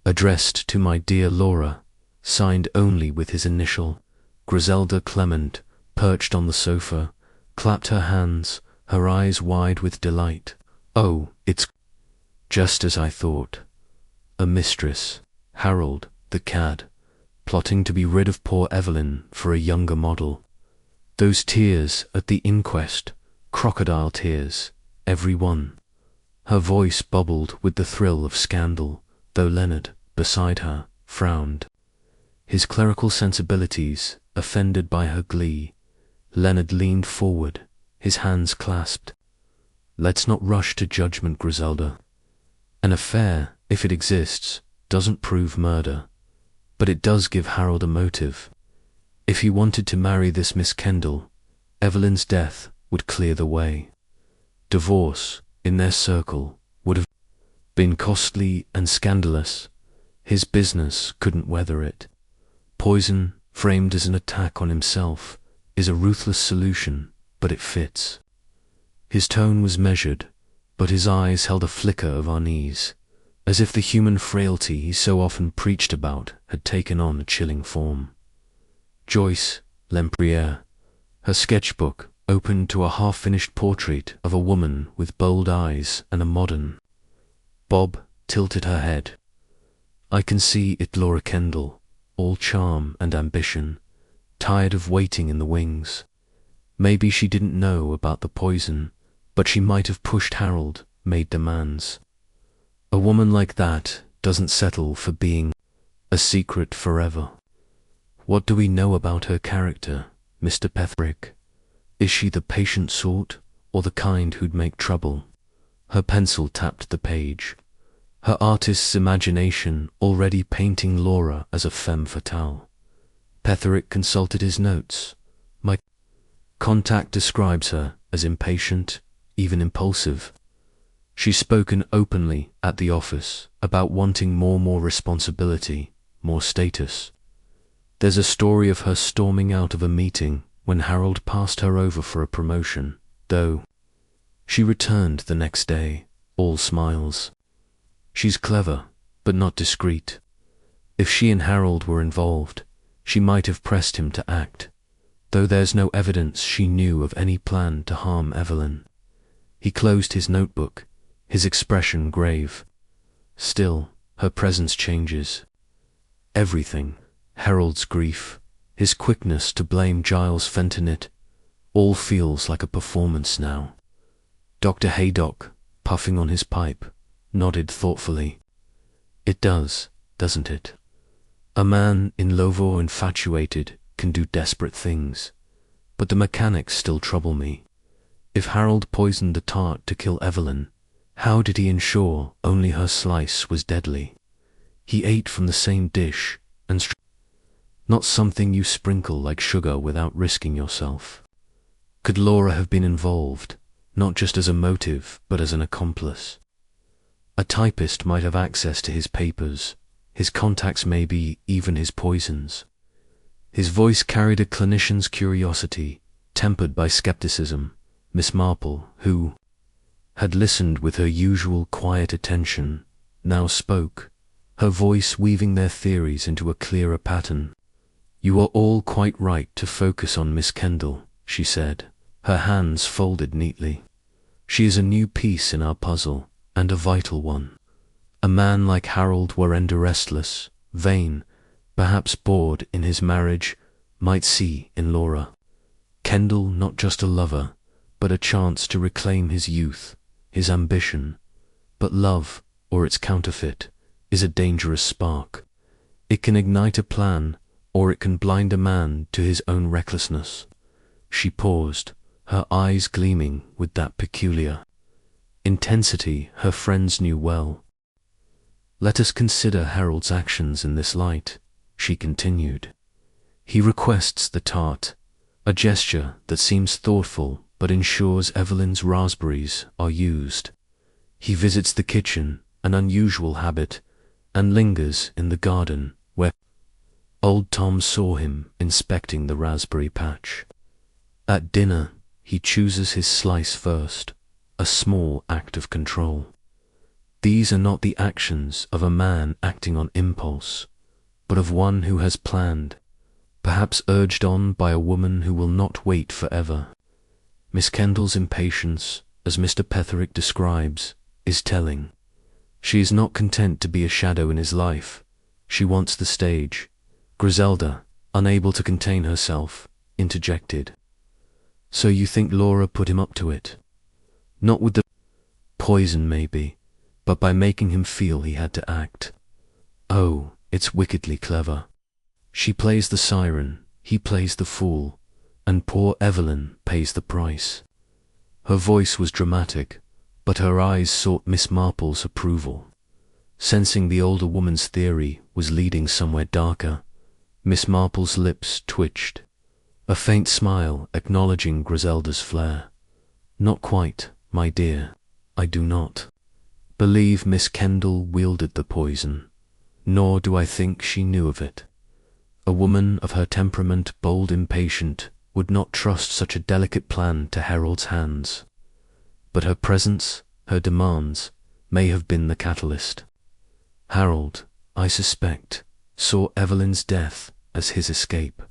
Addressed to my dear Laura, signed only with his initial." Griselda Clement, perched on the sofa, clapped her hands, her eyes wide with delight. "Oh, it's just as I thought. A mistress, Harold, the cad, plotting to be rid of poor Evelyn for a younger model. Those tears at the inquest, crocodile tears, every one." Her voice bubbled with the thrill of scandal, though Leonard, beside her, frowned. His clerical sensibilities offended by her glee, Leonard leaned forward, his hands clasped. "Let's not rush to judgment, Griselda. An affair, if it exists, doesn't prove murder, but it does give Harold a motive. If he wanted to marry this Miss Kendall, Evelyn's death would clear the way. Divorce, in their circle, would have been costly and scandalous. His business couldn't weather it. Poison, framed as an attack on himself, is a ruthless solution, but it fits. His tone was measured, but his eyes held a flicker of unease, as if the human frailty he so often preached about had taken on a chilling form. Joyce, Lempriere, her sketchbook opened to a half-finished portrait of a woman with bold eyes and a modern. Bob tilted her head. I can see it, Laura Kendall, all charm and ambition, tired of waiting in the wings. Maybe she didn't know about the poison, but she might have pushed Harold, made demands. A woman like that doesn't settle for being a secret forever. What do we know about her character, Mr. Petherick? Is she the patient sort, or the kind who'd make trouble? Her pencil tapped the page, her artist's imagination already painting Laura as a femme fatale. Petherick consulted his notes. My contact describes her as impatient, even impulsive. She's spoken openly at the office about wanting more responsibility, more status. There's a story of her storming out of a meeting when Harold passed her over for a promotion, though she returned the next day, all smiles. She's clever, but not discreet. If she and Harold were involved, she might have pressed him to act, though there's no evidence she knew of any plan to harm Evelyn. He closed his notebook, his expression grave. Still, her presence changes. Everything, Harold's grief, his quickness to blame Giles Fentonit, all feels like a performance now. Dr. Haydock, puffing on his pipe, nodded thoughtfully. It does, doesn't it? A man in love or infatuated can do desperate things, but the mechanics still trouble me. If Harold poisoned the tart to kill Evelyn, how did he ensure only her slice was deadly? He ate from the same dish, and not something you sprinkle like sugar without risking yourself. Could Laura have been involved, not just as a motive, but as an accomplice? A typist might have access to his papers, his contacts, maybe even his poisons. His voice carried a clinician's curiosity, tempered by skepticism. Miss Marple, who had listened with her usual quiet attention, now spoke, her voice weaving their theories into a clearer pattern. You are all quite right to focus on Miss Kendall, she said, her hands folded neatly. She is a new piece in our puzzle, and a vital one. A man like Harold Warrender, restless, vain, perhaps bored in his marriage, might see in Laura Kendall not just a lover, but a chance to reclaim his youth, his ambition. But love, or its counterfeit, is a dangerous spark. It can ignite a plan, or it can blind a man to his own recklessness. She paused, her eyes gleaming with that peculiar intensity her friends knew well. Let us consider Harold's actions in this light, she continued. He requests the tart, a gesture that seems thoughtful but ensures Evelyn's raspberries are used. He visits the kitchen, an unusual habit, and lingers in the garden, where old Tom saw him inspecting the raspberry patch. At dinner, he chooses his slice first, a small act of control. These are not the actions of a man acting on impulse, but of one who has planned, perhaps urged on by a woman who will not wait forever. Miss Kendall's impatience, as Mr. Petherick describes, is telling. She is not content to be a shadow in his life. She wants the stage. Griselda, unable to contain herself, interjected. So you think Laura put him up to it? Not with the poison, maybe, but by making him feel he had to act. Oh, it's wickedly clever. She plays the siren, he plays the fool, and poor Evelyn pays the price. Her voice was dramatic, but her eyes sought Miss Marple's approval. Sensing the older woman's theory was leading somewhere darker, Miss Marple's lips twitched, a faint smile acknowledging Griselda's flair. Not quite, my dear, I do not. believe Miss Kendall wielded the poison, nor do I think she knew of it. A woman of her temperament, bold, impatient, would not trust such a delicate plan to Harold's hands. But her presence, her demands, may have been the catalyst. Harold, I suspect, saw Evelyn's death as his escape,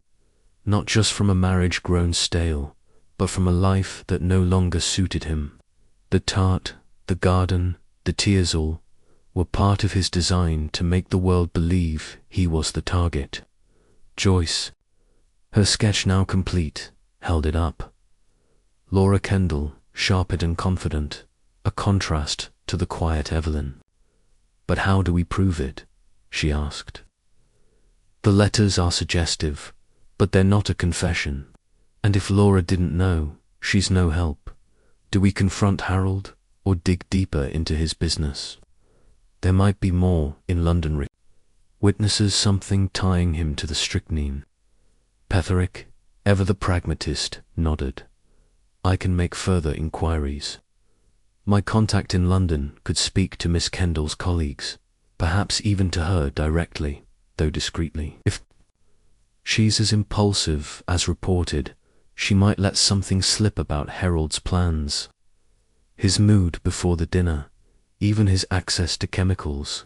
not just from a marriage grown stale, but from a life that no longer suited him. The tart, the garden, the tears all were part of his design to make the world believe he was the target. Joyce, her sketch now complete, held it up. Laura Kendall, sharp and confident, a contrast to the quiet Evelyn. But how do we prove it? She asked. The letters are suggestive, but they're not a confession. And if Laura didn't know, she's no help. Do we confront Harold, or dig deeper into his business? There might be more in London. Witnesses, something tying him to the strychnine. Petherick, ever the pragmatist, nodded. I can make further inquiries. My contact in London could speak to Miss Kendall's colleagues, perhaps even to her directly, though discreetly. If she's as impulsive as reported, she might let something slip about Harold's plans. His mood before the dinner, even his access to chemicals.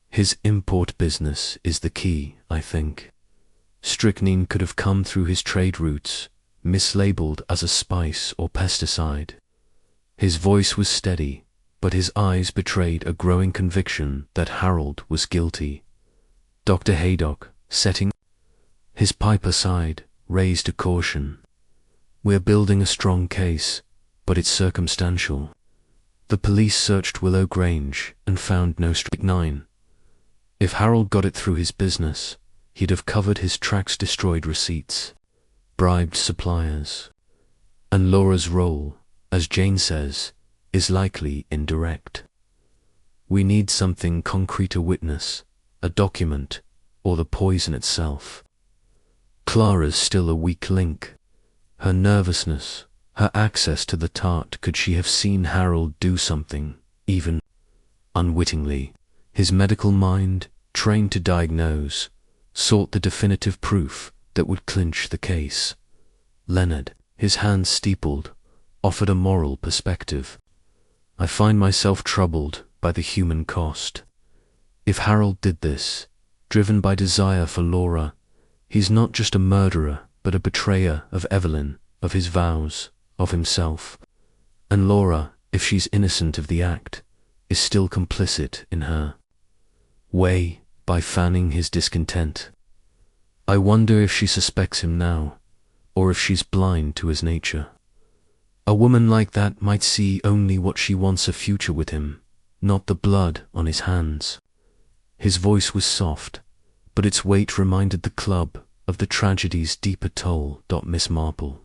His import business is the key, I think. Strychnine could have come through his trade routes, mislabeled as a spice or pesticide. His voice was steady, but his eyes betrayed a growing conviction that Harold was guilty. Dr. Haydock, setting his pipe aside, raised a caution. We're building a strong case, but it's circumstantial. The police searched Willow Grange and found no strychnine. If Harold got it through his business, he'd have covered his tracks, destroyed receipts, bribed suppliers. And Laura's role, as Jane says, is likely indirect. We need something concrete, a witness, a document, or the poison itself. Clara's still a weak link. Her nervousness, her access to the tart. Could she have seen Harold do something, even unwittingly? His medical mind, trained to diagnose, sought the definitive proof that would clinch the case. Leonard, his hands steepled, offered a moral perspective. I find myself troubled by the human cost. If Harold did this, driven by desire for Laura, he's not just a murderer, but a betrayer of Evelyn, of his vows, of himself. And Laura, if she's innocent of the act, is still complicit in her way by fanning his discontent. I wonder if she suspects him now, or if she's blind to his nature. A woman like that might see only what she wants, a future with him, not the blood on his hands. His voice was soft, but its weight reminded the club of the tragedy's deeper toll. Miss Marple,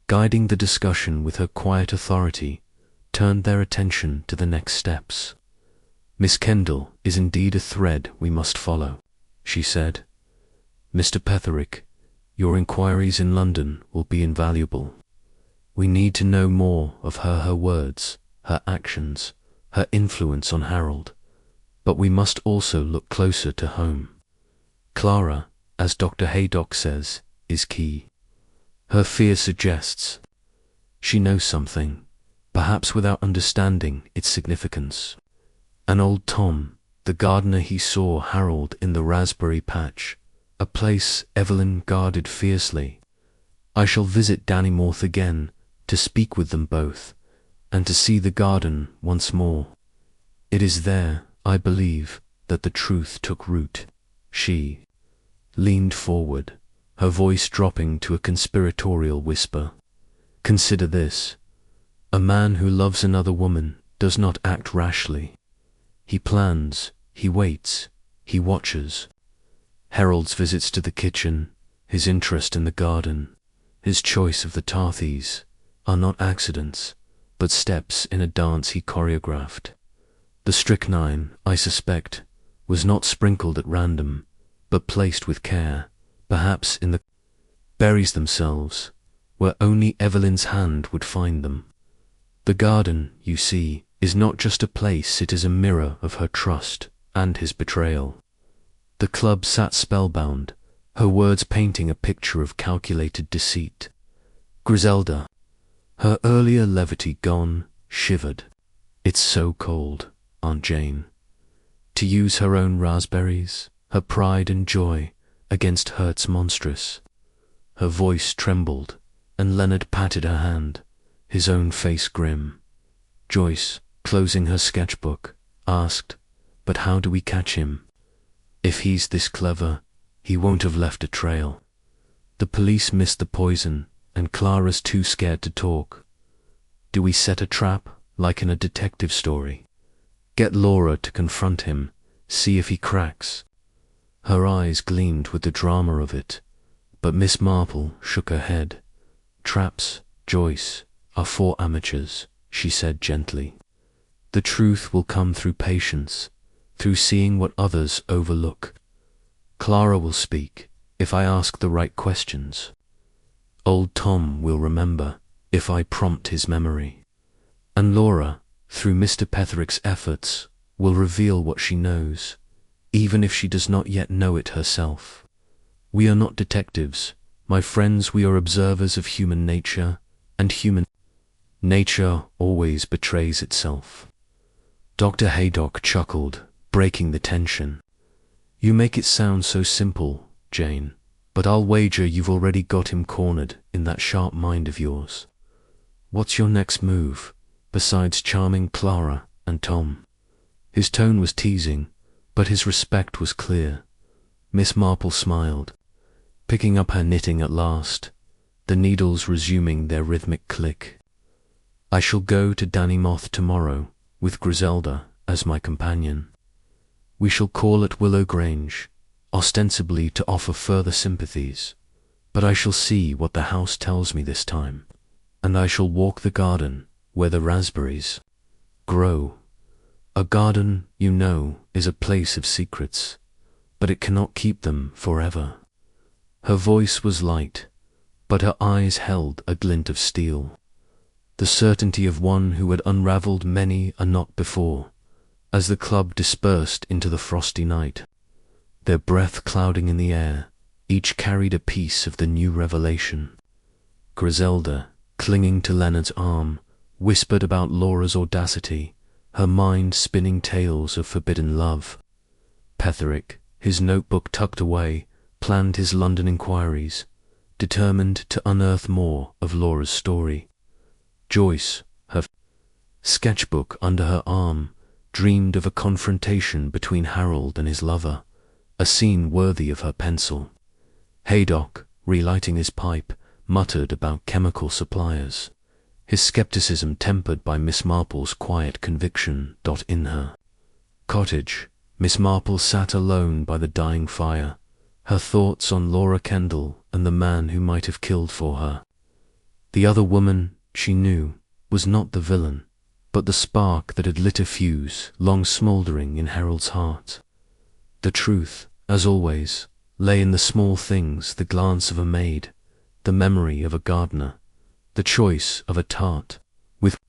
guiding the discussion with her quiet authority, turned their attention to the next steps. Miss Kendall is indeed a thread we must follow, she said. Mr. Petherick, your inquiries in London will be invaluable. We need to know more of her words, her actions, her influence on Harold. But we must also look closer to home. Clara, as Dr. Haydock says, is key. Her fear suggests she knows something, perhaps without understanding its significance. And old Tom, the gardener, he saw Harold in the raspberry patch, a place Evelyn guarded fiercely. I shall visit Dannemouth again to speak with them both, and to see the garden once more. It is there, I believe, that the truth took root. She leaned forward, her voice dropping to a conspiratorial whisper. Consider this. A man who loves another woman does not act rashly. He plans, he waits, he watches. Harold's visits to the kitchen, his interest in the garden, his choice of the Tarthies, are not accidents, but steps in a dance he choreographed. The strychnine, I suspect, was not sprinkled at random, but placed with care, perhaps in the berries themselves, where only Evelyn's hand would find them. The garden, you see, is not just a place, it is a mirror of her trust and his betrayal. The club sat spellbound, her words painting a picture of calculated deceit. Griselda, her earlier levity gone, shivered. "It's so cold, Aunt Jane." To use her own raspberries, her pride and joy, against hurts monstrous. Her voice trembled, and Leonard patted her hand, his own face grim. Joyce, closing her sketchbook, asked, "But how do we catch him? If he's this clever, he won't have left a trail." The police missed the poison, and Clara's too scared to talk. "Do we set a trap, like in a detective story? Get Laura to confront him, see if he cracks?" Her eyes gleamed with the drama of it, but Miss Marple shook her head. "Traps, Joyce, are for amateurs," she said gently. "The truth will come through patience, through seeing what others overlook. Clara will speak, if I ask the right questions. Old Tom will remember, if I prompt his memory. And Laura, through Mr. Petherick's efforts, will reveal what she knows, even if she does not yet know it herself. We are not detectives, my friends, we are observers of human nature, and human nature always betrays itself." Dr. Haydock chuckled, breaking the tension. "You make it sound so simple, Jane, but I'll wager you've already got him cornered in that sharp mind of yours. What's your next move, besides charming Clara and Tom?" His tone was teasing, but his respect was clear. Miss Marple smiled, picking up her knitting at last, the needles resuming their rhythmic click. "I shall go to Dannymoth tomorrow, with Griselda as my companion. We shall call at Willow Grange, ostensibly to offer further sympathies, but I shall see what the house tells me this time, and I shall walk the garden where the raspberries grow. A garden, you know, is a place of secrets, but it cannot keep them forever." Her voice was light, but her eyes held a glint of steel, the certainty of one who had unraveled many a knot before. As the club dispersed into the frosty night, their breath clouding in the air, each carried a piece of the new revelation. Griselda, clinging to Leonard's arm, whispered about Laura's audacity, her mind spinning tales of forbidden love. Petherick, his notebook tucked away, planned his London inquiries, determined to unearth more of Laura's story. Joyce, her sketchbook under her arm, dreamed of a confrontation between Harold and his lover, a scene worthy of her pencil. Haydock, relighting his pipe, muttered about chemical suppliers, his skepticism tempered by Miss Marple's quiet conviction. In her cottage, Miss Marple sat alone by the dying fire, her thoughts on Laura Kendall and the man who might have killed for her. The other woman, she knew, was not the villain, but the spark that had lit a fuse long smouldering in Harold's heart. The truth, as always, lay in the small things, the glance of a maid, the memory of a gardener, the choice of a tart. With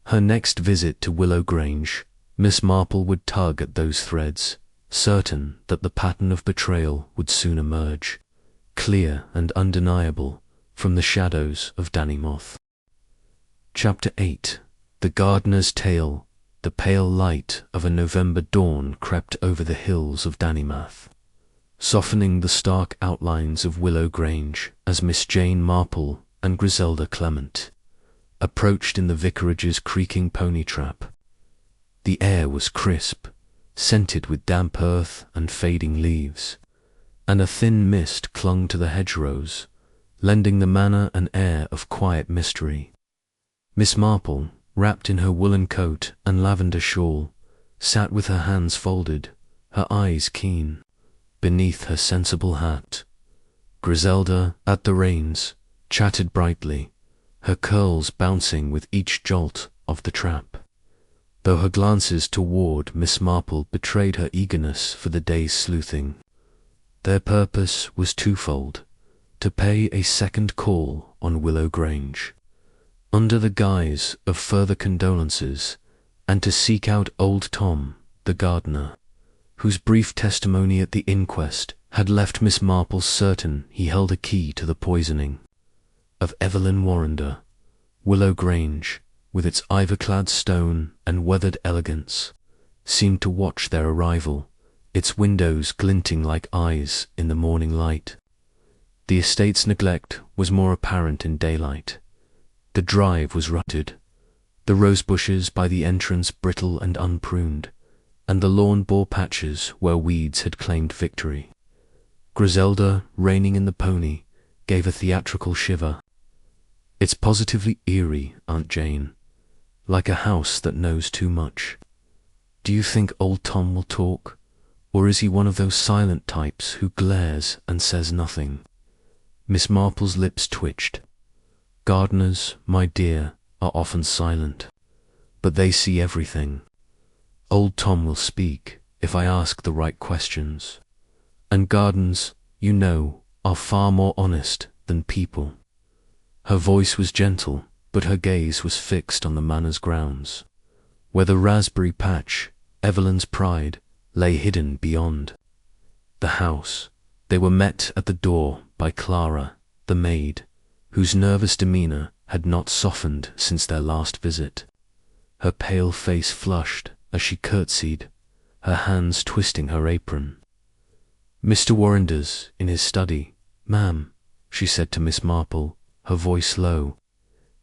her next visit to Willow Grange, Miss Marple would tug at those threads, certain that the pattern of betrayal would soon emerge, clear and undeniable, from the shadows of Dannymoth. Chapter 8. The Gardener's Tale. The pale light of a November dawn crept over the hills of Dannymoth, softening the stark outlines of Willow Grange as Miss Jane Marple and Griselda Clement approached in the vicarage's creaking pony trap. The air was crisp, scented with damp earth and fading leaves, and a thin mist clung to the hedgerows, lending the manor an air of quiet mystery. Miss Marple, wrapped in her woolen coat and lavender shawl, sat with her hands folded, her eyes keen, beneath her sensible hat. Griselda, at the reins, chatted brightly, her curls bouncing with each jolt of the trap, though her glances toward Miss Marple betrayed her eagerness for the day's sleuthing. Their purpose was twofold: to pay a second call on Willow Grange, under the guise of further condolences, and to seek out old Tom, the gardener, whose brief testimony at the inquest had left Miss Marple certain he held a key to the poisoning of Evelyn Warrender. Willow Grange, with its ivy-clad stone and weathered elegance, seemed to watch their arrival, its windows glinting like eyes in the morning light. The estate's neglect was more apparent in daylight. The drive was rutted, the rose bushes by the entrance brittle and unpruned, and the lawn bore patches where weeds had claimed victory. Griselda, reining in the pony, gave a theatrical shiver. "It's positively eerie, Aunt Jane, like a house that knows too much. Do you think old Tom will talk, or is he one of those silent types who glares and says nothing?" Miss Marple's lips twitched. "Gardeners, my dear, are often silent, but they see everything. Old Tom will speak if I ask the right questions. And gardens, you know, are far more honest than people." Her voice was gentle, but her gaze was fixed on the manor's grounds, where the raspberry patch, Evelyn's pride, lay hidden beyond. The house. They were met at the door by Clara, the maid, whose nervous demeanour had not softened since their last visit. Her pale face flushed as she curtsied, her hands twisting her apron. "Mr. Warrender's in his study, ma'am," she said to Miss Marple, her voice low.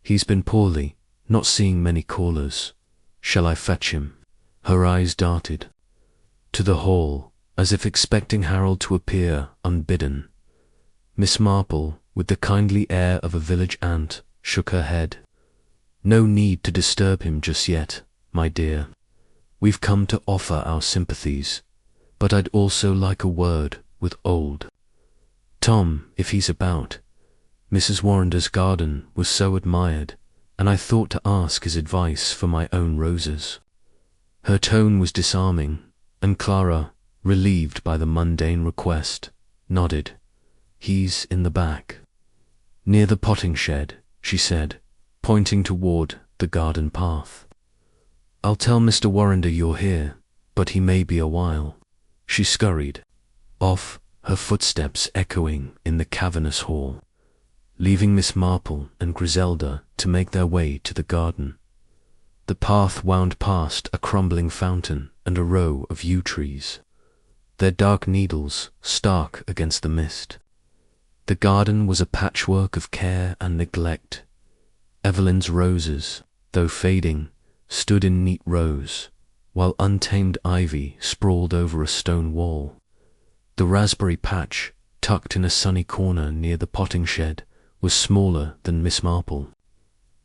"He's been poorly, not seeing many callers. Shall I fetch him?" Her eyes darted to the hall, as if expecting Harold to appear unbidden. Miss Marple, with the kindly air of a village aunt, shook her head. "No need to disturb him just yet, my dear. We've come to offer our sympathies, but I'd also like a word with old Tom, if he's about. Mrs. Warrender's garden was so admired, and I thought to ask his advice for my own roses." Her tone was disarming, and Clara, relieved by the mundane request, nodded. "He's in the back, near the potting shed," she said, pointing toward the garden path. "I'll tell Mr. Warrender you're here, but he may be a while." She scurried off, her footsteps echoing in the cavernous hall, leaving Miss Marple and Griselda to make their way to the garden. The path wound past a crumbling fountain and a row of yew trees, their dark needles stark against the mist. The garden was a patchwork of care and neglect. Evelyn's roses, though fading, stood in neat rows, while untamed ivy sprawled over a stone wall. The raspberry patch, tucked in a sunny corner near the potting shed, was smaller than Miss Marple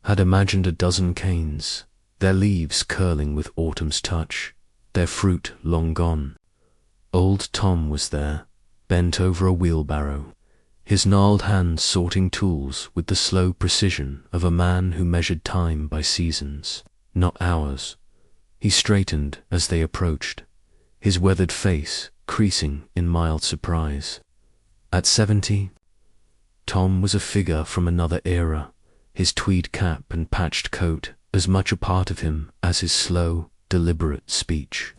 had imagined. A dozen canes, their leaves curling with autumn's touch, their fruit long gone. Old Tom was there, bent over a wheelbarrow, his gnarled hands sorting tools with the slow precision of a man who measured time by seasons, not hours. He straightened as they approached, his weathered face creasing in mild surprise. At 70, Tom was a figure from another era, his tweed cap and patched coat as much a part of him as his slow, deliberate speech.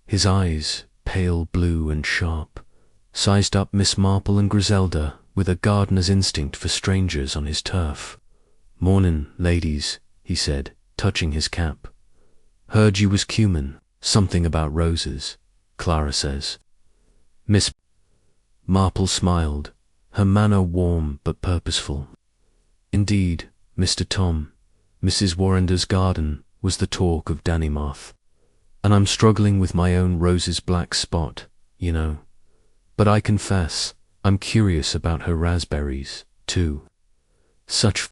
His eyes, pale blue and sharp, sized up Miss Marple and Griselda with a gardener's instinct for strangers on his turf. "Mornin', ladies," he said, touching his cap. "Heard you was cumin, something about roses, Clara says." Miss Marple smiled, her manner warm but purposeful. "Indeed, Mr. Tom, Mrs. Warrender's garden was the talk of Dannymarth, and I'm struggling with my own rose's black spot, you know. But I confess, I'm curious about her raspberries, too. Such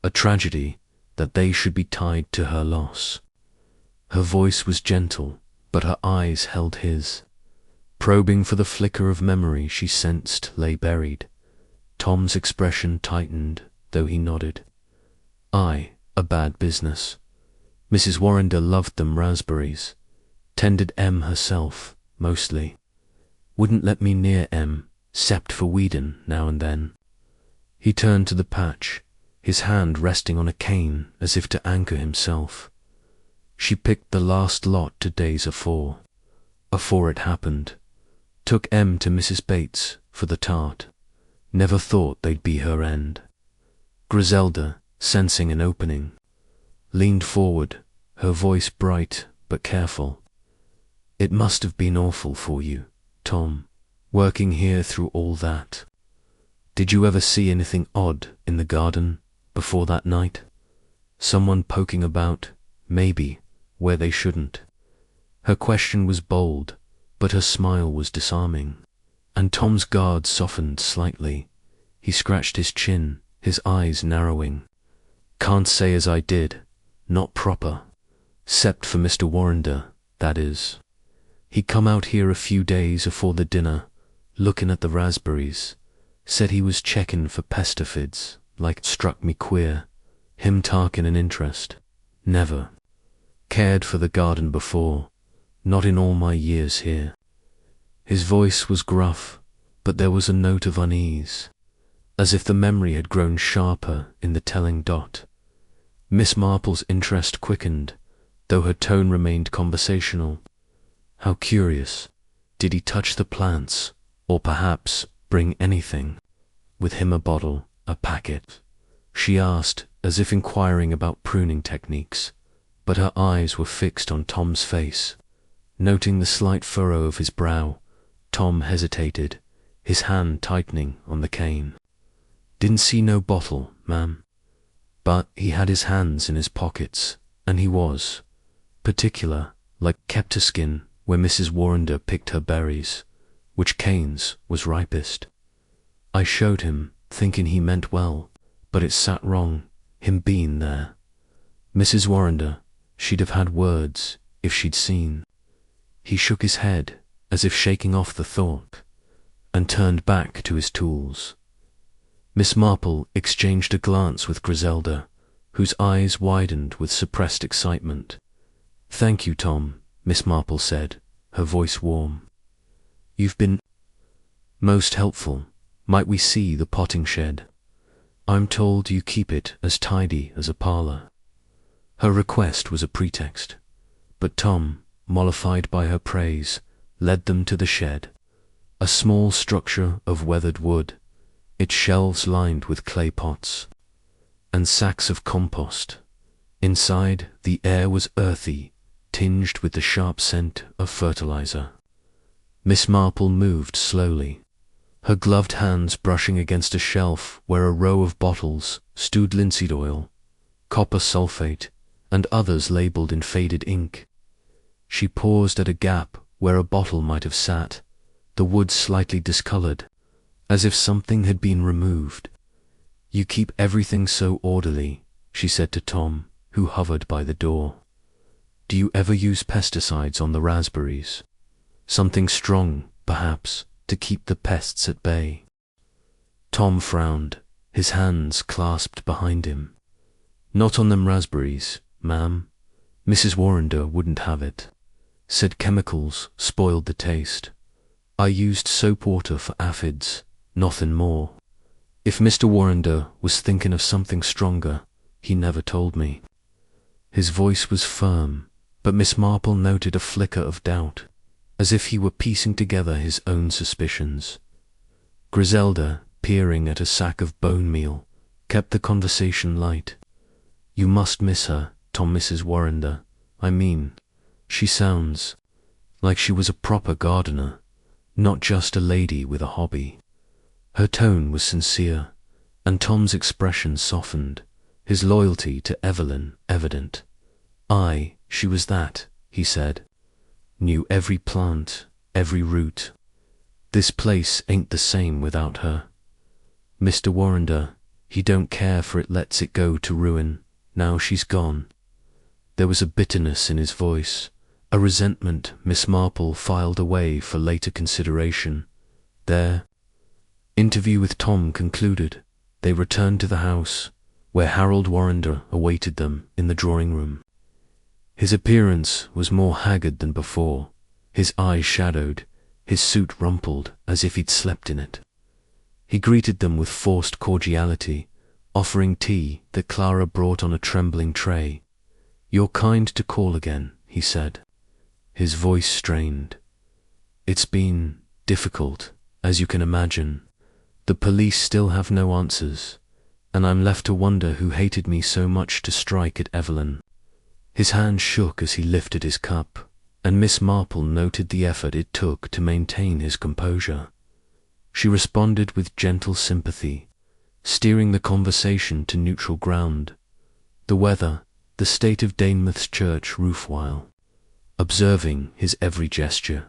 a tragedy that they should be tied to her loss." Her voice was gentle, but her eyes held his, probing for the flicker of memory she sensed lay buried. Tom's expression tightened, though he nodded. "Aye, a bad business. Mrs. Warrender loved them raspberries. Tended Em herself, mostly. Wouldn't let me near Em, 'cept for weedin' now and then." He turned to the patch, his hand resting on a cane as if to anchor himself. She picked the last lot to days afore it happened. Took M to Mrs. Bates for the tart. Never thought they'd be her end. Griselda, sensing an opening, leaned forward, her voice bright but careful. It must have been awful for you, Tom, working here through all that. Did you ever see anything odd in the garden before that night? Someone poking about, maybe, where they shouldn't. Her question was bold, but her smile was disarming, and Tom's guard softened slightly. He scratched his chin, his eyes narrowing. Can't say as I did, not proper. 'Cept for Mr. Warrender, that is. He come out here a few days afore the dinner, looking at the raspberries. Said he was checking for pesticides, like struck me queer. Him taking an interest. Never cared for the garden before, not in all my years here. His voice was gruff, but there was a note of unease, as if the memory had grown sharper in the telling dot. Miss Marple's interest quickened, though her tone remained conversational. How curious. Did he touch the plants, or perhaps bring anything? With him a bottle, a packet? She asked, as if inquiring about pruning techniques, but her eyes were fixed on Tom's face. Noting the slight furrow of his brow, Tom hesitated, his hand tightening on the cane. Didn't see no bottle, ma'am. But he had his hands in his pockets, and he was particular, like kept a skin where Mrs. Warrender picked her berries, which canes was ripest. I showed him, thinking he meant well, but it sat wrong, him being there. Mrs. Warrender, she'd have had words if she'd seen. He shook his head, as if shaking off the thought, and turned back to his tools. Miss Marple exchanged a glance with Griselda, whose eyes widened with suppressed excitement. "Thank you, Tom," Miss Marple said, her voice warm. "You've been most helpful. Might we see the potting shed? I'm told you keep it as tidy as a parlor." Her request was a pretext, but Tom, mollified by her praise, led them to the shed, a small structure of weathered wood, its shelves lined with clay pots and sacks of compost. Inside, the air was earthy, tinged with the sharp scent of fertilizer. Miss Marple moved slowly, her gloved hands brushing against a shelf where a row of bottles stewed linseed oil, copper sulfate, and others labeled in faded ink. She paused at a gap where a bottle might have sat, the wood slightly discolored, as if something had been removed. "You keep everything so orderly," she said to Tom, who hovered by the door. "Do you ever use pesticides on the raspberries? Something strong, perhaps, to keep the pests at bay?" Tom frowned, his hands clasped behind him. "Not on them raspberries, ma'am. Mrs. Warrender wouldn't have it. Said chemicals spoiled the taste. I used soap water for aphids, nothing more. If Mr. Warrender was thinking of something stronger, he never told me." His voice was firm, but Miss Marple noted a flicker of doubt, as if he were piecing together his own suspicions. Griselda, peering at a sack of bone meal, kept the conversation light. "You must miss her, Tom, Mrs. Warrender. I mean, she sounds like she was a proper gardener, not just a lady with a hobby." Her tone was sincere, and Tom's expression softened, his loyalty to Evelyn evident. "Aye, she was that," he said. "Knew every plant, every root. This place ain't the same without her. Mr. Warrender, he don't care for it lets it go to ruin, now she's gone." There was a bitterness in his voice, a resentment Miss Marple filed away for later consideration. Their interview with Tom concluded, they returned to the house, where Harold Warrender awaited them in the drawing-room. His appearance was more haggard than before, his eyes shadowed, his suit rumpled as if he'd slept in it. He greeted them with forced cordiality, offering tea that Clara brought on a trembling tray. "You're kind to call again," he said, his voice strained. "It's been difficult, as you can imagine. The police still have no answers, and I'm left to wonder who hated me so much to strike at Evelyn." His hand shook as he lifted his cup, and Miss Marple noted the effort it took to maintain his composure. She responded with gentle sympathy, steering the conversation to neutral ground. The weather, the state of Danemouth's church roof while observing his every gesture.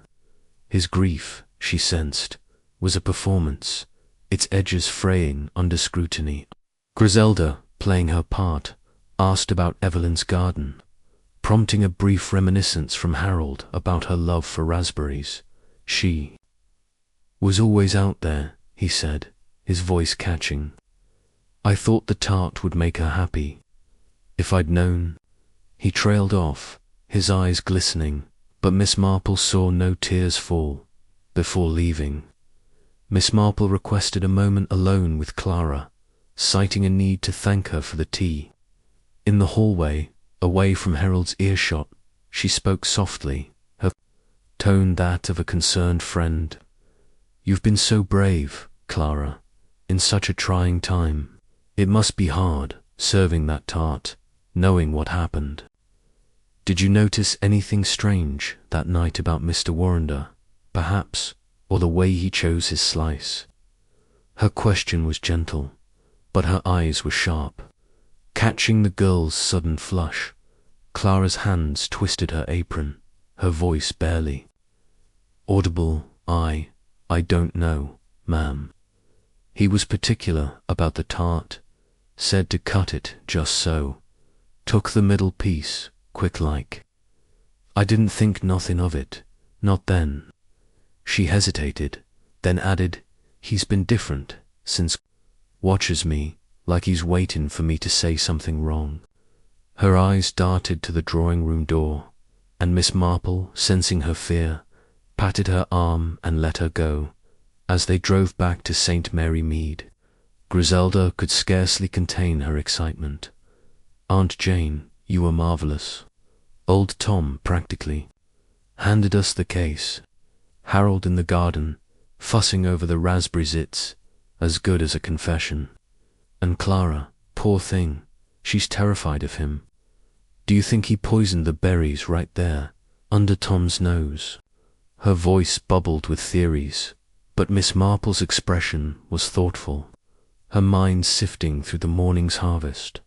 His grief, she sensed, was a performance, its edges fraying under scrutiny. Griselda, playing her part, asked about Evelyn's garden, prompting a brief reminiscence from Harold about her love for raspberries. "She was always out there," he said, his voice catching. "I thought the tart would make her happy. If I'd known." He trailed off, his eyes glistening, but Miss Marple saw no tears fall. Before leaving, Miss Marple requested a moment alone with Clara, citing a need to thank her for the tea. In the hallway, away from Harold's earshot, she spoke softly, her tone that of a concerned friend. "You've been so brave, Clara, in such a trying time. It must be hard, serving that tart, knowing what happened. Did you notice anything strange that night about Mr. Warrender, perhaps, or the way he chose his slice?" Her question was gentle, but her eyes were sharp. Catching the girl's sudden flush, Clara's hands twisted her apron, her voice barely audible. I don't know, ma'am. He was particular about the tart, said to cut it just so. Took the middle piece, quick like. I didn't think nothing of it, not then." She hesitated, then added, "He's been different since. Watches me, like he's waiting for me to say something wrong." Her eyes darted to the drawing-room door, and Miss Marple, sensing her fear, patted her arm and let her go. As they drove back to St. Mary Mead, Griselda could scarcely contain her excitement. "Aunt Jane, you were marvelous. Old Tom, practically, handed us the case. Harold in the garden, fussing over the raspberries, it's as good as a confession. And Clara, poor thing, she's terrified of him. Do you think he poisoned the berries right there, under Tom's nose?" Her voice bubbled with theories, but Miss Marple's expression was thoughtful, her mind sifting through the morning's harvest.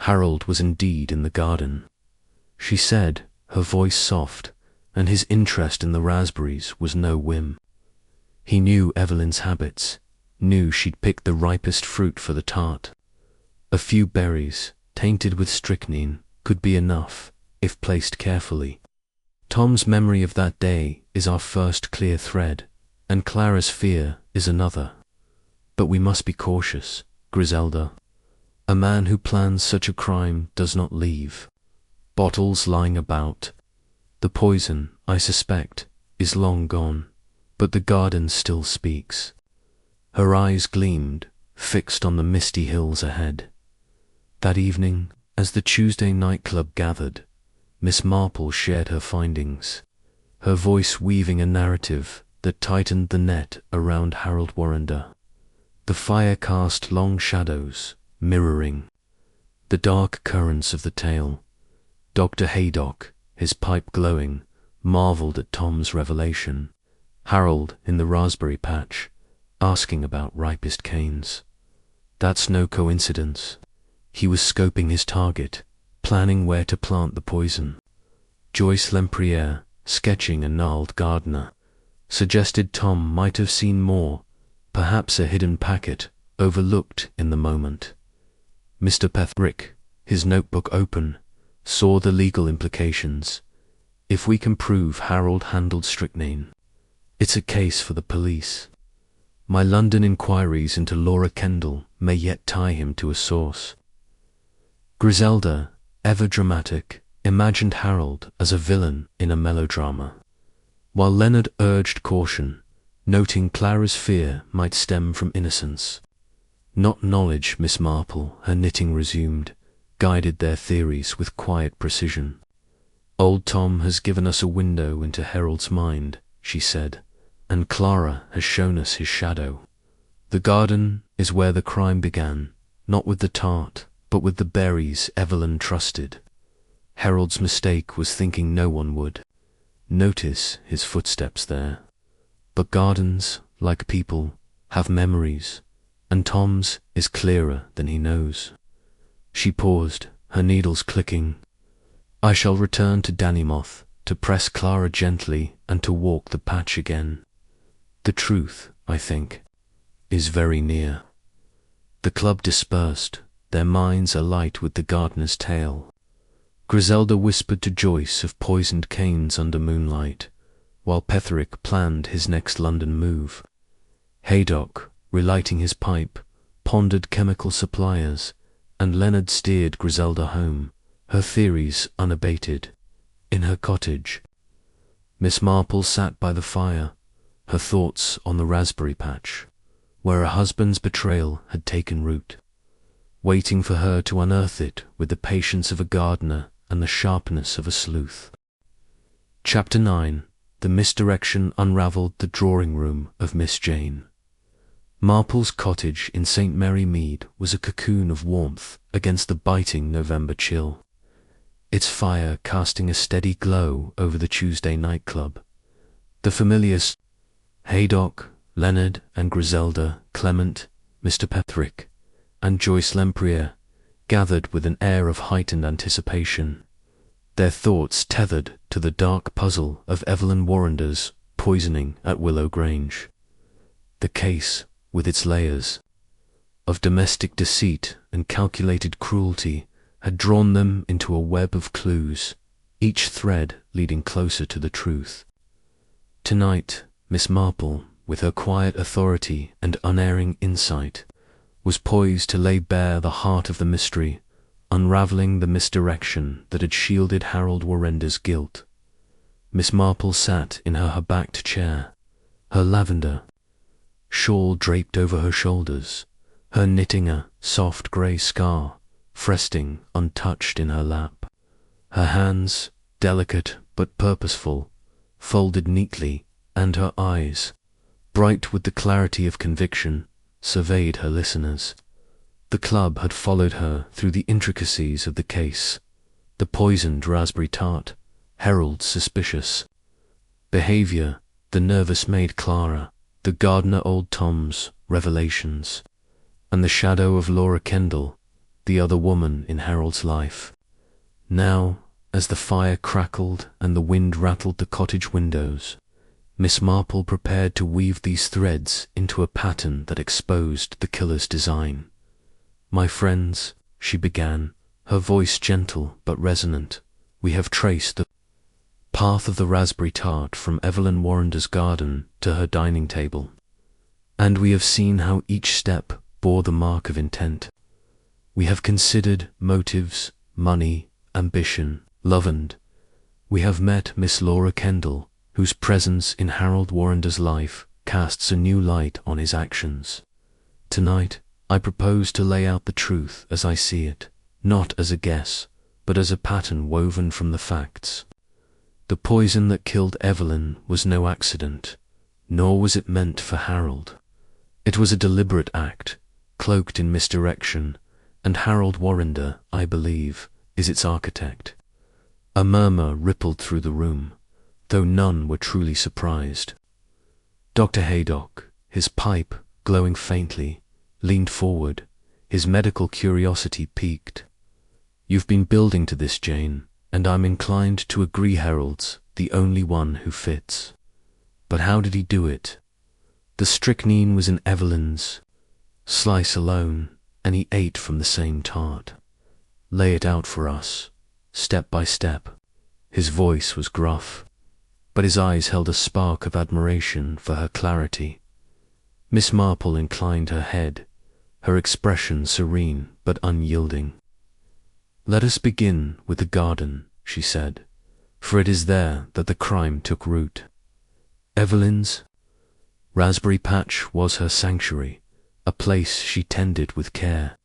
Harold was indeed in the garden, she said, her voice soft, and his interest in the raspberries was no whim. He knew Evelyn's habits, knew she'd pick the ripest fruit for the tart. A few berries, tainted with strychnine, could be enough, if placed carefully. Tom's memory of that day is our first clear thread, and Clara's fear is another. But we must be cautious, Griselda. A man who plans such a crime does not leave bottles lying about. The poison, I suspect, is long gone, but the garden still speaks. Her eyes gleamed, fixed on the misty hills ahead. That evening, as the Tuesday nightclub gathered, Miss Marple shared her findings, her voice weaving a narrative that tightened the net around Harold Warrender. The fire cast long shadows, mirroring the dark currents of the tale. Dr. Haydock, his pipe glowing, marveled at Tom's revelation. Harold in the raspberry patch, asking about ripest canes. That's no coincidence. He was scoping his target, planning where to plant the poison. Joyce Lempriere, sketching a gnarled gardener, suggested Tom might have seen more, perhaps a hidden packet, overlooked in the moment. Mr. Petherick, his notebook open, saw the legal implications. If we can prove Harold handled strychnine, it's a case for the police. My London inquiries into Laura Kendall may yet tie him to a source. Griselda, ever dramatic, imagined Harold as a villain in a melodrama, while Leonard urged caution, noting Clara's fear might stem from innocence. Not knowledge, Miss Marple, her knitting resumed, guided their theories with quiet precision. "Old Tom has given us a window into Harold's mind," she said, "and Clara has shown us his shadow. The garden is where the crime began, not with the tart, but with the berries Evelyn trusted. Harold's mistake was thinking no one would notice his footsteps there. But gardens, like people, have memories, and Tom's is clearer than he knows." She paused, her needles clicking. "I shall return to Dannymoth, to press Clara gently and to walk the patch again. The truth, I think, is very near." The club dispersed, their minds alight with the gardener's tale. Griselda whispered to Joyce of poisoned canes under moonlight, while Petherick planned his next London move. Haydock, relighting his pipe, pondered chemical suppliers, and Leonard steered Griselda home, her theories unabated, in her cottage. Miss Marple sat by the fire, her thoughts on the raspberry patch, where a husband's betrayal had taken root, waiting for her to unearth it with the patience of a gardener and the sharpness of a sleuth. Chapter 9. The misdirection unraveled the drawing-room of Miss Jane. Marple's cottage in St. Mary Mead was a cocoon of warmth against the biting November chill, its fire casting a steady glow over the Tuesday nightclub. The familiars, Haydock, Leonard and Griselda, Clement, Mr. Petherick, and Joyce Lempriere, gathered with an air of heightened anticipation, their thoughts tethered to the dark puzzle of Evelyn Warrender's poisoning at Willow Grange. The case, with its layers of domestic deceit and calculated cruelty, had drawn them into a web of clues, each thread leading closer to the truth. Tonight, Miss Marple, with her quiet authority and unerring insight, was poised to lay bare the heart of the mystery, unravelling the misdirection that had shielded Harold Warrender's guilt. Miss Marple sat in her backed chair, her lavender shawl draped over her shoulders, her knitting a soft grey scar resting untouched in her lap. Her hands, delicate but purposeful, folded neatly, and her eyes, bright with the clarity of conviction, surveyed her listeners. The club had followed her through the intricacies of the case, the poisoned raspberry tart, Harold's suspicious behaviour, the nervous maid Clara, the gardener Old Tom's revelations, and the shadow of Laura Kendall, the other woman in Harold's life. Now, as the fire crackled and the wind rattled the cottage windows, Miss Marple prepared to weave these threads into a pattern that exposed the killer's design. "My friends," she began, her voice gentle but resonant, "we have traced the path of the raspberry tart from Evelyn Warrender's garden to her dining table, and we have seen how each step bore the mark of intent. We have considered motives, money, ambition, love, and we have met Miss Laura Kendall, whose presence in Harold Warrender's life casts a new light on his actions. Tonight, I propose to lay out the truth as I see it, not as a guess, but as a pattern woven from the facts. The poison that killed Evelyn was no accident, nor was it meant for Harold. It was a deliberate act, cloaked in misdirection, and Harold Warrender, I believe, is its architect." A murmur rippled through the room, though none were truly surprised. Dr. Haydock, his pipe glowing faintly, leaned forward, his medical curiosity piqued. "You've been building to this, Jane, and I'm inclined to agree Harold's the only one who fits. But how did he do it? The strychnine was in Evelyn's slice alone, and he ate from the same tart. Lay it out for us, step by step." His voice was gruff, but his eyes held a spark of admiration for her clarity. Miss Marple inclined her head, her expression serene but unyielding. "Let us begin with the garden," she said, "for it is there that the crime took root. Evelyn's raspberry patch was her sanctuary, a place she tended with care.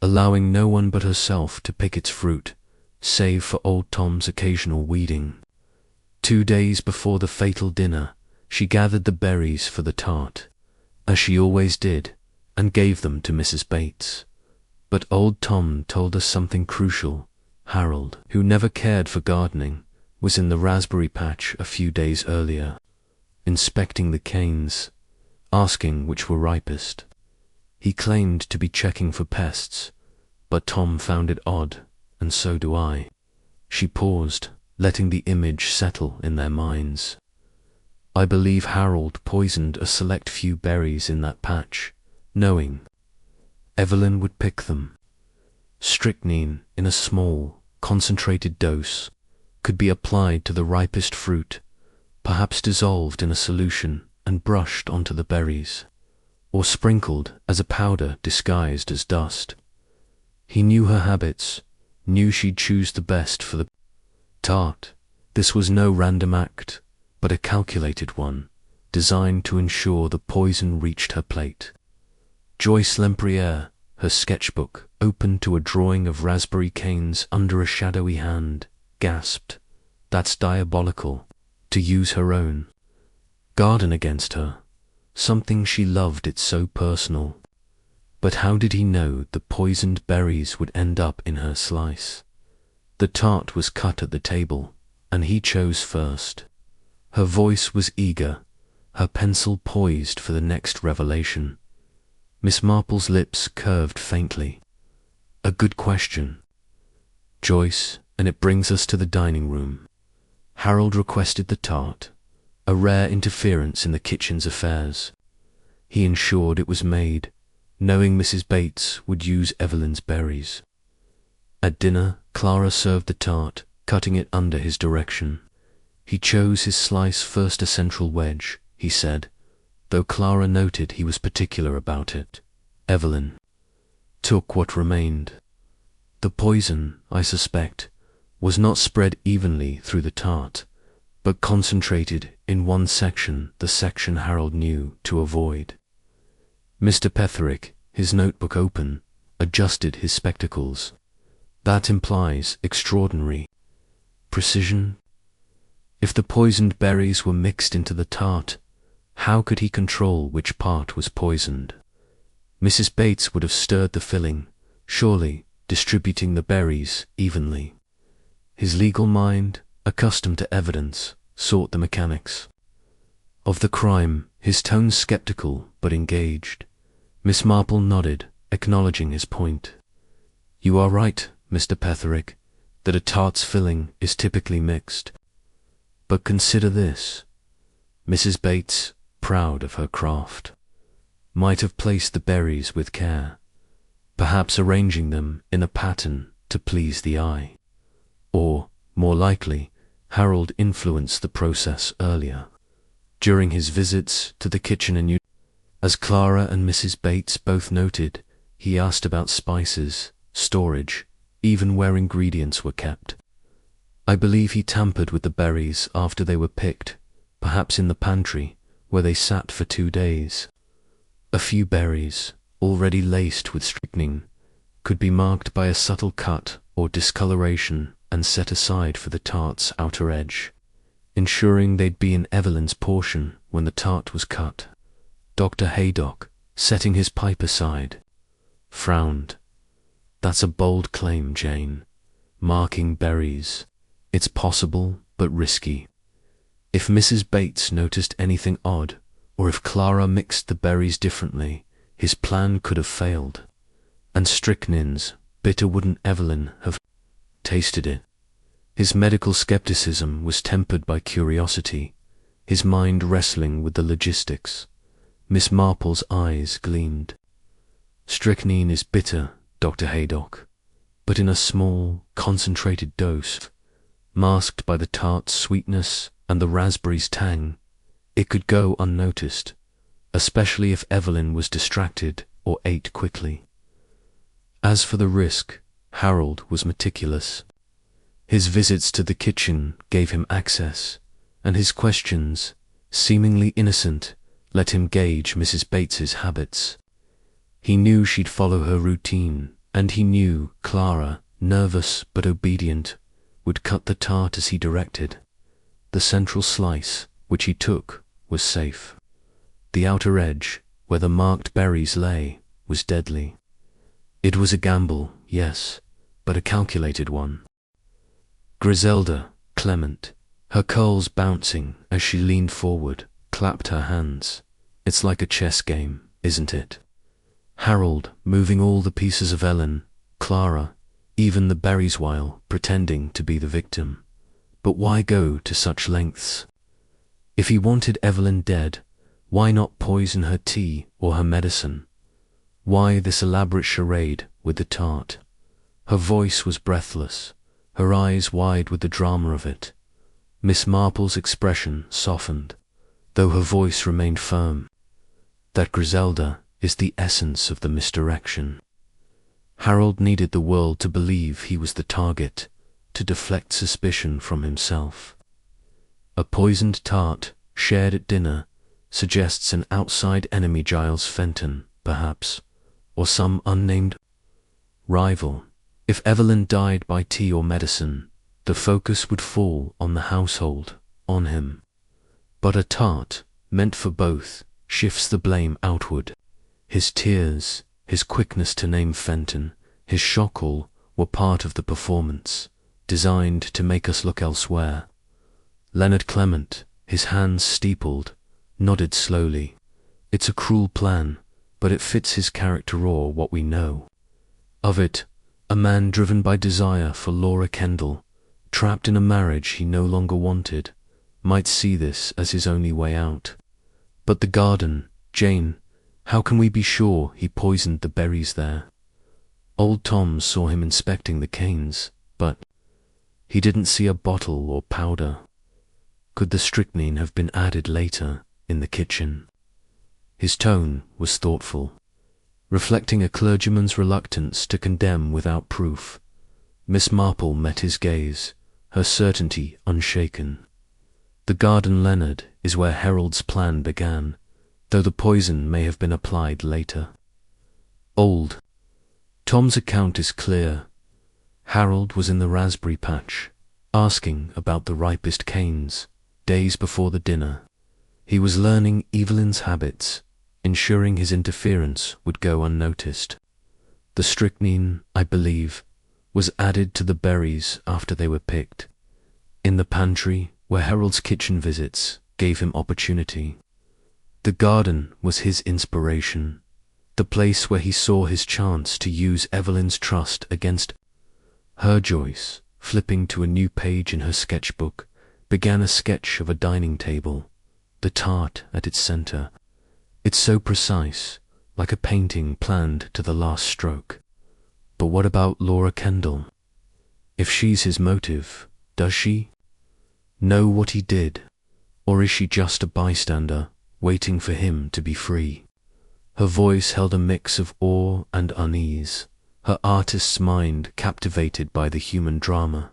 allowing no one but herself to pick its fruit, save for old Tom's occasional weeding. 2 days before the fatal dinner, she gathered the berries for the tart, as she always did, and gave them to Mrs. Bates. But old Tom told us something crucial. Harold, who never cared for gardening, was in the raspberry patch a few days earlier, inspecting the canes, asking which were ripest. He claimed to be checking for pests, but Tom found it odd, and so do I. She paused, letting the image settle in their minds. I believe Harold poisoned a select few berries in that patch, knowing Evelyn would pick them. Strychnine in a small, concentrated dose could be applied to the ripest fruit, perhaps dissolved in a solution and brushed onto the berries, or sprinkled as a powder disguised as dust. He knew her habits, knew she'd choose the best for the tart. This was no random act, but a calculated one, designed to ensure the poison reached her plate. Joyce Lempriere, her sketchbook open to a drawing of raspberry canes under a shadowy hand, gasped, "That's diabolical." To use her own garden against her, something she loved, it so personal. But how did he know the poisoned berries would end up in her slice? The tart was cut at the table, and he chose first. Her voice was eager, her pencil poised for the next revelation. Miss Marple's lips curved faintly. "A good question, Joyce, and it brings us to the dining room." Harold requested the tart, a rare interference in the kitchen's affairs. He ensured it was made, knowing Mrs. Bates would use Evelyn's berries. At dinner, Clara served the tart, cutting it under his direction. He chose his slice first, a central wedge, he said, though Clara noted he was particular about it. Evelyn took what remained. The poison, I suspect, was not spread evenly through the tart, but concentrated in one section, the section Harold knew to avoid. Mr. Petherick, his notebook open, adjusted his spectacles. That implies extraordinary precision. If the poisoned berries were mixed into the tart, how could he control which part was poisoned? Mrs. Bates would have stirred the filling, surely distributing the berries evenly. His legal mind, accustomed to evidence, sought the mechanics of the crime, his tone skeptical but engaged. Miss Marple nodded, acknowledging his point. "You are right, Mr. Petherick, that a tart's filling is typically mixed. But consider this. Mrs. Bates, proud of her craft, might have placed the berries with care, perhaps arranging them in a pattern to please the eye. Or, more likely, Harold influenced the process earlier, during his visits to the kitchen in As Clara and Mrs. Bates both noted, he asked about spices, storage, even where ingredients were kept. I believe he tampered with the berries after they were picked, perhaps in the pantry, where they sat for 2 days. A few berries, already laced with strychnine, could be marked by a subtle cut or discoloration and set aside for the tart's outer edge, ensuring they'd be in Evelyn's portion when the tart was cut. Dr. Haydock, setting his pipe aside, frowned. "That's a bold claim, Jane. Marking berries. It's possible, but risky. If Mrs. Bates noticed anything odd, or if Clara mixed the berries differently, his plan could have failed. And strychnine's bitter, wouldn't Evelyn have tasted it?" His medical skepticism was tempered by curiosity, his mind wrestling with the logistics. Miss Marple's eyes gleamed. "Strychnine is bitter, Dr. Haydock, but in a small, concentrated dose, masked by the tart's sweetness and the raspberry's tang, it could go unnoticed, especially if Evelyn was distracted or ate quickly." As for the risk, Harold was meticulous. His visits to the kitchen gave him access, and his questions, seemingly innocent, let him gauge Mrs. Bates's habits. He knew she'd follow her routine, And he knew Clara, nervous but obedient, would cut the tart as he directed. The central slice, which he took, was safe. The outer edge, where the marked berries lay, was deadly. It was a gamble, yes, but a calculated one. Griselda, clement, her curls bouncing as she leaned forward, clapped her hands. It's like a chess game, isn't it? Harold, moving all the pieces of Ellen, Clara, even the berries while pretending to be the victim. But why go to such lengths? If he wanted Evelyn dead, why not poison her tea or her medicine? Why this elaborate charade with the tart? Her voice was breathless, her eyes wide with the drama of it. Miss Marple's expression softened, though her voice remained firm. That Griselda is the essence of the misdirection. Harold needed the world to believe he was the target, to deflect suspicion from himself. A poisoned tart, shared at dinner, suggests an outside enemy, Giles Fenton, perhaps, or some unnamed rival. If Evelyn died by tea or medicine, the focus would fall on the household, on him. But a tart, meant for both, shifts the blame outward. His tears, his quickness to name Fenton, his shock all were part of the performance, designed to make us look elsewhere. Leonard Clement, his hands steepled, nodded slowly. It's a cruel plan, but it fits his character or what we know. Of it, a man driven by desire for Laura Kendall, trapped in a marriage he no longer wanted, might see this as his only way out. But the garden, Jane, how can we be sure he poisoned the berries there? Old Tom saw him inspecting the canes, but he didn't see a bottle or powder. Could the strychnine have been added later, in the kitchen? His tone was thoughtful, reflecting a clergyman's reluctance to condemn without proof. Miss Marple met his gaze, her certainty unshaken. The garden, Leonard, is where Harold's plan began, though the poison may have been applied later. Old Tom's account is clear. Harold was in the raspberry patch, asking about the ripest canes, days before the dinner. He was learning Evelyn's habits, ensuring his interference would go unnoticed. The strychnine, I believe, was added to the berries after they were picked, in the pantry where Harold's kitchen visits gave him opportunity. The garden was his inspiration, the place where he saw his chance to use Evelyn's trust against her. Joyce, flipping to a new page in her sketchbook, began a sketch of a dining table, the tart at its center. It's so precise, like a painting planned to the last stroke. But what about Laura Kendall? If she's his motive, does she know what he did? Or is she just a bystander, waiting for him to be free? Her voice held a mix of awe and unease, her artist's mind captivated by the human drama.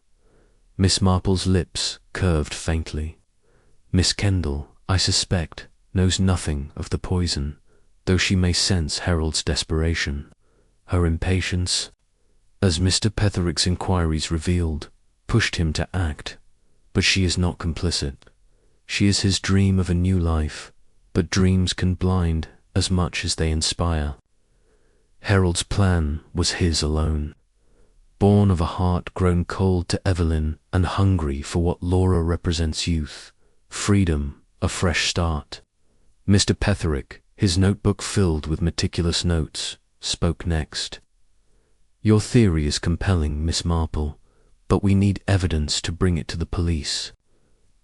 Miss Marple's lips curved faintly. Miss Kendall, I suspect, knows nothing of the poison, though she may sense Harold's desperation, her impatience, as Mr. Petherick's inquiries revealed, pushed him to act. But she is not complicit. She is his dream of a new life, but dreams can blind as much as they inspire. Harold's plan was his alone, born of a heart grown cold to Evelyn and hungry for what Laura represents: youth, freedom, a fresh start. Mr. Petherick, his notebook filled with meticulous notes, spoke next. Your theory is compelling, Miss Marple, but we need evidence to bring it to the police.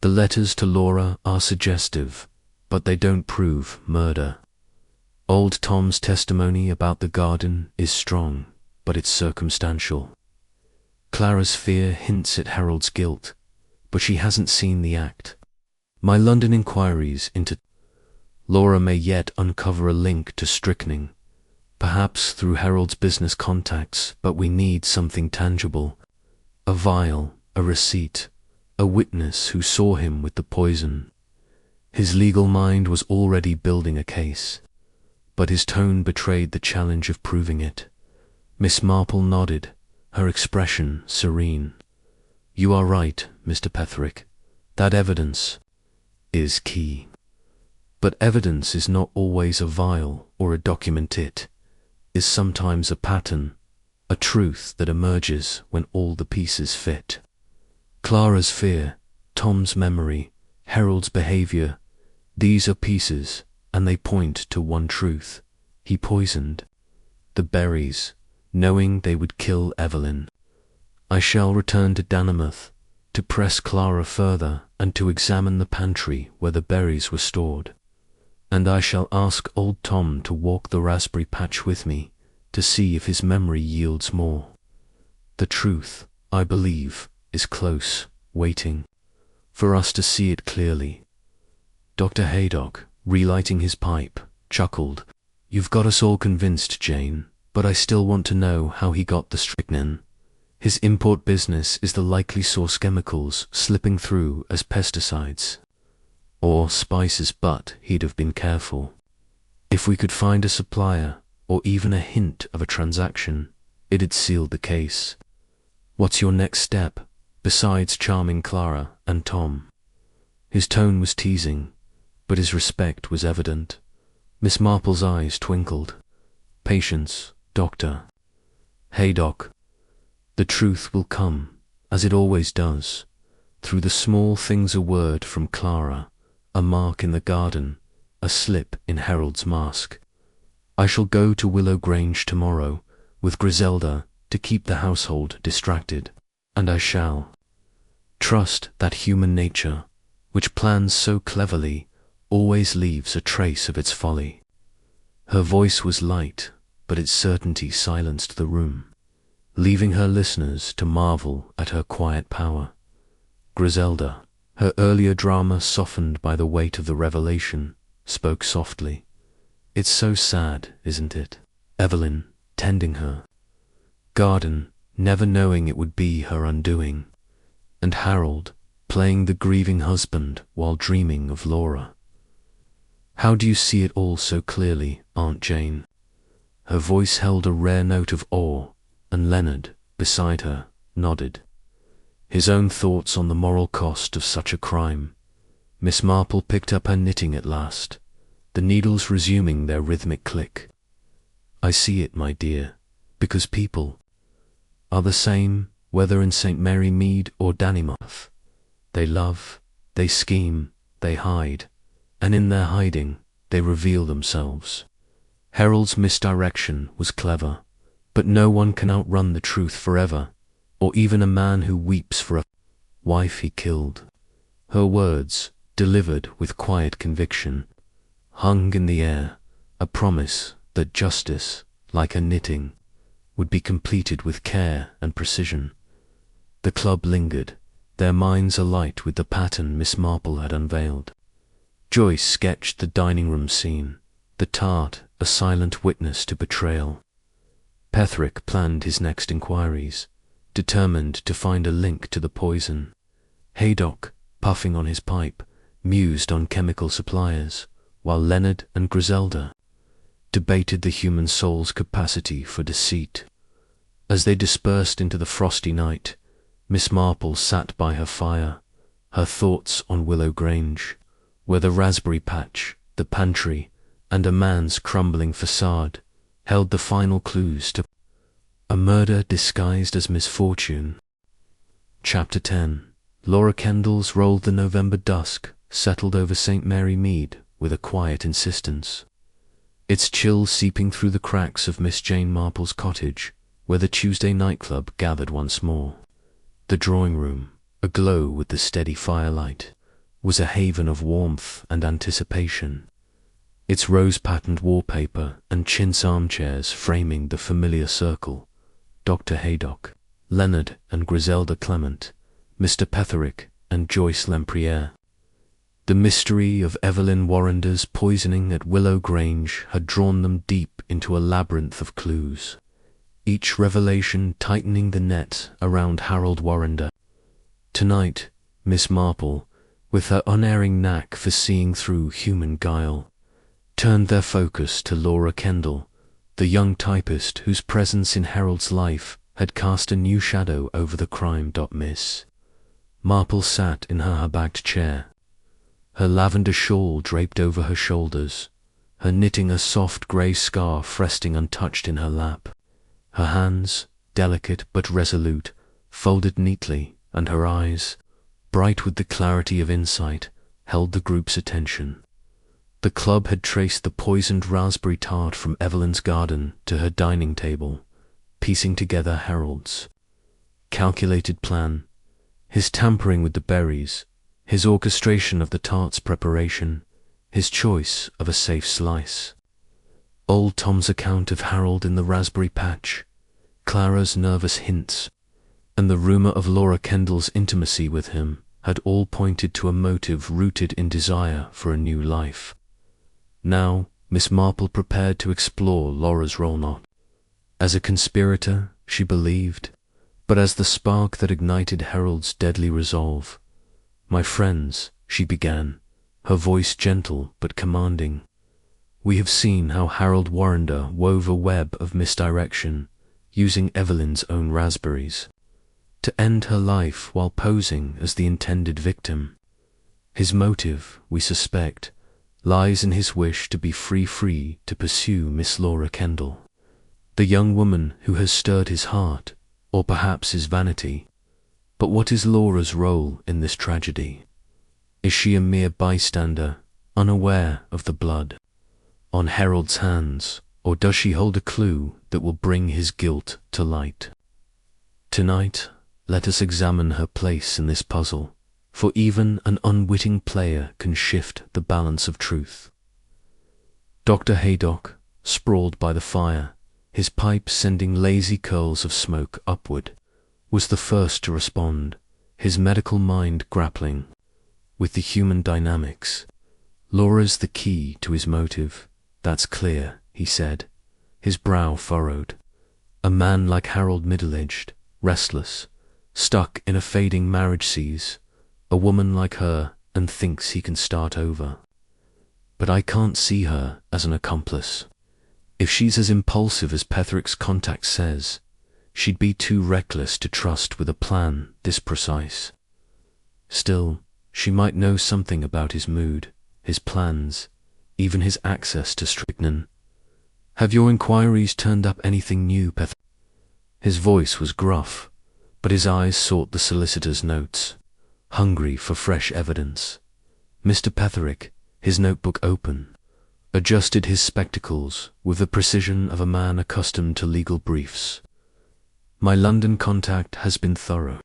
The letters to Laura are suggestive, but they don't prove murder. Old Tom's testimony about the garden is strong, but it's circumstantial. Clara's fear hints at Harold's guilt, but she hasn't seen the act. My London inquiries into Laura may yet uncover a link to strychnine, perhaps through Harold's business contacts, but we need something tangible. A vial, a receipt, a witness who saw him with the poison. His legal mind was already building a case, but his tone betrayed the challenge of proving it. Miss Marple nodded, her expression serene. You are right, Mr. Petherick. That evidence is key. But evidence is not always a vial or a document. It is sometimes a pattern, a truth that emerges when all the pieces fit. Clara's fear, Tom's memory, Harold's behavior, these are pieces, and they point to one truth. He poisoned the berries, knowing they would kill Evelyn. I shall return to Dannemouth to press Clara further and to examine the pantry where the berries were stored. And I shall ask old Tom to walk the raspberry patch with me to see if his memory yields more. The truth, I believe, is close, waiting for us to see it clearly. Dr. Haydock, relighting his pipe, chuckled. You've got us all convinced, Jane, but I still want to know how he got the strychnine. His import business is the likely source, chemicals slipping through as pesticides or spices, but he'd have been careful. If we could find a supplier or even a hint of a transaction, it'd seal the case. What's your next step, besides charming Clara and Tom? His tone was teasing, but his respect was evident. Miss Marple's eyes twinkled. Patience, Dr. Haydock. The truth will come, as it always does, through the small things. A word from Clara, a mark in the garden, a slip in Harold's mask. I shall go to Willow Grange tomorrow with Griselda to keep the household distracted, and I shall trust that human nature, which plans so cleverly, always leaves a trace of its folly. Her voice was light, but its certainty silenced the room, leaving her listeners to marvel at her quiet power. Griselda, her earlier drama softened by the weight of the revelation, spoke softly. It's so sad, isn't it? Evelyn, tending her garden, never knowing it would be her undoing, and Harold, playing the grieving husband while dreaming of Laura. How do you see it all so clearly, Aunt Jane? Her voice held a rare note of awe, and Leonard, beside her, nodded. His own thoughts on the moral cost of such a crime. Miss Marple picked up her knitting at last, the needles resuming their rhythmic click. I see it, my dear, because people are the same, whether in St. Mary Mead or Dannemouth. They love, they scheme, they hide, and in their hiding, they reveal themselves. Harold's misdirection was clever, but no one can outrun the truth forever, or even a man who weeps for a wife he killed. Her words, delivered with quiet conviction, hung in the air, a promise that justice, like her knitting, would be completed with care and precision. The club lingered, their minds alight with the pattern Miss Marple had unveiled. Joyce sketched the dining room scene, the tart a silent witness to betrayal. Petherick planned his next inquiries, determined to find a link to the poison. Haydock, puffing on his pipe, mused on chemical suppliers, while Leonard and Griselda debated the human soul's capacity for deceit. As they dispersed into the frosty night, Miss Marple sat by her fire, her thoughts on Willow Grange, where the raspberry patch, the pantry, and a man's crumbling facade held the final clues to a murder disguised as misfortune. Chapter 10. Laura Kendall's rolled the November dusk settled over St. Mary Mead with a quiet insistence, its chill seeping through the cracks of Miss Jane Marple's cottage, where the Tuesday nightclub gathered once more. The drawing room, aglow with the steady firelight, was a haven of warmth and anticipation, its rose-patterned wallpaper and chintz armchairs framing the familiar circle. Dr. Haydock, Leonard and Griselda Clement, Mr. Petherick and Joyce Lempriere. The mystery of Evelyn Warrender's poisoning at Willow Grange had drawn them deep into a labyrinth of clues, each revelation tightening the net around Harold Warrender. Tonight, Miss Marple, with her unerring knack for seeing through human guile, turned their focus to Laura Kendall, the young typist whose presence in Harold's life had cast a new shadow over the crime. Miss Marple sat in her high-backed chair, her lavender shawl draped over her shoulders, her knitting a soft grey scarf resting untouched in her lap. Her hands, delicate but resolute, folded neatly, and her eyes, bright with the clarity of insight, held the group's attention. The club had traced the poisoned raspberry tart from Evelyn's garden to her dining table, piecing together Harold's calculated plan, his tampering with the berries, his orchestration of the tart's preparation, his choice of a safe slice. Old Tom's account of Harold in the raspberry patch, Clara's nervous hints, and the rumour of Laura Kendall's intimacy with him had all pointed to a motive rooted in desire for a new life. Now, Miss Marple prepared to explore Laura's role not as a conspirator, she believed, but as the spark that ignited Harold's deadly resolve. "My friends," she began, her voice gentle but commanding, "we have seen how Harold Warrender wove a web of misdirection, using Evelyn's own raspberries to end her life while posing as the intended victim. His motive, we suspect, lies in his wish to be free to pursue Miss Laura Kendall, the young woman who has stirred his heart, or perhaps his vanity. But what is Laura's role in this tragedy? Is she a mere bystander, unaware of the blood on Harold's hands, or does she hold a clue that will bring his guilt to light? Tonight, let us examine her place in this puzzle, for even an unwitting player can shift the balance of truth." Dr. Haydock, sprawled by the fire, his pipe sending lazy curls of smoke upward, was the first to respond, his medical mind grappling with the human dynamics. "Laura's the key to his motive, that's clear," he said, his brow furrowed. "A man like Harold, middle-aged, restless, stuck in a fading marriage sees a woman like her and thinks he can start over. But I can't see her as an accomplice. If she's as impulsive as Petherick's contact says, she'd be too reckless to trust with a plan this precise. Still, she might know something about his mood, his plans, even his access to strychnine. Have your inquiries turned up anything new, Petherick?" His voice was gruff, but his eyes sought the solicitor's notes, hungry for fresh evidence. Mr. Petherick, his notebook open, adjusted his spectacles with the precision of a man accustomed to legal briefs. "My London contact has been thorough,"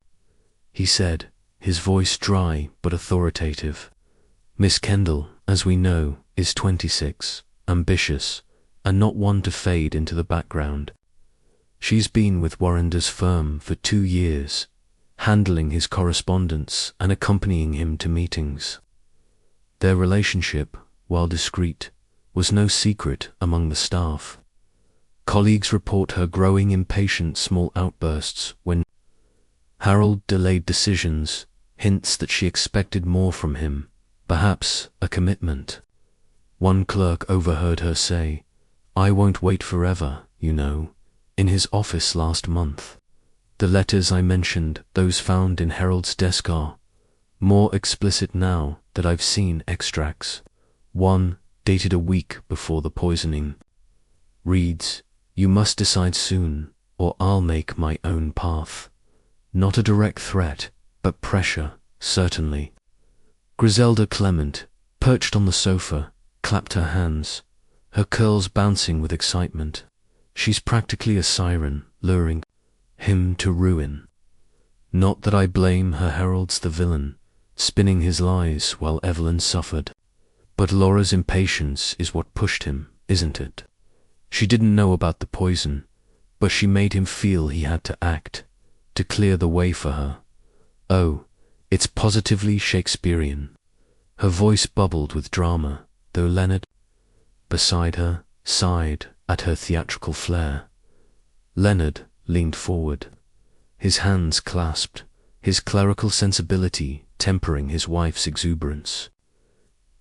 he said, his voice dry but authoritative. "Miss Kendall, as we know, is 26, ambitious, and not one to fade into the background. She's been with Warrender's firm for 2 years, handling his correspondence and accompanying him to meetings. Their relationship, while discreet, was no secret among the staff. Colleagues report her growing impatient small outbursts when Harold delayed decisions, hints that she expected more from him, perhaps a commitment. One clerk overheard her say, 'I won't wait forever, you know,' in his office last month. The letters I mentioned, those found in Harold's desk, are more explicit now that I've seen extracts. One, dated a week before the poisoning, reads, 'You must decide soon, or I'll make my own path.' Not a direct threat, but pressure, certainly." Griselda Clement, perched on the sofa, clapped her hands, her curls bouncing with excitement. "She's practically a siren, luring him to ruin. Not that I blame her, Harold's the villain, spinning his lies while Evelyn suffered. But Laura's impatience is what pushed him, isn't it? She didn't know about the poison, but she made him feel he had to act, to clear the way for her. Oh, it's positively Shakespearean." Her voice bubbled with drama, though Leonard, beside her, sighed at her theatrical flair. Leonard leaned forward, his hands clasped, his clerical sensibility tempering his wife's exuberance.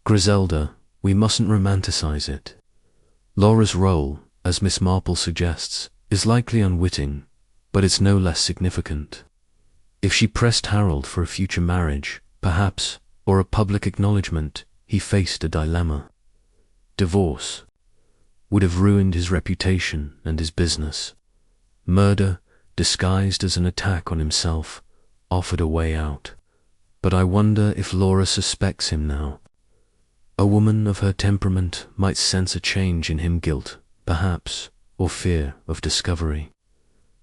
"Griselda, we mustn't romanticize it. Laura's role as Miss Marple suggests, is likely unwitting, but it's no less significant. If she pressed Harold for a future marriage, perhaps, or a public acknowledgement, he faced a dilemma. Divorce would have ruined his reputation and his business. Murder, disguised as an attack on himself, offered a way out. But I wonder if Laura suspects him now. A woman of her temperament might sense a change in him, guilt, perhaps, or fear of discovery.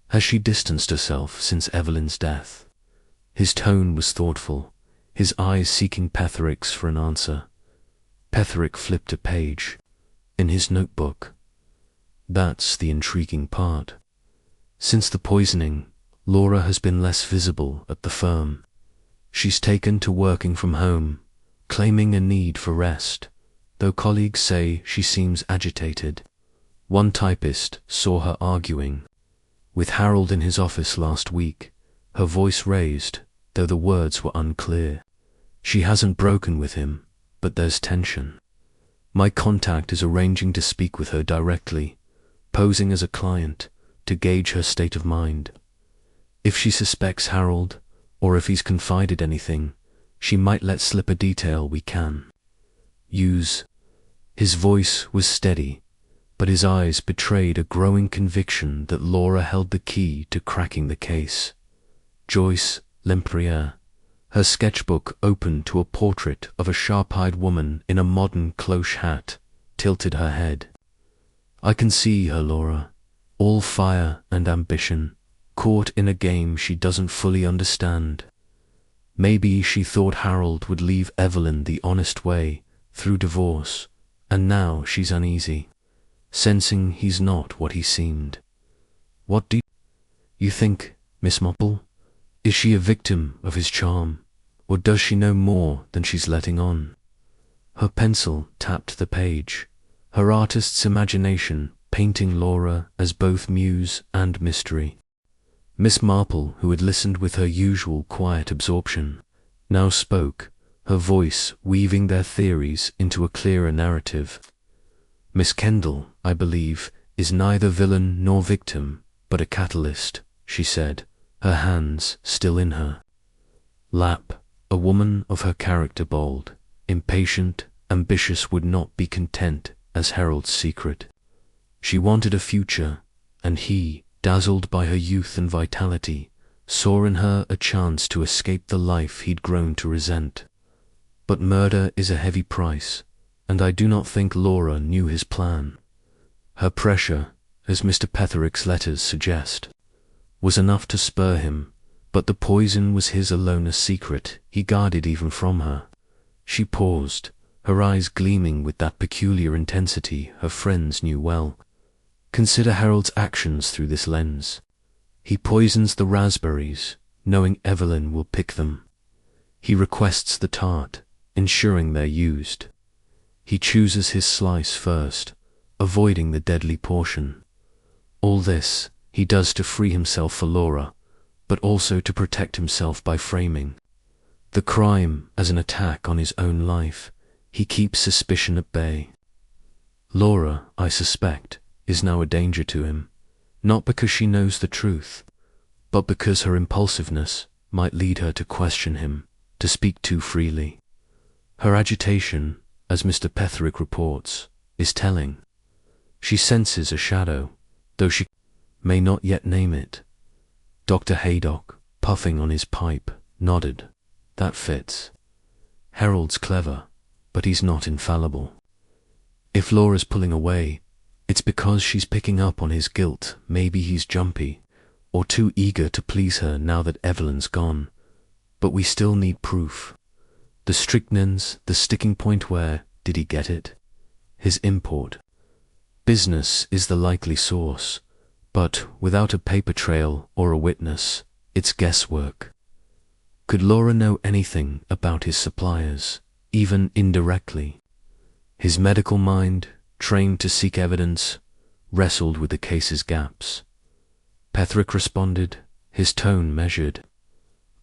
Has she distanced herself since Evelyn's death? His tone was thoughtful, his eyes seeking Petherick's for an answer. Petherick flipped a page. In his notebook. That's the intriguing part. Since the poisoning, Laura has been less visible at the firm. She's taken to working from home, claiming a need for rest, though colleagues say she seems agitated. One typist saw her arguing with Harold in his office last week, her voice raised, though the words were unclear. She hasn't broken with him, but there's tension. My contact is arranging to speak with her directly, posing as a client, to gauge her state of mind. If she suspects Harold, or if he's confided anything, she might let slip a detail we can use. His voice was steady, but his eyes betrayed a growing conviction that Laura held the key to cracking the case. Joyce Lempriere, her sketchbook open to a portrait of a sharp-eyed woman in a modern cloche hat, tilted her head. I can see her, Laura, all fire and ambition, caught in a game she doesn't fully understand. Maybe she thought Harold would leave Evelyn the honest way, through divorce, and now she's uneasy, sensing he's not what he seemed. What do you think, Miss Marple? Is she a victim of his charm, or does she know more than she's letting on? Her pencil tapped the page, her artist's imagination painting Laura as both muse and mystery. Miss Marple, who had listened with her usual quiet absorption, now spoke, her voice weaving their theories into a clearer narrative. Miss Kendall, I believe, is neither villain nor victim, but a catalyst, she said, her hands still in her lap. A woman of her character, bold, impatient, ambitious, would not be content as Harold's secret. She wanted a future, and he, dazzled by her youth and vitality, saw in her a chance to escape the life he'd grown to resent. But murder is a heavy price, and I do not think Laura knew his plan. Her pressure, as Mr. Petherick's letters suggest, was enough to spur him, but the poison was his alone, a secret he guarded even from her. She paused, her eyes gleaming with that peculiar intensity her friends knew well. Consider Harold's actions through this lens. He poisons the raspberries, knowing Evelyn will pick them. He requests the tart, ensuring they're used. He chooses his slice first, avoiding the deadly portion. All this he does to free himself for Laura, but also to protect himself by framing the crime as an attack on his own life. He keeps suspicion at bay. Laura, I suspect, is now a danger to him, not because she knows the truth, but because her impulsiveness might lead her to question him, to speak too freely. Her agitation, as Mr. Petherick reports, is telling. She senses a shadow, though she may not yet name it. Dr. Haydock, puffing on his pipe, nodded. That fits. Harold's clever, but he's not infallible. If Laura's pulling away, it's because she's picking up on his guilt. Maybe he's jumpy, or too eager to please her now that Evelyn's gone. But we still need proof. The strychnines, the sticking point. Where did he get it? His import. Business is the likely source, but without a paper trail or a witness, it's guesswork. Could Laura know anything about his suppliers, even indirectly? His medical mind, trained to seek evidence, wrestled with the case's gaps. Petherick responded, his tone measured.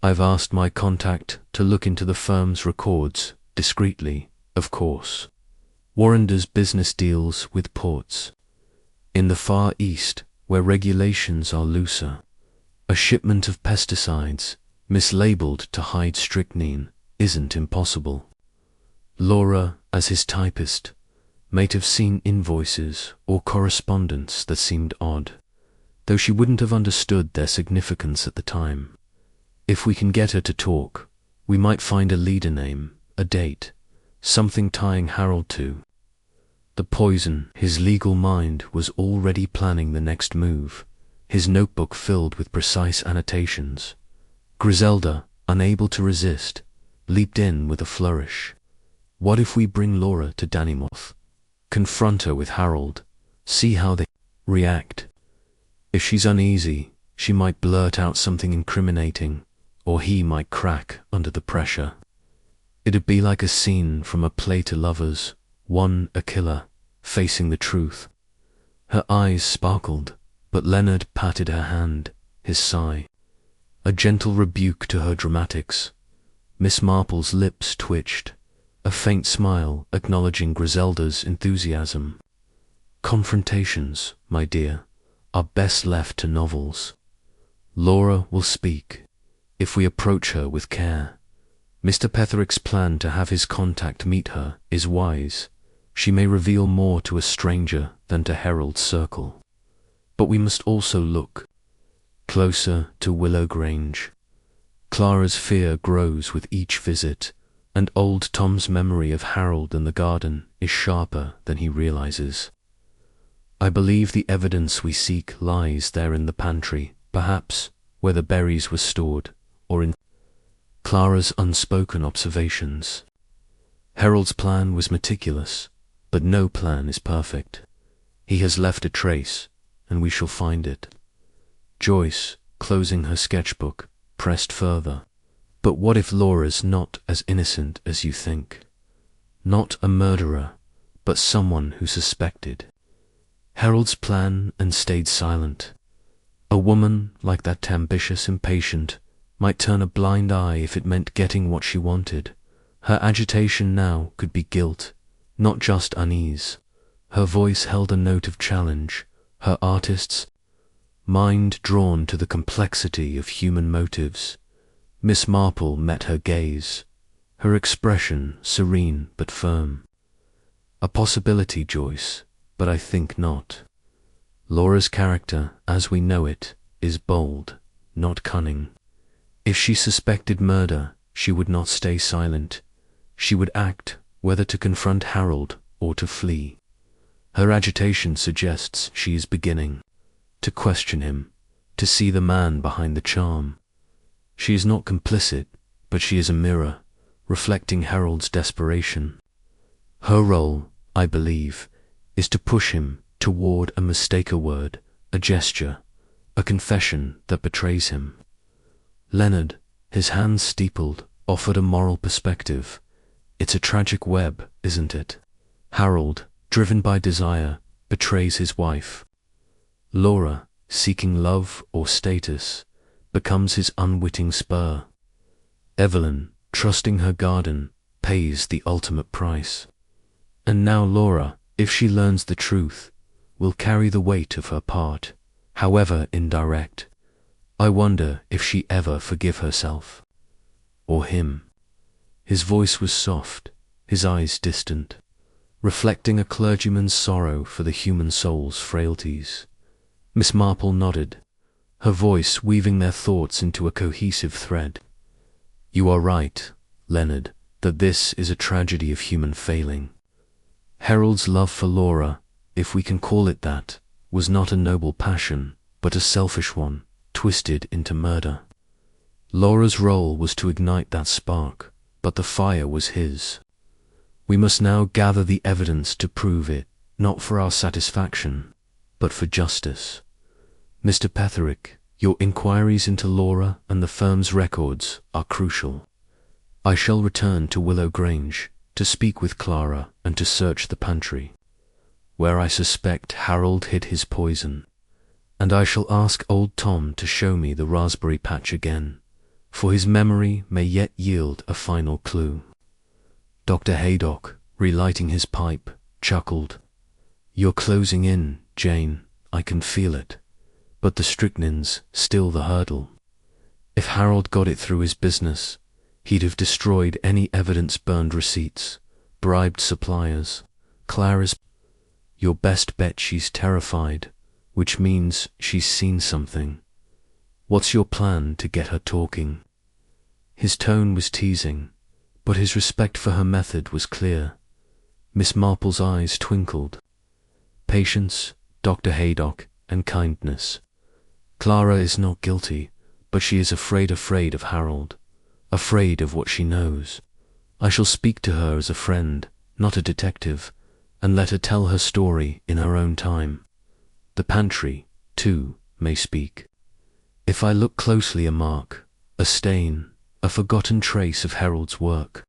I've asked my contact to look into the firm's records, discreetly, of course. Warrender's business deals with ports. In the Far East, where regulations are looser, a shipment of pesticides, mislabeled to hide strychnine, isn't impossible. Laura, as his typist, might have seen invoices or correspondence that seemed odd, though she wouldn't have understood their significance at the time. If we can get her to talk, we might find a leader name, a date, something tying Harold to the poison. His legal mind was already planning the next move, his notebook filled with precise annotations. Griselda, unable to resist, leaped in with a flourish. What if we bring Laura to Dannymoth, confront her with Harold, see how they react? If she's uneasy, she might blurt out something incriminating, or he might crack under the pressure. It'd be like a scene from a play to lovers, one a killer, facing the truth. Her eyes sparkled, but Leonard patted her hand, his sigh a gentle rebuke to her dramatics. Miss Marple's lips twitched, a faint smile acknowledging Griselda's enthusiasm. Confrontations, my dear, are best left to novels. Laura will speak, if we approach her with care. Mr. Petherick's plan to have his contact meet her is wise. She may reveal more to a stranger than to Harold's circle. But we must also look closer to Willow Grange. Clara's fear grows with each visit, and old Tom's memory of Harold and the garden is sharper than he realizes. I believe the evidence we seek lies there in the pantry, perhaps where the berries were stored, or in Clara's unspoken observations. Harold's plan was meticulous, but no plan is perfect. He has left a trace, and we shall find it. Joyce, closing her sketchbook, pressed further. But what if Laura's not as innocent as you think? Not a murderer, but someone who suspected. Harold's plan and stayed silent. A woman like that ambitious impatient might turn a blind eye if it meant getting what she wanted. Her agitation now could be guilt, not just unease. Her voice held a note of challenge, her artist's mind drawn to the complexity of human motives. Miss Marple met her gaze, her expression serene but firm. A possibility, Joyce, but I think not. Laura's character, as we know it, is bold, not cunning. If she suspected murder, she would not stay silent. She would act, whether to confront Harold or to flee. Her agitation suggests she is beginning to question him, to see the man behind the charm. She is not complicit, but she is a mirror, reflecting Harold's desperation. Her role, I believe, is to push him toward a mistake, a word, a gesture, a confession that betrays him. Leonard, his hands steepled, offered a moral perspective. It's a tragic web, isn't it? Harold, driven by desire, betrays his wife. Laura, seeking love or status, becomes his unwitting spur. Evelyn, trusting her garden, pays the ultimate price. And now Laura, if she learns the truth, will carry the weight of her part, however indirect. I wonder if she ever forgive herself. Or him. His voice was soft, his eyes distant, reflecting a clergyman's sorrow for the human soul's frailties. Miss Marple nodded, her voice weaving their thoughts into a cohesive thread. You are right, Leonard, that this is a tragedy of human failing. Harold's love for Laura, if we can call it that, was not a noble passion, but a selfish one, twisted into murder. Laura's role was to ignite that spark, but the fire was his. We must now gather the evidence to prove it, not for our satisfaction, but for justice. Mr. Petherick, your inquiries into Laura and the firm's records are crucial. I shall return to Willow Grange to speak with Clara and to search the pantry, where I suspect Harold hid his poison, and I shall ask old Tom to show me the raspberry patch again, for his memory may yet yield a final clue. Dr. Haydock, relighting his pipe, chuckled. You're closing in, Jane. I can feel it. But the strychnine's still the hurdle. If Harold got it through his business, he'd have destroyed any evidence, burned receipts, bribed suppliers. Clara's your best bet. She's terrified, which means she's seen something. What's your plan to get her talking? His tone was teasing, but his respect for her method was clear. Miss Marple's eyes twinkled. Patience, Dr. Haydock, and kindness. Clara is not guilty, but she is afraid of Harold, afraid of what she knows. I shall speak to her as a friend, not a detective, and let her tell her story in her own time. The pantry, too, may speak. If I look closely, a mark, a stain, a forgotten trace of Harold's work.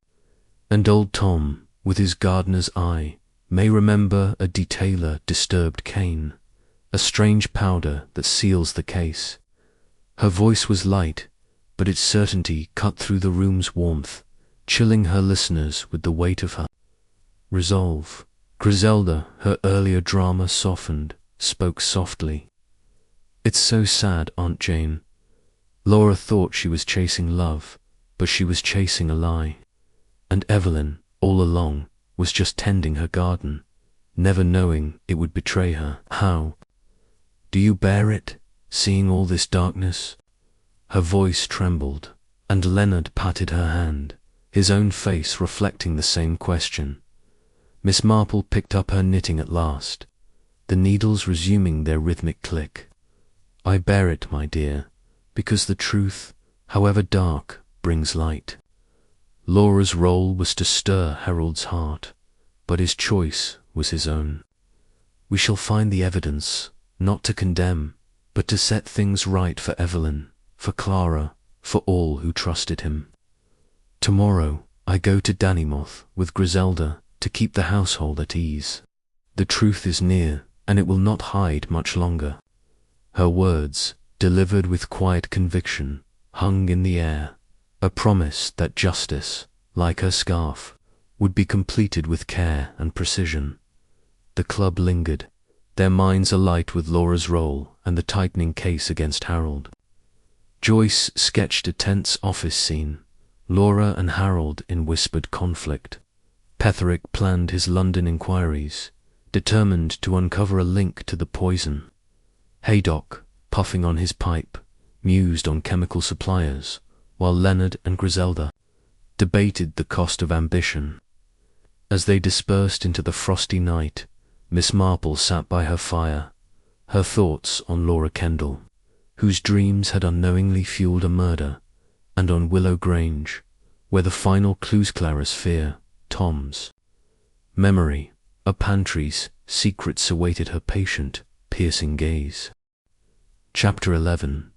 And old Tom, with his gardener's eye, may remember a detailer disturbed cane, a strange powder that seals the case. Her voice was light, but its certainty cut through the room's warmth, chilling her listeners with the weight of her resolve. Griselda, her earlier drama softened, spoke softly. It's so sad, Aunt Jane. Laura thought she was chasing love, but she was chasing a lie. And Evelyn, all along, was just tending her garden, never knowing it would betray her. How do you bear it, seeing all this darkness? Her voice trembled, and Leonard patted her hand, his own face reflecting the same question. Miss Marple picked up her knitting at last, the needles resuming their rhythmic click. I bear it, my dear, because the truth, however dark, brings light. Laura's role was to stir Harold's heart, but his choice was his own. We shall find the evidence, not to condemn, but to set things right for Evelyn, for Clara, for all who trusted him. Tomorrow I go to Dannymoth with Griselda to keep the household at ease. The truth is near, and it will not hide much longer. Her words, delivered with quiet conviction, hung in the air, a promise that justice, like her scarf, would be completed with care and precision. The club lingered, their minds alight with Laura's role and the tightening case against Harold. Joyce sketched a tense office scene, Laura and Harold in whispered conflict. Petherick planned his London inquiries, determined to uncover a link to the poison. Haydock, puffing on his pipe, mused on chemical suppliers, while Leonard and Griselda debated the cost of ambition. As they dispersed into the frosty night, Miss Marple sat by her fire, her thoughts on Laura Kendall, whose dreams had unknowingly fueled a murder, and on Willow Grange, where the final clues Clara's fear, Tom's memory, a pantry's secrets awaited her patient, piercing gaze. Chapter 11.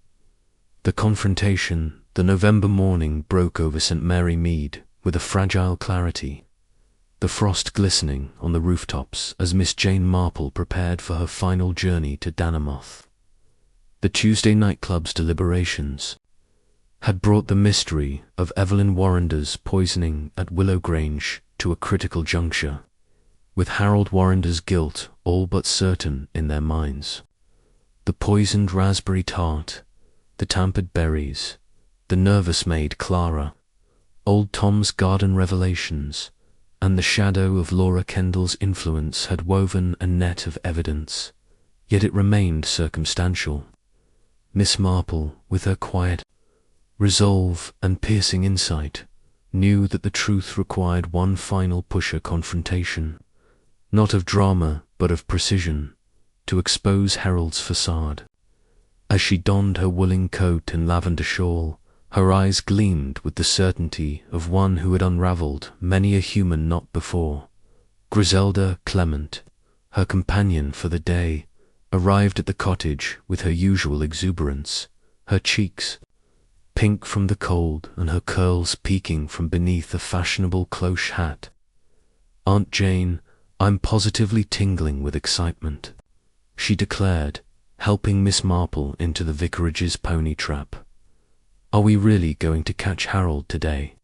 The confrontation. The November morning broke over St. Mary Mead with a fragile clarity, the frost glistening on the rooftops as Miss Jane Marple prepared for her final journey to Dannymoth. The Tuesday nightclub's deliberations had brought the mystery of Evelyn Warrender's poisoning at Willow Grange to a critical juncture, with Harold Warrender's guilt all but certain in their minds. The poisoned raspberry tart, the tampered berries, the nervous maid Clara, old Tom's garden revelations, and the shadow of Laura Kendall's influence had woven a net of evidence, yet it remained circumstantial. Miss Marple, with her quiet resolve and piercing insight, knew that the truth required one final pusher confrontation, not of drama but of precision, to expose Harold's facade. As she donned her woolen coat and lavender shawl, her eyes gleamed with the certainty of one who had unraveled many a human knot before. Griselda Clement, her companion for the day, arrived at the cottage with her usual exuberance, her cheeks pink from the cold and her curls peeking from beneath a fashionable cloche hat. Aunt Jane, I'm positively tingling with excitement, she declared, helping Miss Marple into the vicarage's pony trap. Are we really going to catch Harold today?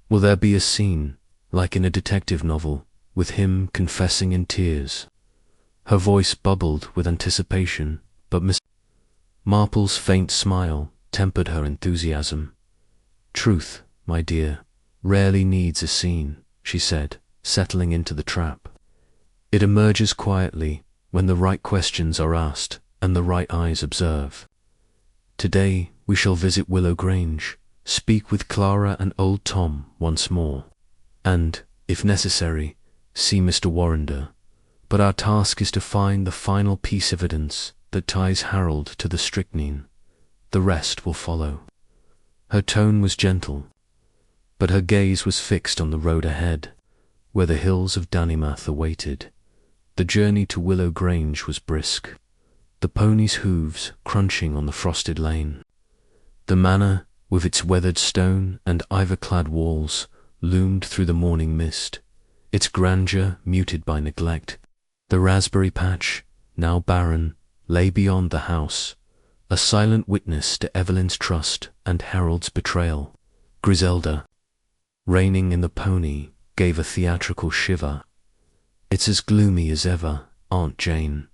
Will there be a scene, like in a detective novel, with him confessing in tears? Her voice bubbled with anticipation, but Miss Marple's faint smile tempered her enthusiasm. "Truth, my dear, rarely needs a scene," she said, settling into the trap. "It emerges quietly when the right questions are asked and the right eyes observe. Today we shall visit Willow Grange, speak with Clara and old Tom once more, and, if necessary, see Mr. Warrender. But our task is to find the final piece of evidence that ties Harold to the strychnine. The rest will follow." Her tone was gentle, but her gaze was fixed on the road ahead, where the hills of Danimath awaited. The journey to Willow Grange was brisk, the pony's hooves crunching on the frosted lane. The manor, with its weathered stone and ivy-clad walls, loomed through the morning mist, its grandeur muted by neglect. The raspberry patch, now barren, lay beyond the house, a silent witness to Evelyn's trust and Harold's betrayal. Griselda, reining in the pony, gave a theatrical shiver. "It's as gloomy as ever, Aunt Jane.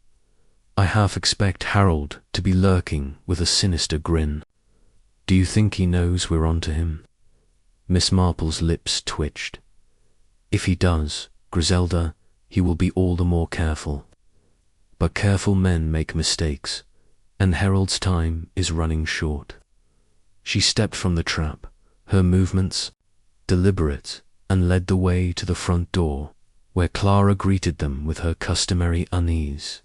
I half expect Harold to be lurking with a sinister grin. Do you think he knows we're onto him?" Miss Marple's lips twitched. "If he does, Griselda, he will be all the more careful. But careful men make mistakes, and Harold's time is running short." She stepped from the trap, her movements deliberate, and led the way to the front door, where Clara greeted them with her customary unease.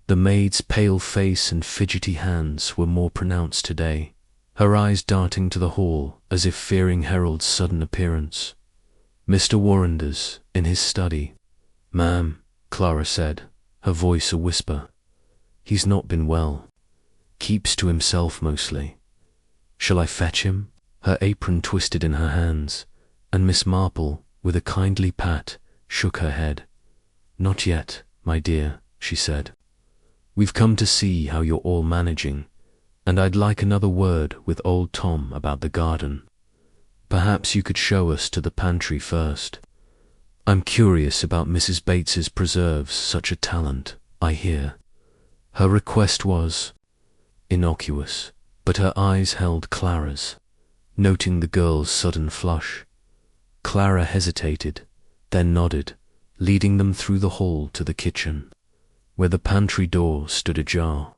The maid's pale face and fidgety hands were more pronounced today, her eyes darting to the hall as if fearing Harold's sudden appearance. "Mr. Warrender's in his study, ma'am," Clara said, her voice a whisper. "He's not been well. Keeps to himself mostly. Shall I fetch him?" Her apron twisted in her hands, and Miss Marple, with a kindly pat, shook her head. "Not yet, my dear," she said. "We've come to see how you're all managing, and I'd like another word with old Tom about the garden. Perhaps you could show us to the pantry first. I'm curious about Mrs. Bates's preserves, such a talent, I hear." Her request was innocuous, but her eyes held Clara's, noting the girl's sudden flush. Clara hesitated, then nodded, leading them through the hall to the kitchen, where the pantry door stood ajar.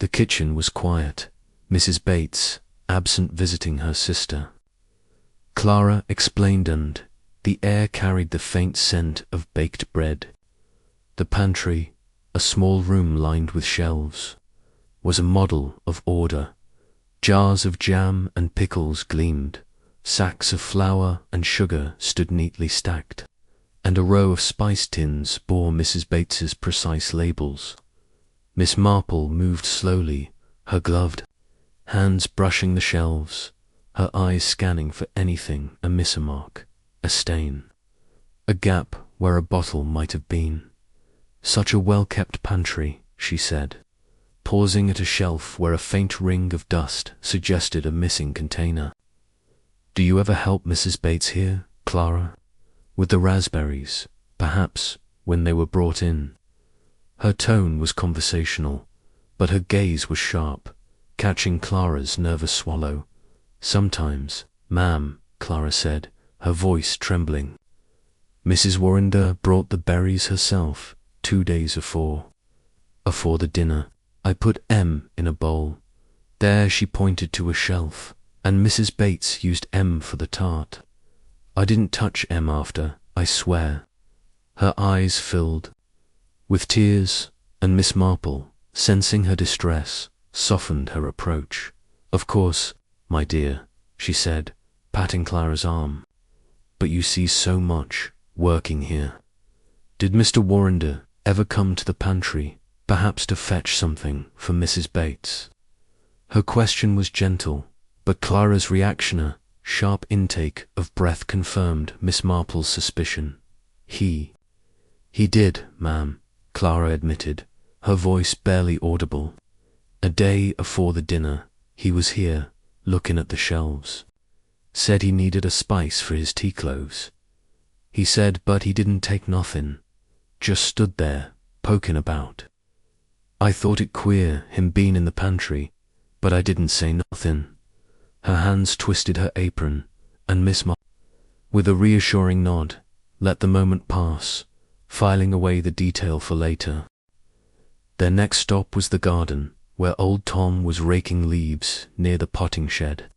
The kitchen was quiet, Mrs. Bates absent visiting her sister. Clara explained, and the air carried the faint scent of baked bread. The pantry, a small room lined with shelves, was a model of order. Jars of jam and pickles gleamed, sacks of flour and sugar stood neatly stacked, and a row of spice tins bore Mrs. Bates's precise labels. Miss Marple moved slowly, her gloved hands brushing the shelves, her eyes scanning for anything amiss, a mark, a stain, a gap where a bottle might have been. "Such a well-kept pantry," she said, pausing at a shelf where a faint ring of dust suggested a missing container. "Do you ever help Mrs. Bates here, Clara? With the raspberries, perhaps, when they were brought in?" Her tone was conversational, but her gaze was sharp, catching Clara's nervous swallow. "Sometimes, ma'am," Clara said, her voice trembling. "Mrs. Warrender brought the berries herself 2 days afore the dinner. I put M in a bowl. There," she pointed to a shelf, "and Mrs. Bates used M for the tart. I didn't touch M after, I swear." Her eyes filled with tears, and Miss Marple, sensing her distress, softened her approach. "Of course, my dear," she said, patting Clara's arm, "but you see so much working here. Did Mr. Warrender ever come to the pantry, perhaps to fetch something for Mrs. Bates?" Her question was gentle, but Clara's reaction, a sharp intake of breath, confirmed Miss Marple's suspicion. He did, ma'am," Clara admitted, her voice barely audible. "A day afore the dinner, he was here, looking at the shelves. Said he needed a spice for his tea cloves. He said, but he didn't take nothing. Just stood there, poking about. I thought it queer, him being in the pantry, but I didn't say nothing. Her hands twisted her apron, and Miss Marple, with a reassuring nod, let the moment pass, filing away the detail for later. Their next stop was the garden, where old Tom was raking leaves near the potting shed.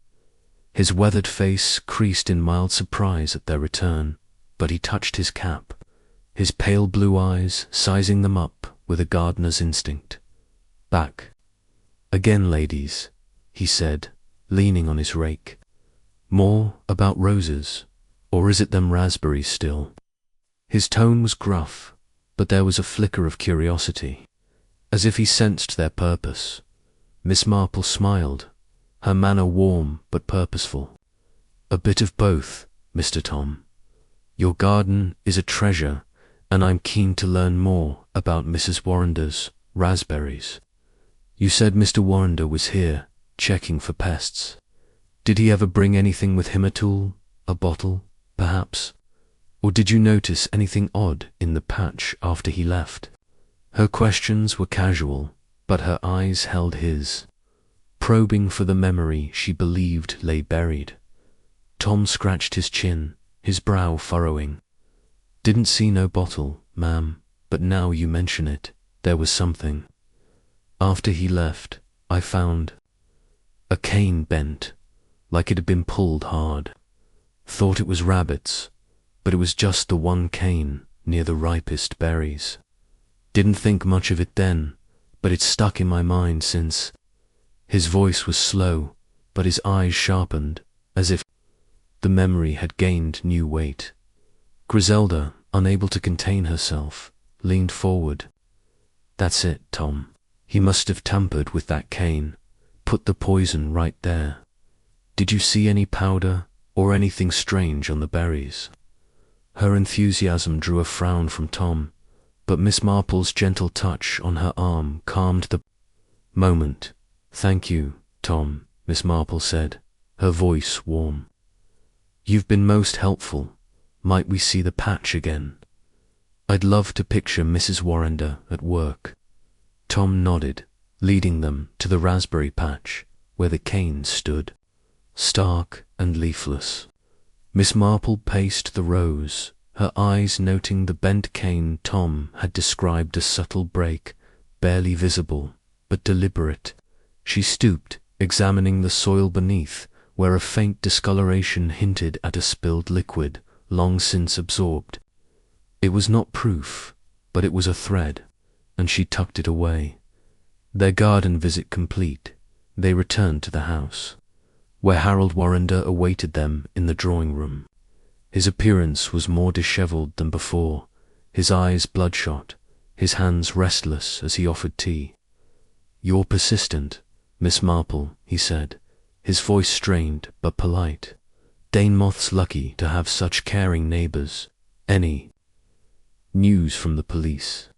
His weathered face creased in mild surprise at their return, but he touched his cap, his pale blue eyes sizing them up with a gardener's instinct. "Back again, ladies," he said, leaning on his rake. "More about roses, or is it them raspberries still?" His tone was gruff, but there was a flicker of curiosity, as if he sensed their purpose. Miss Marple smiled, her manner warm but purposeful. "A bit of both, Mr. Tom. Your garden is a treasure, and I'm keen to learn more about Mrs. Warrender's raspberries. You said Mr. Warrender was here, checking for pests. Did he ever bring anything with him at all? A bottle, perhaps? Or did you notice anything odd in the patch after he left?" Her questions were casual, but her eyes held his, probing for the memory she believed lay buried. Tom scratched his chin, his brow furrowing. "Didn't see no bottle, ma'am, but now you mention it, there was something. After he left, I found a cane bent, like it had been pulled hard. Thought it was rabbits, but it was just the one cane near the ripest berries. Didn't think much of it then, but it's stuck in my mind since." His voice was slow, but his eyes sharpened, as if the memory had gained new weight. Griselda, unable to contain herself, leaned forward. "That's it, Tom. He must have tampered with that cane, put the poison right there. Did you see any powder or anything strange on the berries?" Her enthusiasm drew a frown from Tom, but Miss Marple's gentle touch on her arm calmed the moment. "Thank you, Tom," Miss Marple said, her voice warm. "You've been most helpful. Might we see the patch again? I'd love to picture Mrs. Warrender at work." Tom nodded, leading them to the raspberry patch, where the cane stood, stark and leafless. Miss Marple paced the rows, her eyes noting the bent cane Tom had described a subtle break, barely visible, but deliberate. She stooped, examining the soil beneath, where a faint discoloration hinted at a spilled liquid, long since absorbed. It was not proof, but it was a thread, and she tucked it away. Their garden visit complete, they returned to the house, where Harold Warrender awaited them in the drawing room. His appearance was more dishevelled than before, his eyes bloodshot, his hands restless as he offered tea. "You're persistent, Miss Marple," he said, his voice strained but polite. "Danemoth's lucky to have such caring neighbours. Any news from the police?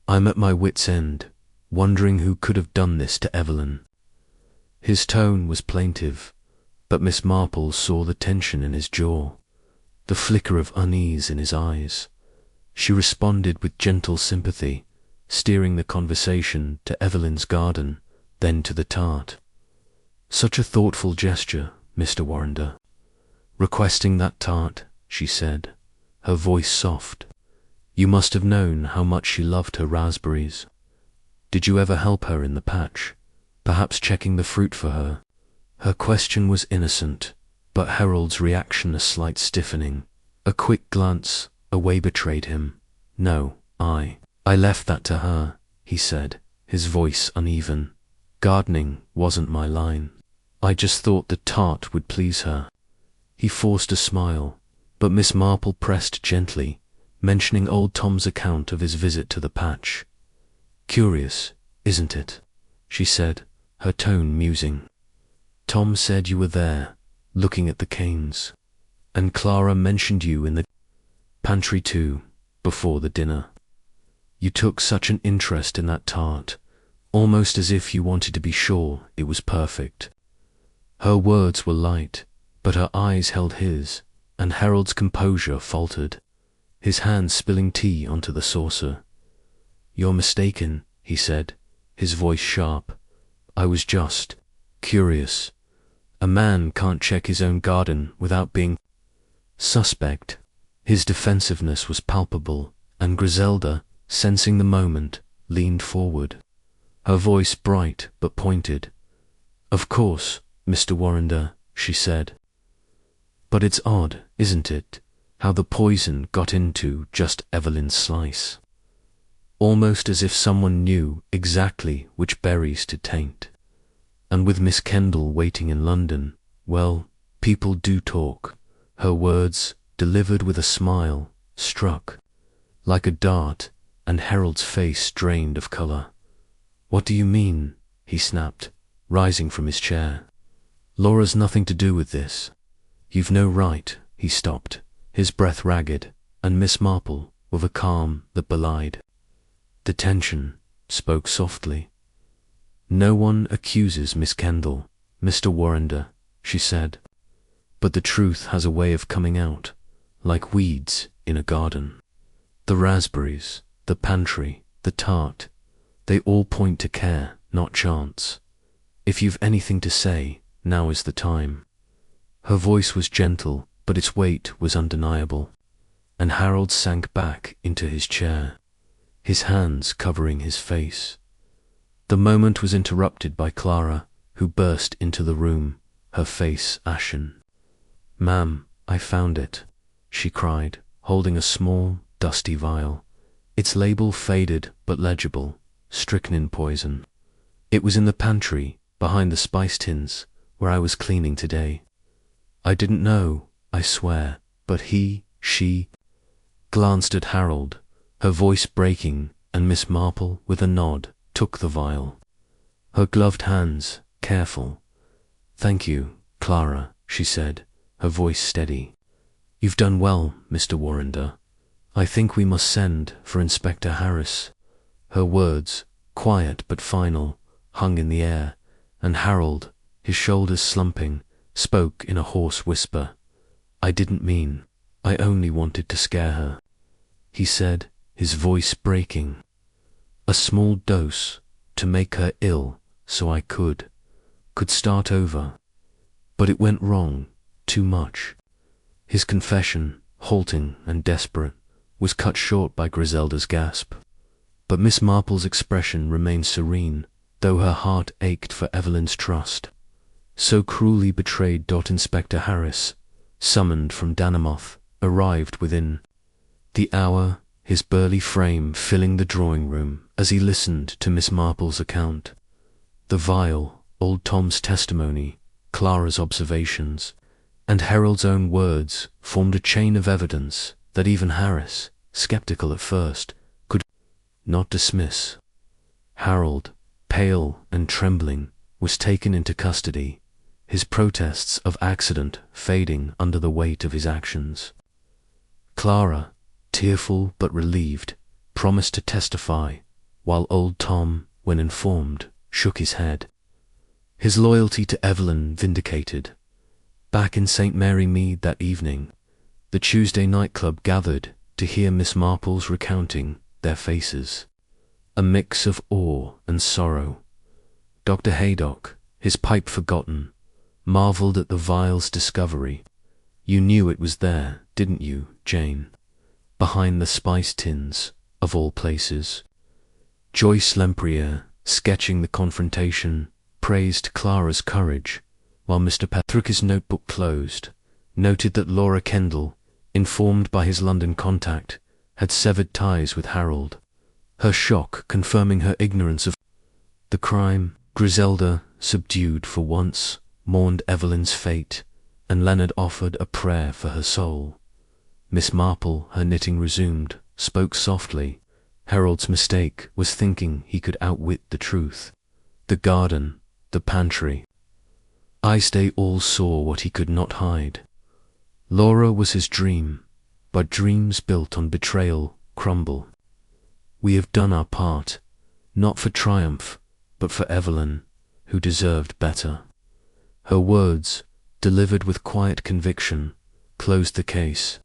I'm at my wit's end, wondering who could have done this to Evelyn." His tone was plaintive, but Miss Marple saw the tension in his jaw, the flicker of unease in his eyes. She responded with gentle sympathy, steering the conversation to Evelyn's garden, then to the tart. "Such a thoughtful gesture, Mr. Warrender. Requesting that tart," she said, her voice soft. "You must have known how much she loved her raspberries. Did you ever help her in the patch, perhaps checking the fruit for her?" Her question was innocent, but Harold's reaction a slight stiffening. A quick glance away betrayed him. "No, I left that to her," he said, his voice uneven. "Gardening wasn't my line. I just thought the tart would please her." He forced a smile, but Miss Marple pressed gently, mentioning old Tom's account of his visit to the patch. "Curious, isn't it?" she said, her tone musing. "Tom said you were there, looking at the canes, and Clara mentioned you in the pantry too, before the dinner. You took such an interest in that tart, almost as if you wanted to be sure it was perfect." Her words were light, but her eyes held his, and Harold's composure faltered, his hand spilling tea onto the saucer. "You're mistaken," he said, his voice sharp. "I was just curious. A man can't check his own garden without being suspect." His defensiveness was palpable, and Griselda, sensing the moment, leaned forward, her voice bright but pointed. "Of course, Mr. Warrender," she said. "But it's odd, isn't it, how the poison got into just Evelyn's slice? Almost as if someone knew exactly which berries to taint. And with Miss Kendall waiting in London, well, people do talk." Her words, delivered with a smile, struck like a dart, and Harold's face drained of colour. "What do you mean?" he snapped, rising from his chair. "Laura's nothing to do with this. You've no right." He stopped, his breath ragged, and Miss Marple, with a calm that belied detention, spoke softly. "No one accuses Miss Kendall, Mr. Warrender," she said. "But the truth has a way of coming out, like weeds in a garden. The raspberries, the pantry, the tart, they all point to care, not chance. If you've anything to say, now is the time." Her voice was gentle, but its weight was undeniable, and Harold sank back into his chair, his hands covering his face. The moment was interrupted by Clara, who burst into the room, her face ashen. "Ma'am, I found it," she cried, holding a small, dusty vial. Its label faded but legible, strychnine poison. "It was in the pantry, behind the spice tins, where I was cleaning today. I didn't know, I swear, but she glanced at Harold, her voice breaking, and Miss Marple, with a nod, took the vial. Her gloved hands, careful. "Thank you, Clara," she said, her voice steady. "You've done well, Mr. Warrender. I think we must send for Inspector Harris." Her words, quiet but final, hung in the air, and Harold, his shoulders slumping, spoke in a hoarse whisper. "I didn't mean, I only wanted to scare her," he said, his voice breaking. "A small dose, to make her ill, so I could start over. But it went wrong, too much." His confession, halting and desperate, was cut short by Griselda's gasp. But Miss Marple's expression remained serene, though her heart ached for Evelyn's trust. So cruelly betrayed. Inspector Harris, summoned from Danamoth, arrived within the hour, his burly frame filling the drawing-room as he listened to Miss Marple's account. The vial, old Tom's testimony, Clara's observations, and Harold's own words formed a chain of evidence that even Harris, skeptical at first, could not dismiss. Harold, pale and trembling, was taken into custody, his protests of accident fading under the weight of his actions. Clara, tearful but relieved, promised to testify, while old Tom, when informed, shook his head. His loyalty to Evelyn vindicated. Back in St. Mary Mead that evening, the Tuesday nightclub gathered to hear Miss Marple's recounting, their faces a mix of awe and sorrow. Dr. Haydock, his pipe forgotten, marvelled at the vial's discovery. "You knew it was there, didn't you, Jane? Behind the spice tins, of all places." Joyce Lempriere, sketching the confrontation, praised Clara's courage, while Mr. Patrick, his notebook closed, noted that Laura Kendall, informed by his London contact, had severed ties with Harold, her shock confirming her ignorance of the crime. Griselda, subdued for once, mourned Evelyn's fate, and Leonard offered a prayer for her soul. Miss Marple, her knitting resumed, spoke softly. Harold's mistake was thinking he could outwit the truth. The garden, the pantry. They all saw what he could not hide. Laura was his dream, but dreams built on betrayal crumble. "We have done our part, not for triumph, but for Evelyn, who deserved better." Her words, delivered with quiet conviction, closed the case,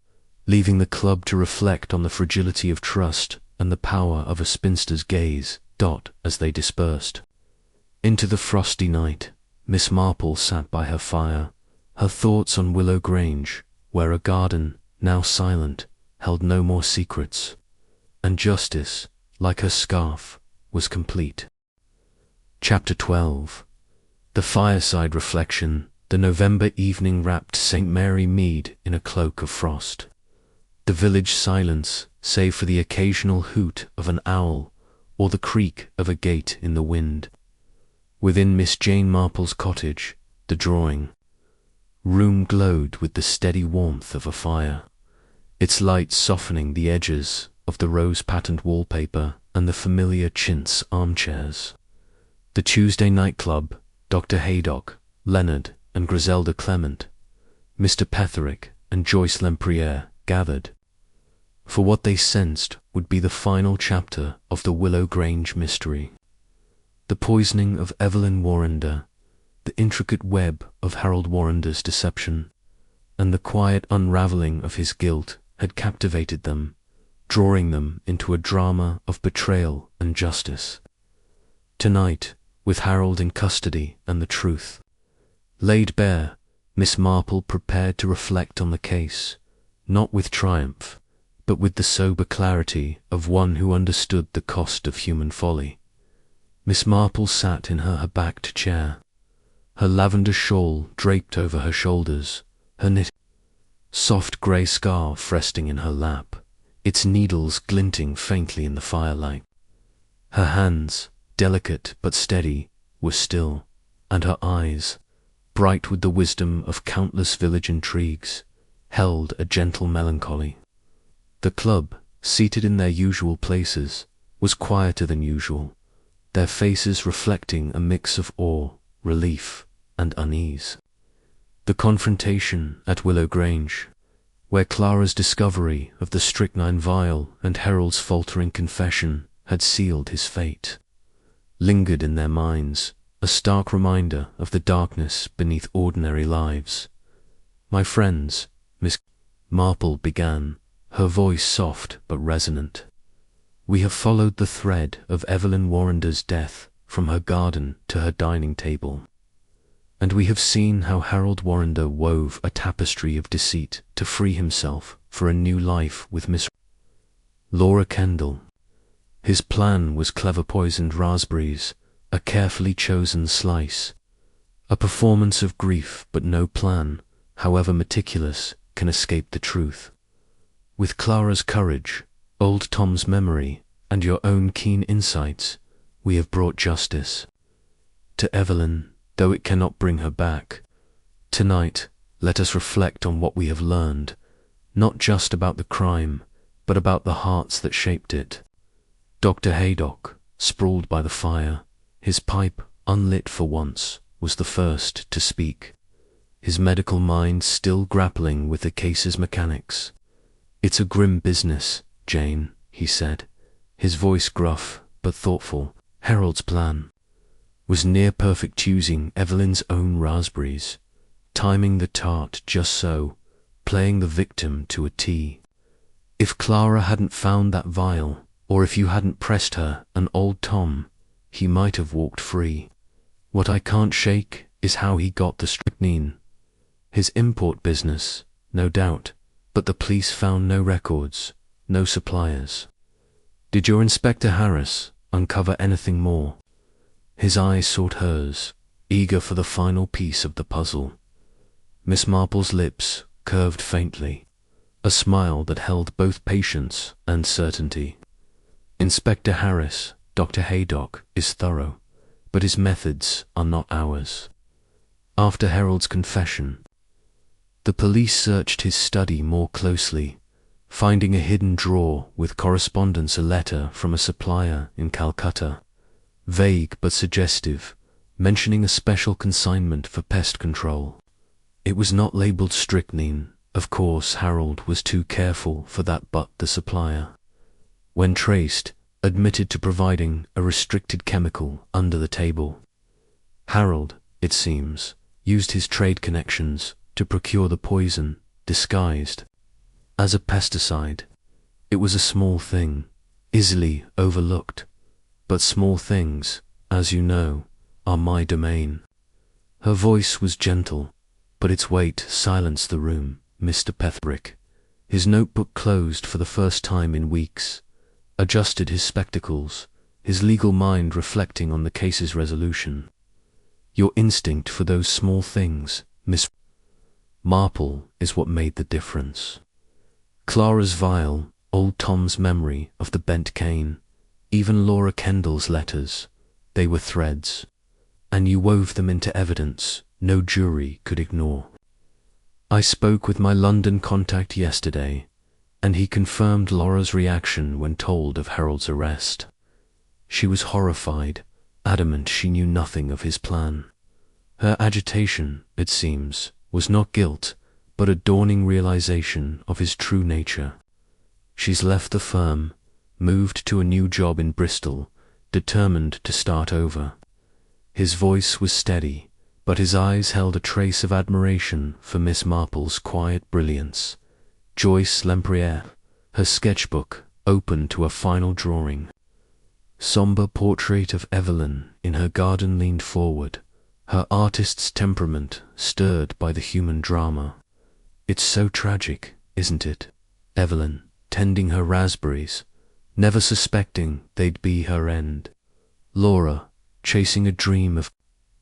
leaving the club to reflect on the fragility of trust and the power of a spinster's gaze, as they dispersed. Into the frosty night, Miss Marple sat by her fire, her thoughts on Willow Grange, where a garden, now silent, held no more secrets, and justice, like her scarf, was complete. Chapter 12. The fireside reflection. The November evening wrapped St. Mary Mead in a cloak of frost. The village silence, save for the occasional hoot of an owl or the creak of a gate in the wind. Within Miss Jane Marple's cottage, the drawing room glowed with the steady warmth of a fire, its light softening the edges of the rose-patterned wallpaper and the familiar chintz armchairs. The Tuesday night club, Dr. Haydock, Leonard, and Griselda Clement, Mr. Petherick, and Joyce Lempriere gathered, for what they sensed would be the final chapter of the Willow Grange mystery. The poisoning of Evelyn Warrender, the intricate web of Harold Warrender's deception, and the quiet unravelling of his guilt had captivated them, drawing them into a drama of betrayal and justice. Tonight, with Harold in custody and the truth laid bare, Miss Marple prepared to reflect on the case, not with triumph, but with the sober clarity of one who understood the cost of human folly. Miss Marple sat in her backed chair, her lavender shawl draped over her shoulders, her knit soft grey scarf resting in her lap, its needles glinting faintly in the firelight. Her hands, delicate but steady, were still, and her eyes, bright with the wisdom of countless village intrigues, held a gentle melancholy. The club, seated in their usual places, was quieter than usual, their faces reflecting a mix of awe, relief, and unease. The confrontation at Willow Grange, where Clara's discovery of the strychnine vial and Harold's faltering confession had sealed his fate, lingered in their minds, a stark reminder of the darkness beneath ordinary lives. "My friends," Miss Marple began, her voice soft but resonant, "we have followed the thread of Evelyn Warrender's death from her garden to her dining table, and we have seen how Harold Warrender wove a tapestry of deceit to free himself for a new life with Miss Laura Kendall. His plan was clever poisoned raspberries, a carefully chosen slice, a performance of grief, but no plan, however meticulous, can escape the truth. With Clara's courage, old Tom's memory, and your own keen insights, we have brought justice to Evelyn, though it cannot bring her back. Tonight, let us reflect on what we have learned, not just about the crime, but about the hearts that shaped it." Dr. Haydock, sprawled by the fire, his pipe unlit for once, was the first to speak, his medical mind still grappling with the case's mechanics. "It's a grim business, Jane," he said, his voice gruff but thoughtful. "Harold's plan was near-perfect choosing Evelyn's own raspberries, timing the tart just so, playing the victim to a T. If Clara hadn't found that vial, or if you hadn't pressed her and old Tom, he might have walked free. What I can't shake is how he got the strychnine. His import business, no doubt, but the police found no records, no suppliers. Did your Inspector Harris uncover anything more?" His eyes sought hers, eager for the final piece of the puzzle. Miss Marple's lips curved faintly, a smile that held both patience and certainty. "Inspector Harris, Dr. Haydock, is thorough, but his methods are not ours. After Harold's confession, the police searched his study more closely, finding a hidden drawer with correspondence, a letter from a supplier in Calcutta, vague but suggestive, mentioning a special consignment for pest control. It was not labelled strychnine. Of course, Harold was too careful for that, but the supplier, when traced, admitted to providing a restricted chemical under the table. Harold, it seems, used his trade connections to procure the poison, disguised as a pesticide. It was a small thing, easily overlooked, but small things, as you know, are my domain. Her voice was gentle, but its weight silenced the room. Mr. Petherick, his notebook closed for the first time in weeks, adjusted his spectacles, his legal mind reflecting on the case's resolution. Your instinct for those small things, Miss Marple, is what made the difference. Clara's vial, old Tom's memory of the bent cane, even Laura Kendall's letters, they were threads, and you wove them into evidence no jury could ignore. I spoke with my London contact yesterday, and he confirmed Laura's reaction when told of Harold's arrest. She was horrified, adamant she knew nothing of his plan. Her agitation, it seems, was not guilt, but a dawning realization of his true nature. She's left the firm, moved to a new job in Bristol, determined to start over. His voice was steady, but his eyes held a trace of admiration for Miss Marple's quiet brilliance. Joyce Lempriere, her sketchbook, open to a final drawing. Sombre portrait of Evelyn in her garden leaned forward, her artist's temperament stirred by the human drama. It's so tragic, isn't it? Evelyn, tending her raspberries, never suspecting they'd be her end. Laura, chasing a dream of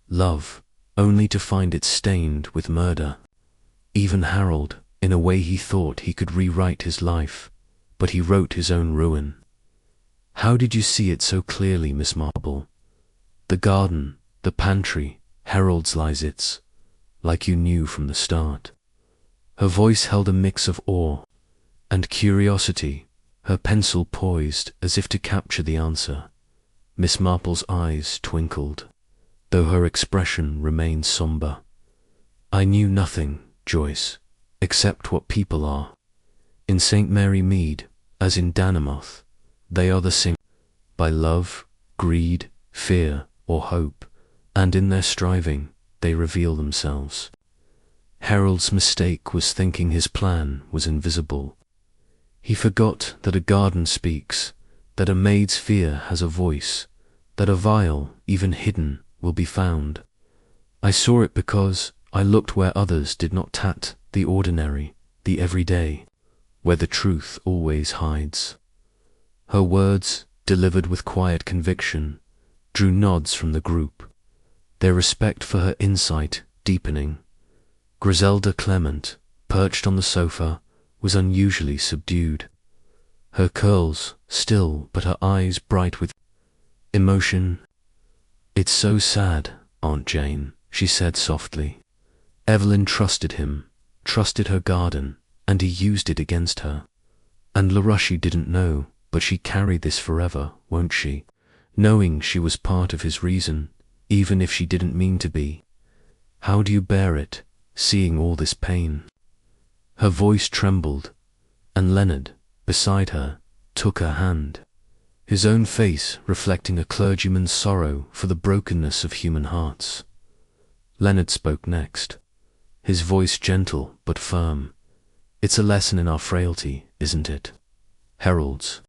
love, only to find it stained with murder. Even Harold, in a way he thought he could rewrite his life, but he wrote his own ruin. How did you see it so clearly, Miss Marple? The garden, the pantry, Harold's lies, like you knew from the start. Her voice held a mix of awe and curiosity, her pencil poised as if to capture the answer. Miss Marple's eyes twinkled, though her expression remained sombre. I knew nothing, Joyce, except what people are. In St. Mary Mead, as in Danamoth, they are the same by love, greed, fear, or hope, and in their striving they reveal themselves. Harold's mistake was thinking his plan was invisible. He forgot that a garden speaks, that a maid's fear has a voice, that a vial, even hidden, will be found. I saw it because I looked where others did not tat the ordinary, the everyday, where the truth always hides. Her words, delivered with quiet conviction, drew nods from the group, their respect for her insight deepening. Griselda Clement, perched on the sofa, was unusually subdued. Her curls still, but her eyes bright with emotion. It's so sad, Aunt Jane, she said softly. Evelyn trusted him, trusted her garden, and he used it against her. And Larushi didn't know, but she carried this forever, won't she? Knowing she was part of his reason, even if she didn't mean to be. How do you bear it, seeing all this pain? Her voice trembled, and Leonard, beside her, took her hand, his own face reflecting a clergyman's sorrow for the brokenness of human hearts. Leonard spoke next, his voice gentle but firm. It's a lesson in our frailty, isn't it? Harold's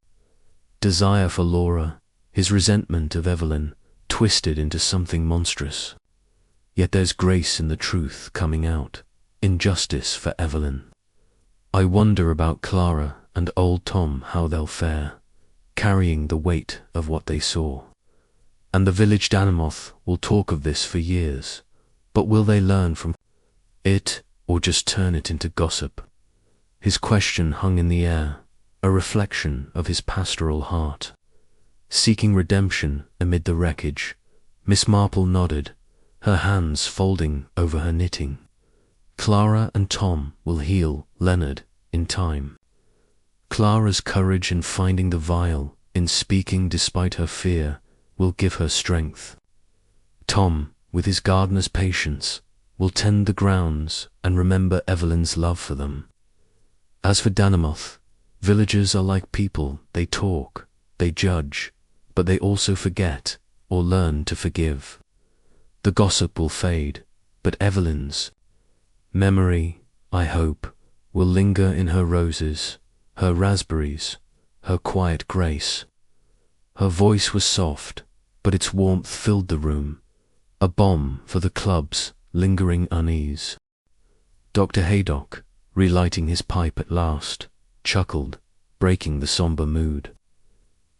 desire for Laura, his resentment of Evelyn, twisted into something monstrous. Yet there's grace in the truth coming out, injustice for Evelyn. I wonder about Clara and old Tom, how they'll fare, carrying the weight of what they saw. And the village Danamoth will talk of this for years, but will they learn from it, or just turn it into gossip? His question hung in the air, a reflection of his pastoral heart. Seeking redemption amid the wreckage, Miss Marple nodded, her hands folding over her knitting. Clara and Tom will heal Leonard in time. Clara's courage in finding the vial, in speaking despite her fear, will give her strength. Tom, with his gardener's patience, will tend the grounds and remember Evelyn's love for them. As for Danamoth, villagers are like people, they talk, they judge, but they also forget or learn to forgive. The gossip will fade, but Evelyn's memory, I hope, will linger in her roses, her raspberries, her quiet grace. Her voice was soft, but its warmth filled the room, a balm for the club's lingering unease. Dr. Haydock, relighting his pipe at last, chuckled, breaking the somber mood.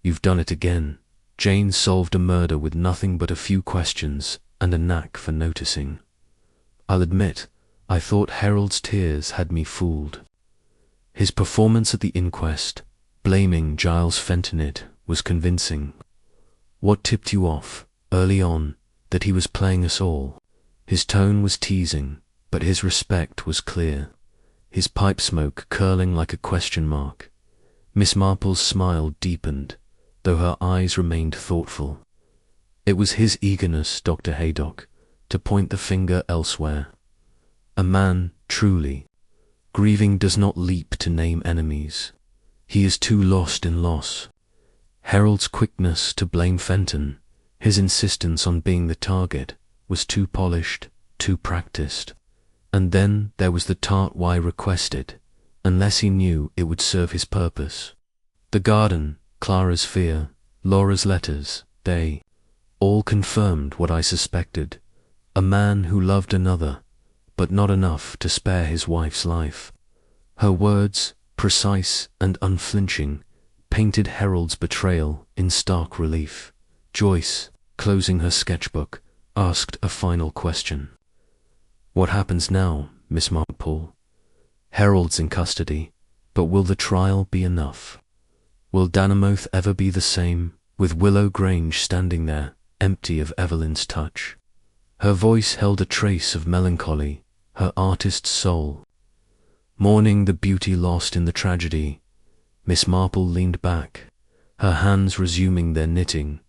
"You've done it again." Jane solved a murder with nothing but a few questions and a knack for noticing. "I'll admit, I thought Harold's tears had me fooled. His performance at the inquest, blaming Giles Whodunit, was convincing. What tipped you off, early on, that he was playing us all?" His tone was teasing, but his respect was clear, his pipe smoke curling like a question mark. Miss Marple's smile deepened, though her eyes remained thoughtful. It was his eagerness, Dr. Haydock, to point the finger elsewhere. A man, truly, grieving does not leap to name enemies. He is too lost in loss. Harold's quickness to blame Fenton, his insistence on being the target, was too polished, too practiced. And then there was the tart why requested, unless he knew it would serve his purpose. The garden, Clara's fear, Laura's letters, they all confirmed what I suspected. A man who loved another, but not enough to spare his wife's life. Her words, precise and unflinching, painted Harold's betrayal in stark relief. Joyce, closing her sketchbook, asked a final question. "What happens now, Miss Marple? Harold's in custody, but will the trial be enough? Will Danamoth ever be the same, with Willow Grange standing there, empty of Evelyn's touch?" Her voice held a trace of melancholy, her artist's soul. Mourning the beauty lost in the tragedy, Miss Marple leaned back, her hands resuming their knitting,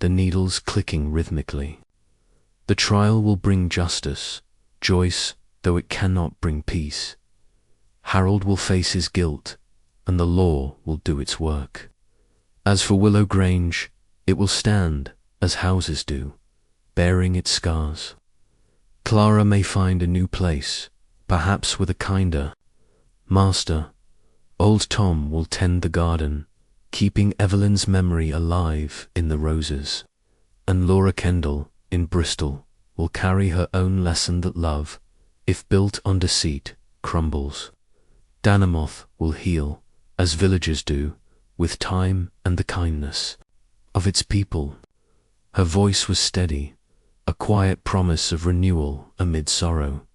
the needles clicking rhythmically. "The trial will bring justice, Joyce, though it cannot bring peace. Harold will face his guilt, and the law will do its work. As for Willow Grange, it will stand, as houses do, bearing its scars. Clara may find a new place, perhaps with a kinder master. Old Tom will tend the garden, keeping Evelyn's memory alive in the roses. And Laura Kendall, in Bristol, will carry her own lesson that love, if built on deceit, crumbles. Danamoth will heal, as villages do, with time and the kindness of its people." Her voice was steady, a quiet promise of renewal amid sorrow.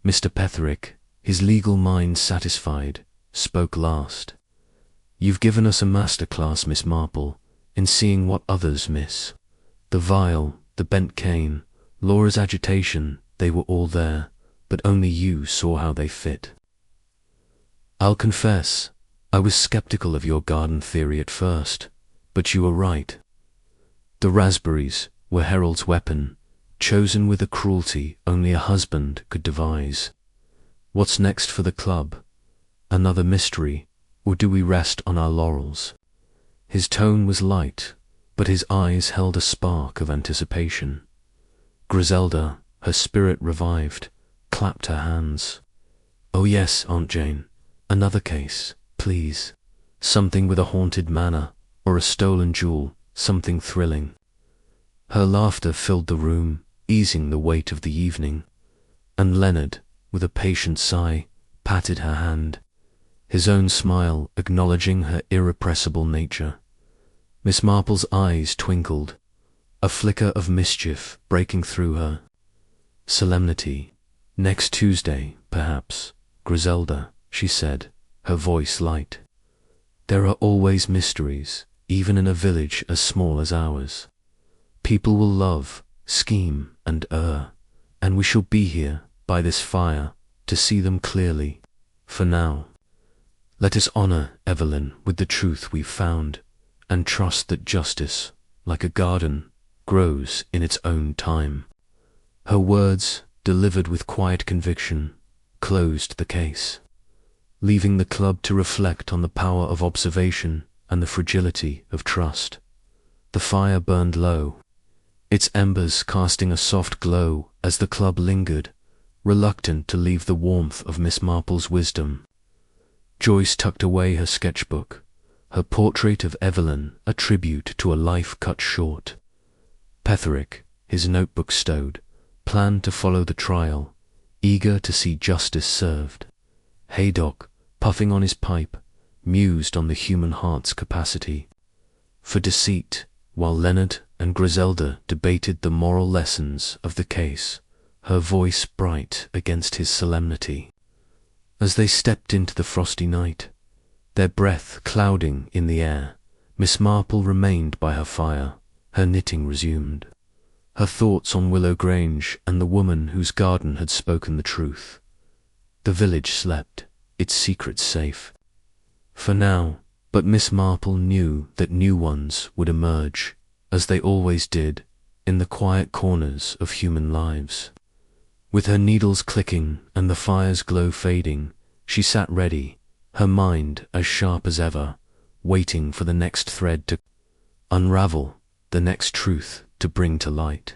Mr. Petherick, his legal mind satisfied, spoke last. "You've given us a master-class, Miss Marple, in seeing what others miss. The vial, the bent cane, Laura's agitation, they were all there, but only you saw how they fit. I'll confess, I was skeptical of your garden theory at first, but you were right. The raspberries were Harold's weapon, chosen with a cruelty only a husband could devise. What's next for the club? Another mystery, or do we rest on our laurels?" His tone was light, but his eyes held a spark of anticipation. Griselda, her spirit revived, clapped her hands. "Oh yes, Aunt Jane, another case, please. Something with a haunted manor, or a stolen jewel, something thrilling." Her laughter filled the room, easing the weight of the evening, and Leonard, with a patient sigh, patted her hand, his own smile acknowledging her irrepressible nature. Miss Marple's eyes twinkled, a flicker of mischief breaking through her. "Solemnity. Next Tuesday, perhaps, Griselda," she said, her voice light. "There are always mysteries, even in a village as small as ours. People will love, scheme, and err, and we shall be here, by this fire, to see them clearly. For now, let us honor Evelyn with the truth we've found, and trust that justice, like a garden, grows in its own time." Her words, delivered with quiet conviction, closed the case, leaving the club to reflect on the power of observation and the fragility of trust. The fire burned low, its embers casting a soft glow as the club lingered, reluctant to leave the warmth of Miss Marple's wisdom. Joyce tucked away her sketchbook, her portrait of Evelyn a tribute to a life cut short. Petherick, his notebook stowed, planned to follow the trial, eager to see justice served. Haydock, puffing on his pipe, mused on the human heart's capacity for deceit, while Leonard and Griselda debated the moral lessons of the case, her voice bright against his solemnity. As they stepped into the frosty night, their breath clouding in the air, Miss Marple remained by her fire, her knitting resumed, her thoughts on Willow Grange and the woman whose garden had spoken the truth. The village slept, its secrets safe for now, but Miss Marple knew that new ones would emerge, as they always did, in the quiet corners of human lives. With her needles clicking and the fire's glow fading, she sat ready, her mind as sharp as ever, waiting for the next thread to unravel, the next truth to bring to light.